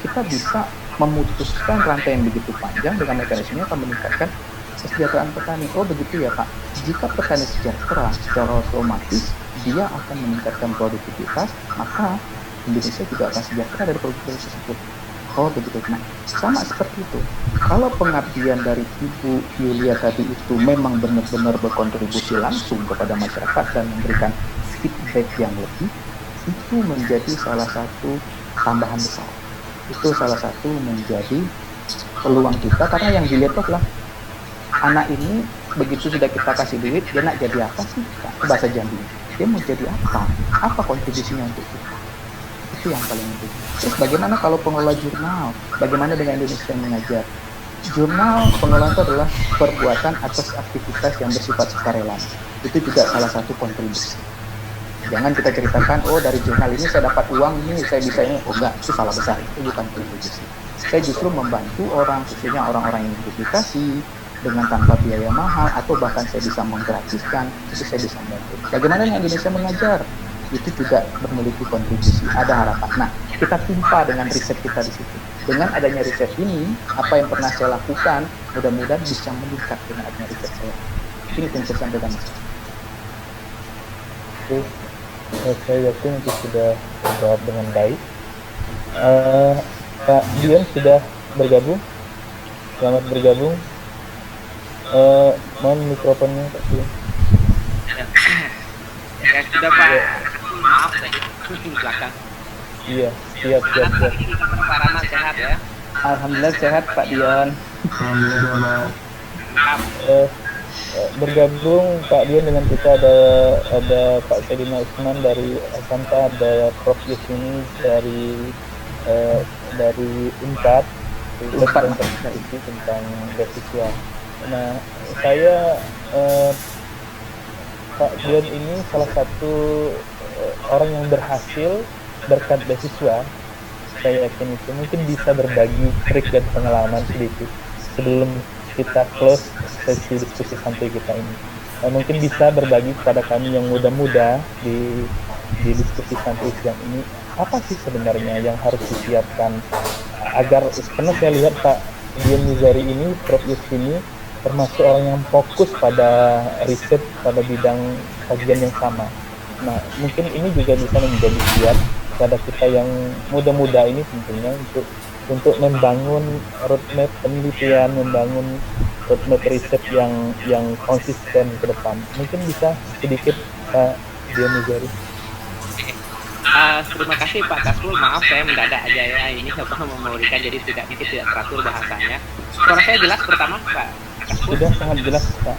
Speaker 2: kita bisa memutuskan rantai yang begitu panjang dengan mekanisme akan meningkatkan kesejahteraan petani. Oh begitu ya Pak. Jika petani sejahtera, secara otomatis dia akan meningkatkan produktivitas, maka Indonesia juga akan sejahtera dari produktivitas tersebut. Oh begitu. Nah, sama seperti itu. Kalau pengabdian dari Ibu Yulia tadi itu memang benar-benar berkontribusi langsung kepada masyarakat dan memberikan feedback yang lebih, itu menjadi salah satu tambahan besar. Itu salah satu menjadi peluang kita, karena yang dilihat adalah anak ini begitu sudah kita kasih duit, dia nak jadi apa sih? Bahasa Jambi, dia mau jadi apa? Apa kontribusinya untuk kita? Itu yang paling penting. Terus bagaimana kalau pengelola jurnal? Bagaimana dengan Indonesia Mengajar? Jurnal pengelola itu adalah perbuatan atas aktivitas yang bersifat sukarela. Itu juga salah satu kontribusi. Jangan kita ceritakan, oh dari jurnal ini saya dapat uang ini, saya bisa ini. Oh enggak, itu salah besar. Itu bukan kontribusi. Saya justru membantu orang, khususnya orang-orang yang publikasi dengan tanpa biaya mahal, atau bahkan saya bisa menggratiskan, itu saya bisa membantu. Bagaimana dengan Indonesia Mengajar? Itu juga memiliki kontribusi, ada harapan. Nah, kita timpa dengan riset kita di situ. Dengan adanya riset ini, apa yang pernah saya lakukan, mudah-mudahan bisa meningkat dengan adanya riset saya. Ini yang saya sampaikan.
Speaker 6: Oke. Saya yakin itu sudah terjawab dengan baik. Pak Dion sudah bergabung. Selamat bergabung. Mohon mikrofonnya Pak Dion.
Speaker 8: Ya sudah Pak. Maaf tadi di belakang.
Speaker 6: Iya, siap.
Speaker 8: Pak Rahmat sehat ya?
Speaker 2: Alhamdulillah sehat Pak Dion.
Speaker 5: Alhamdulillah.
Speaker 6: Bergabung Pak Dion dengan kita ada Pak Sedina Usman dari Asanta, ada Prof Yusini dari Unpad itu tentang beasiswa. Nah, saya Pak Dion ini salah satu orang yang berhasil berkat beasiswa. Saya yakin itu mungkin bisa berbagi trik dan pengalaman sedikit sebelum kita close sesi diskusi santai kita ini. Mungkin bisa berbagi kepada kami yang muda-muda di diskusi santai siang ini, apa sih sebenarnya yang harus disiapkan agar, karena saya lihat Pak Dion Mizari ini, Prof Yusini termasuk orang yang fokus pada riset pada bidang kajian yang sama. Nah, mungkin ini juga bisa menjadi kiat pada kita yang muda-muda ini tentunya untuk membangun roadmap penelitian, membangun roadmap riset yang konsisten ke depan. Mungkin bisa sedikit Pak Dion Mizari.
Speaker 8: Terima kasih Pak Kasmul, maaf saya mendadak aja ya, ini memberikan jadi mungkin tidak teratur bahasanya. Suara saya jelas pertama Pak Kasmul?
Speaker 6: Sudah sangat jelas Pak.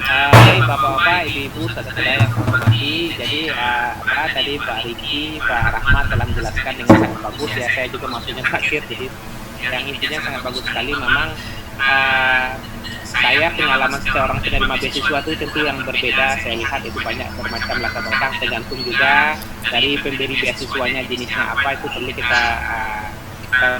Speaker 8: Jadi Bapak-Bapak, Ibu-Ibu, saudara-saudara yang saya hormati, jadi tadi Pak Riki, Pak Rahmat telah menjelaskan dengan sangat bagus ya, saya juga maksudnya terakhir, jadi yang intinya sangat bagus sekali. Memang saya pengalaman seorang penerima beasiswa itu tentu yang berbeda, saya lihat itu banyak bermacam latar belakang, tergantung juga dari pemberi beasiswanya jenisnya apa, itu perlu kita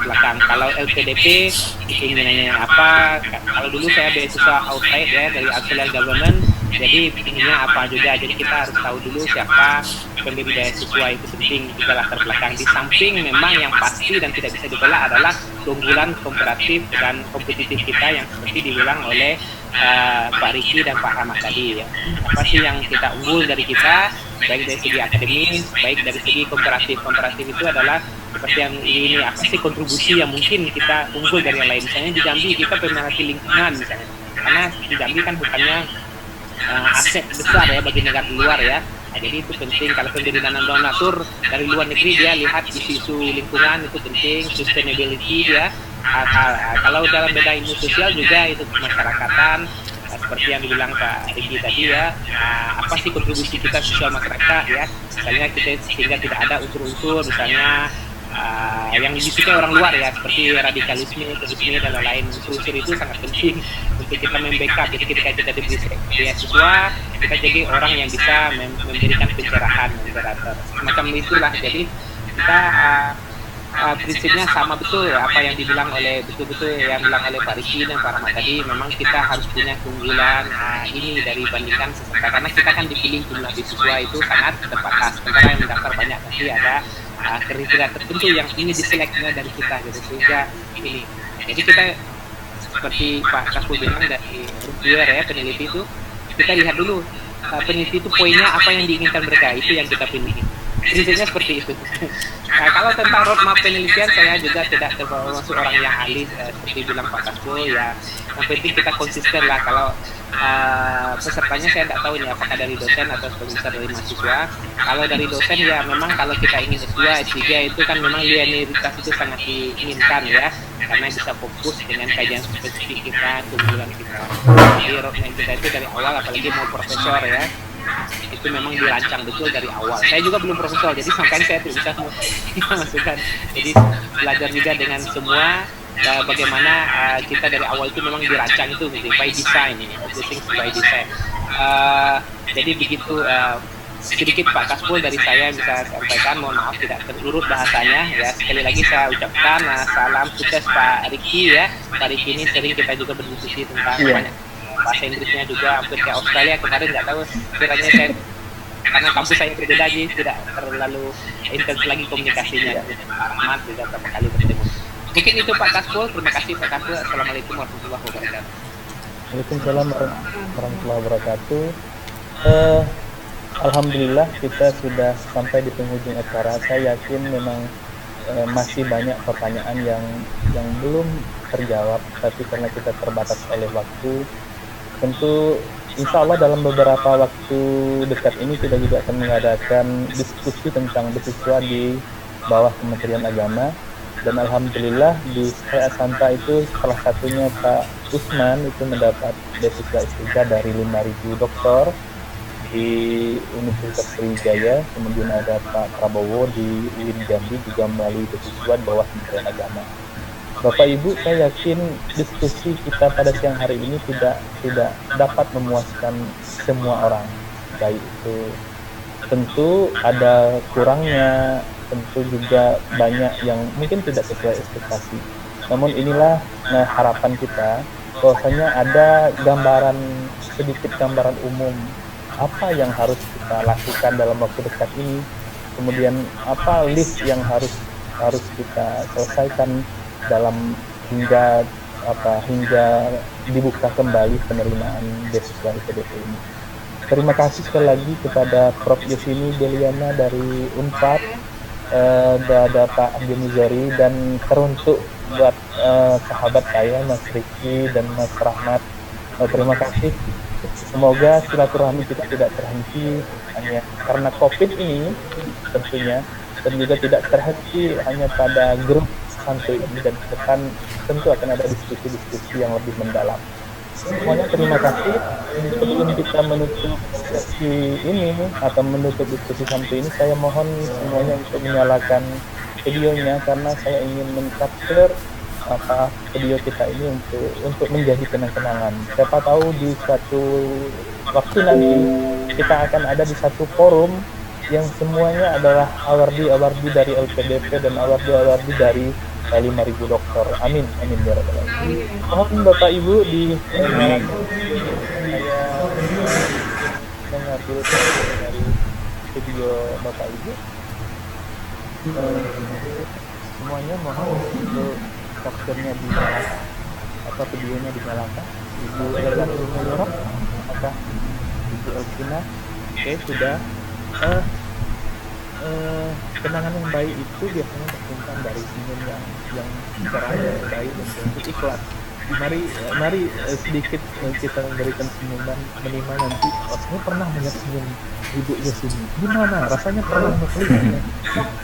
Speaker 8: belakang. Kalau LPDP keinginannya apa, kalau dulu saya beasiswa outside ya dari Australian government, Jadi ininya apa juga, jadi kita harus tahu dulu siapa pendiri beasiswa, itu penting juga latar belakang. Di samping memang yang pasti dan tidak bisa dibelak adalah keunggulan komparatif dan kompetitif kita yang seperti dibilang oleh Pak Riki dan Pak Rahmat tadi ya. Apa sih yang kita unggul dari kita, baik dari segi akademis, baik dari segi komparatif. Komparatif itu adalah seperti yang ini, apa sih kontribusi yang mungkin kita unggul dari yang lain. Misalnya di Jambi kita pemerhati lingkungan misalnya, karena di Jambi kan bukannya aset besar ya bagi negara luar ya. Nah, jadi itu penting kalau pendiri donatur dari luar negeri dia lihat isu-isu lingkungan itu penting, sustainability ya. Kalau dalam beda ilmu sosial juga itu kemasyarakatan, seperti yang dibilang Pak Riki tadi ya, apa sih kontribusi kita sosial masyarakat ya, misalnya kita sehingga tidak ada unsur-unsur misalnya yang disukai orang luar ya, seperti radikalisme, terorisme dan lain-lain. Unsur-unsur itu sangat penting untuk kita membackup. Jadi ketika kita diberi beasiswa, kita jadi orang yang bisa memberikan pencerahan, moderator, semacam itulah. Jadi kita prinsipnya sama betul apa yang dibilang oleh betul-betul yang bilang oleh Pak Riki dan Pak Rahmat tadi. Memang kita harus punya keunggulan ini dari bandingkan seserta, karena kita kan dipilih jumlah beasiswa itu sangat terbatas, sementara yang mendaftar banyak, tapi ada kriteria tertentu yang ini diseleksinya dari kita gitu, sehingga ini. Jadi kita seperti Pak Kasbul bilang dari reviewer ya, peneliti itu kita lihat dulu peneliti itu poinnya apa yang diinginkan mereka, itu yang kita pilih. Prinsipnya seperti itu. Nah, kalau tentang roadmap penelitian saya juga tidak termasuk orang yang ahli seperti bilang Pak Kasbul ya. Yang penting kita konsisten lah. Kalau pesertanya saya tidak tahu ini apakah dari dosen atau sponsor dari mahasiswa. Kalau dari dosen ya memang kalau kita ingin S2, S3 itu kan memang linearitas itu sangat diinginkan ya, karena bisa fokus dengan kajian spesifik kita, keunggulan kita. Jadi roadmap kita itu dari awal, apalagi mau profesor ya, itu memang dirancang betul dari awal. Saya juga belum profesor, jadi makanya saya tidak bisa masukkan. Jadi belajar juga dengan semua bagaimana kita dari awal itu memang dirancang itu by design ini, everything by design. Jadi begitu sedikit Pak Kasbul dari saya bisa sampaikan, mohon maaf tidak terurut bahasanya ya. Sekali lagi saya ucapkan salam sukses Pak Riki ya. Pak Riki ini sering kita juga berdiskusi tentang banyak bahasa Inggrisnya juga hampir kayak Australia kemarin, nggak tahu kiranya saya karena kampus saya berbeda jadi tidak terlalu intens lagi komunikasinya. Pak Rahmat juga beberapa kali bertemu. Mungkin itu Pak Kasbul, terima kasih Pak Kasbul. Assalamualaikum warahmatullahi wabarakatuh.
Speaker 6: Waalaikumsalam warahmatullahi wabarakatuh. Alhamdulillah kita sudah sampai di penghujung acara. Saya yakin memang masih banyak pertanyaan yang belum terjawab, tapi karena kita terbatas oleh waktu, tentu insya Allah dalam beberapa waktu dekat ini kita juga akan mengadakan diskusi tentang beasiswa di bawah Kementerian Agama. Dan alhamdulillah di Asanta itu salah satunya Pak Usman itu mendapat beasiswa S3 dari 5.000 dokter di Universitas Sriwijaya. Kemudian ada Pak Prabowo di UIN Jambi juga melalui beasiswa di bawah Kementerian Agama. Bapak Ibu, saya yakin diskusi kita pada siang hari ini tidak dapat memuaskan semua orang. Baik itu tentu ada kurangnya, tentu juga banyak yang mungkin tidak sesuai ekspektasi. Namun inilah harapan kita, bahwasanya ada sedikit gambaran umum apa yang harus kita lakukan dalam waktu dekat ini, kemudian apa list yang harus kita selesaikan dalam hingga dibuka kembali penerimaan beasiswa IPDP ini. Terima kasih sekali lagi kepada Prof. Yusini Deliana dari Unpad, ada Pak Abdul Muzari, dan teruntuk buat sahabat saya Mas Riki dan Mas Rahmat. Terima kasih. Semoga silaturahmi kita tidak terhenti hanya karena COVID ini tentunya, dan juga tidak terhenti hanya pada grup santai ini, dan ke depan tentu akan ada diskusi-diskusi yang lebih mendalam. Semuanya terima kasih. Sebelum kita menutup sesi ini atau menutup diskusi santai ini, saya mohon semuanya untuk menyalakan videonya, karena saya ingin men-capture video kita ini untuk menjadi kenang-kenangan. Siapa tahu di suatu waktu nanti kita akan ada di satu forum yang semuanya adalah awardee dari LPDP dan awardee dari 5.000 dokter. Amin, amin ya rabbal alamin. Mohon Bapak Ibu di menurut dari video Bapak Ibu, semuanya mohon untuk capture-nya dinyalakan atau videonya dinyalakan. Ibu Lailatul Mulyarah, apakah Ibu Elvina? Oke, sudah. Kenangan yang baik itu biasanya tersimpan dari senyum yang cerah, yang baik, dan ikhlas. Mari sedikit kita memberikan senyuman minimal nanti. Oh, saya pernah melihat senyum Ibu Yasini. Gimana? Rasanya pernah melihatnya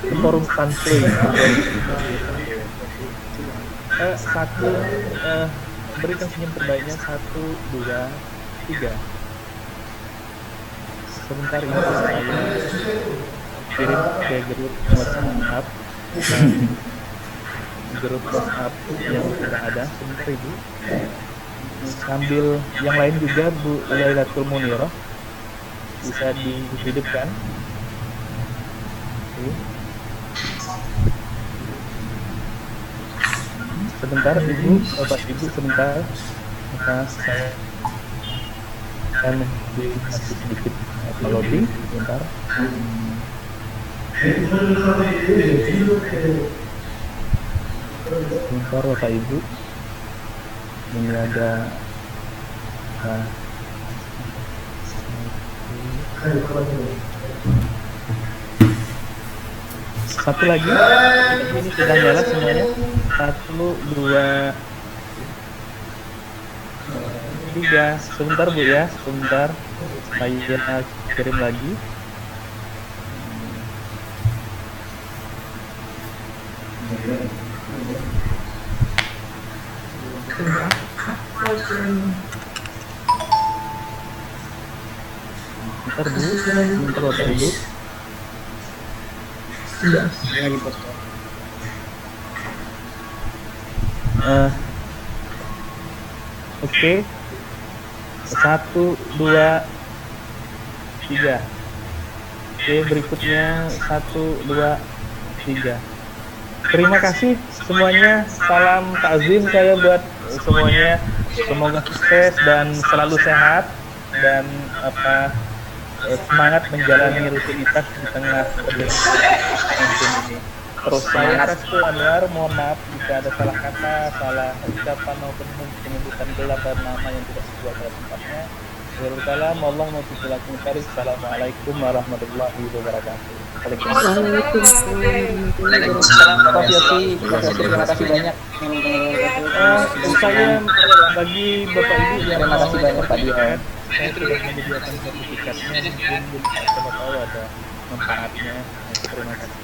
Speaker 6: di forum santuy. Satu, berikan senyum terbaiknya. 1, 2, 3. Sebentar ini saya kirim ke grup WhatsApp. Grup WhatsApp yang sudah ada. Sebentar Ibu. Sambil yang lain juga Bu Lailatul Mulyarah bisa dihidupkan. Sebentar Ibu, Bapak Ibu sebentar. Maka saya akan masih sedikit loading sebentar. Sebentar Bapak Ibu, ini ada satu lagi, ini sudah nyala semuanya. 1, 2, 3. Sebentar Bu ya, sebentar saya kirim lagi. Bentar Bu, bentar Bapak Ibu. Oke. 1, 2, 3. Oke, berikutnya 1, 2, 3. Terima kasih semuanya. Salam takzim saya buat semuanya. Semoga sukses dan selalu sehat dan semangat menjalani rutinitas di tengah pandemi ini. Terus saya Restu Anwar, mohon maaf jika ada salah kata, salah ucapan maupun penyebutan gelar dan nama yang tidak sesuai pada tempatnya. Waalaikumsalam warahmatullahi wabarakatuh. Assalamualaikum warahmatullahi wabarakatuh.
Speaker 2: Waalaikumsalam. Terima kasih banyak.
Speaker 6: Saya bagi Bapak Ibu yang
Speaker 2: terima kasih banyak Pak Dian.
Speaker 6: Saya sudah menyediakan sertifikatnya, mungkin siapa tahu ada manfaatnya. Terima kasih.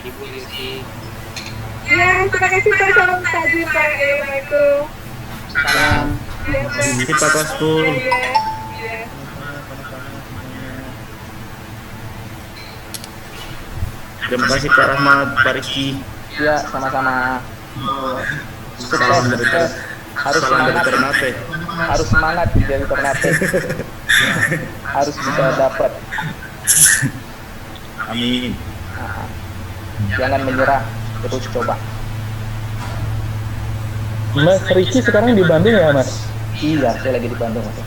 Speaker 8: Ibu Yusi.
Speaker 4: Ya, terima kasih Pak. Salam takzim Pak. Assalamualaikum.
Speaker 8: Salam.
Speaker 7: Ini Pak Kospul. Terima kasih Pak Rahmat, Pak Rizky.
Speaker 2: Ya, sama-sama.
Speaker 7: Salam dari Ternate.
Speaker 2: Harus semangat dari Ternate. Harus bisa dapat.
Speaker 7: Amin.
Speaker 2: Jangan menyerah, terus coba.
Speaker 6: Mas Riki sekarang di Bandung ya Mas?
Speaker 2: Iya, saya lagi di Bandung Mas.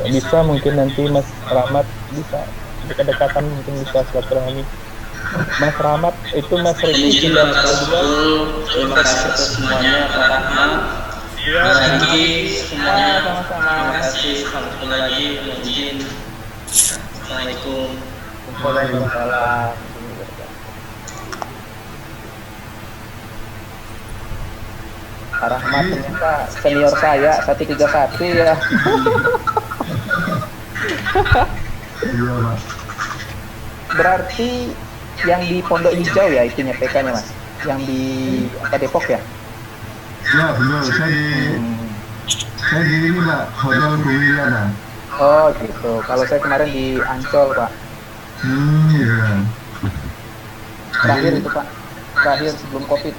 Speaker 6: Bisa mungkin nanti Mas Rahmat bisa dekat-dekatan mungkin bisa silaturahmi. Mas Rahmat itu Mas Riki sudah
Speaker 2: Terima kasih atas semuanya Pak Rahmat.
Speaker 6: ya,
Speaker 2: Lagi semuanya sama-sama. Terima kasih. Sampai ketemu lagi. Mohon izin. Assalamualaikum.
Speaker 6: Waalaikumsalam.
Speaker 2: Pak Rahmat ternyata senior saya 131 ya.
Speaker 5: Iya Mas.
Speaker 2: Berarti yang di Pondok Hijau ya itunya PK-nya Mas. Yang di Depok ya?
Speaker 5: Ya benar, saya di ini Pak, Hotel Bumilyana.
Speaker 2: Oh gitu. Kalau saya kemarin di Ancol Pak.
Speaker 5: Iya.
Speaker 2: Terakhir itu Pak. Terakhir sebelum COVID.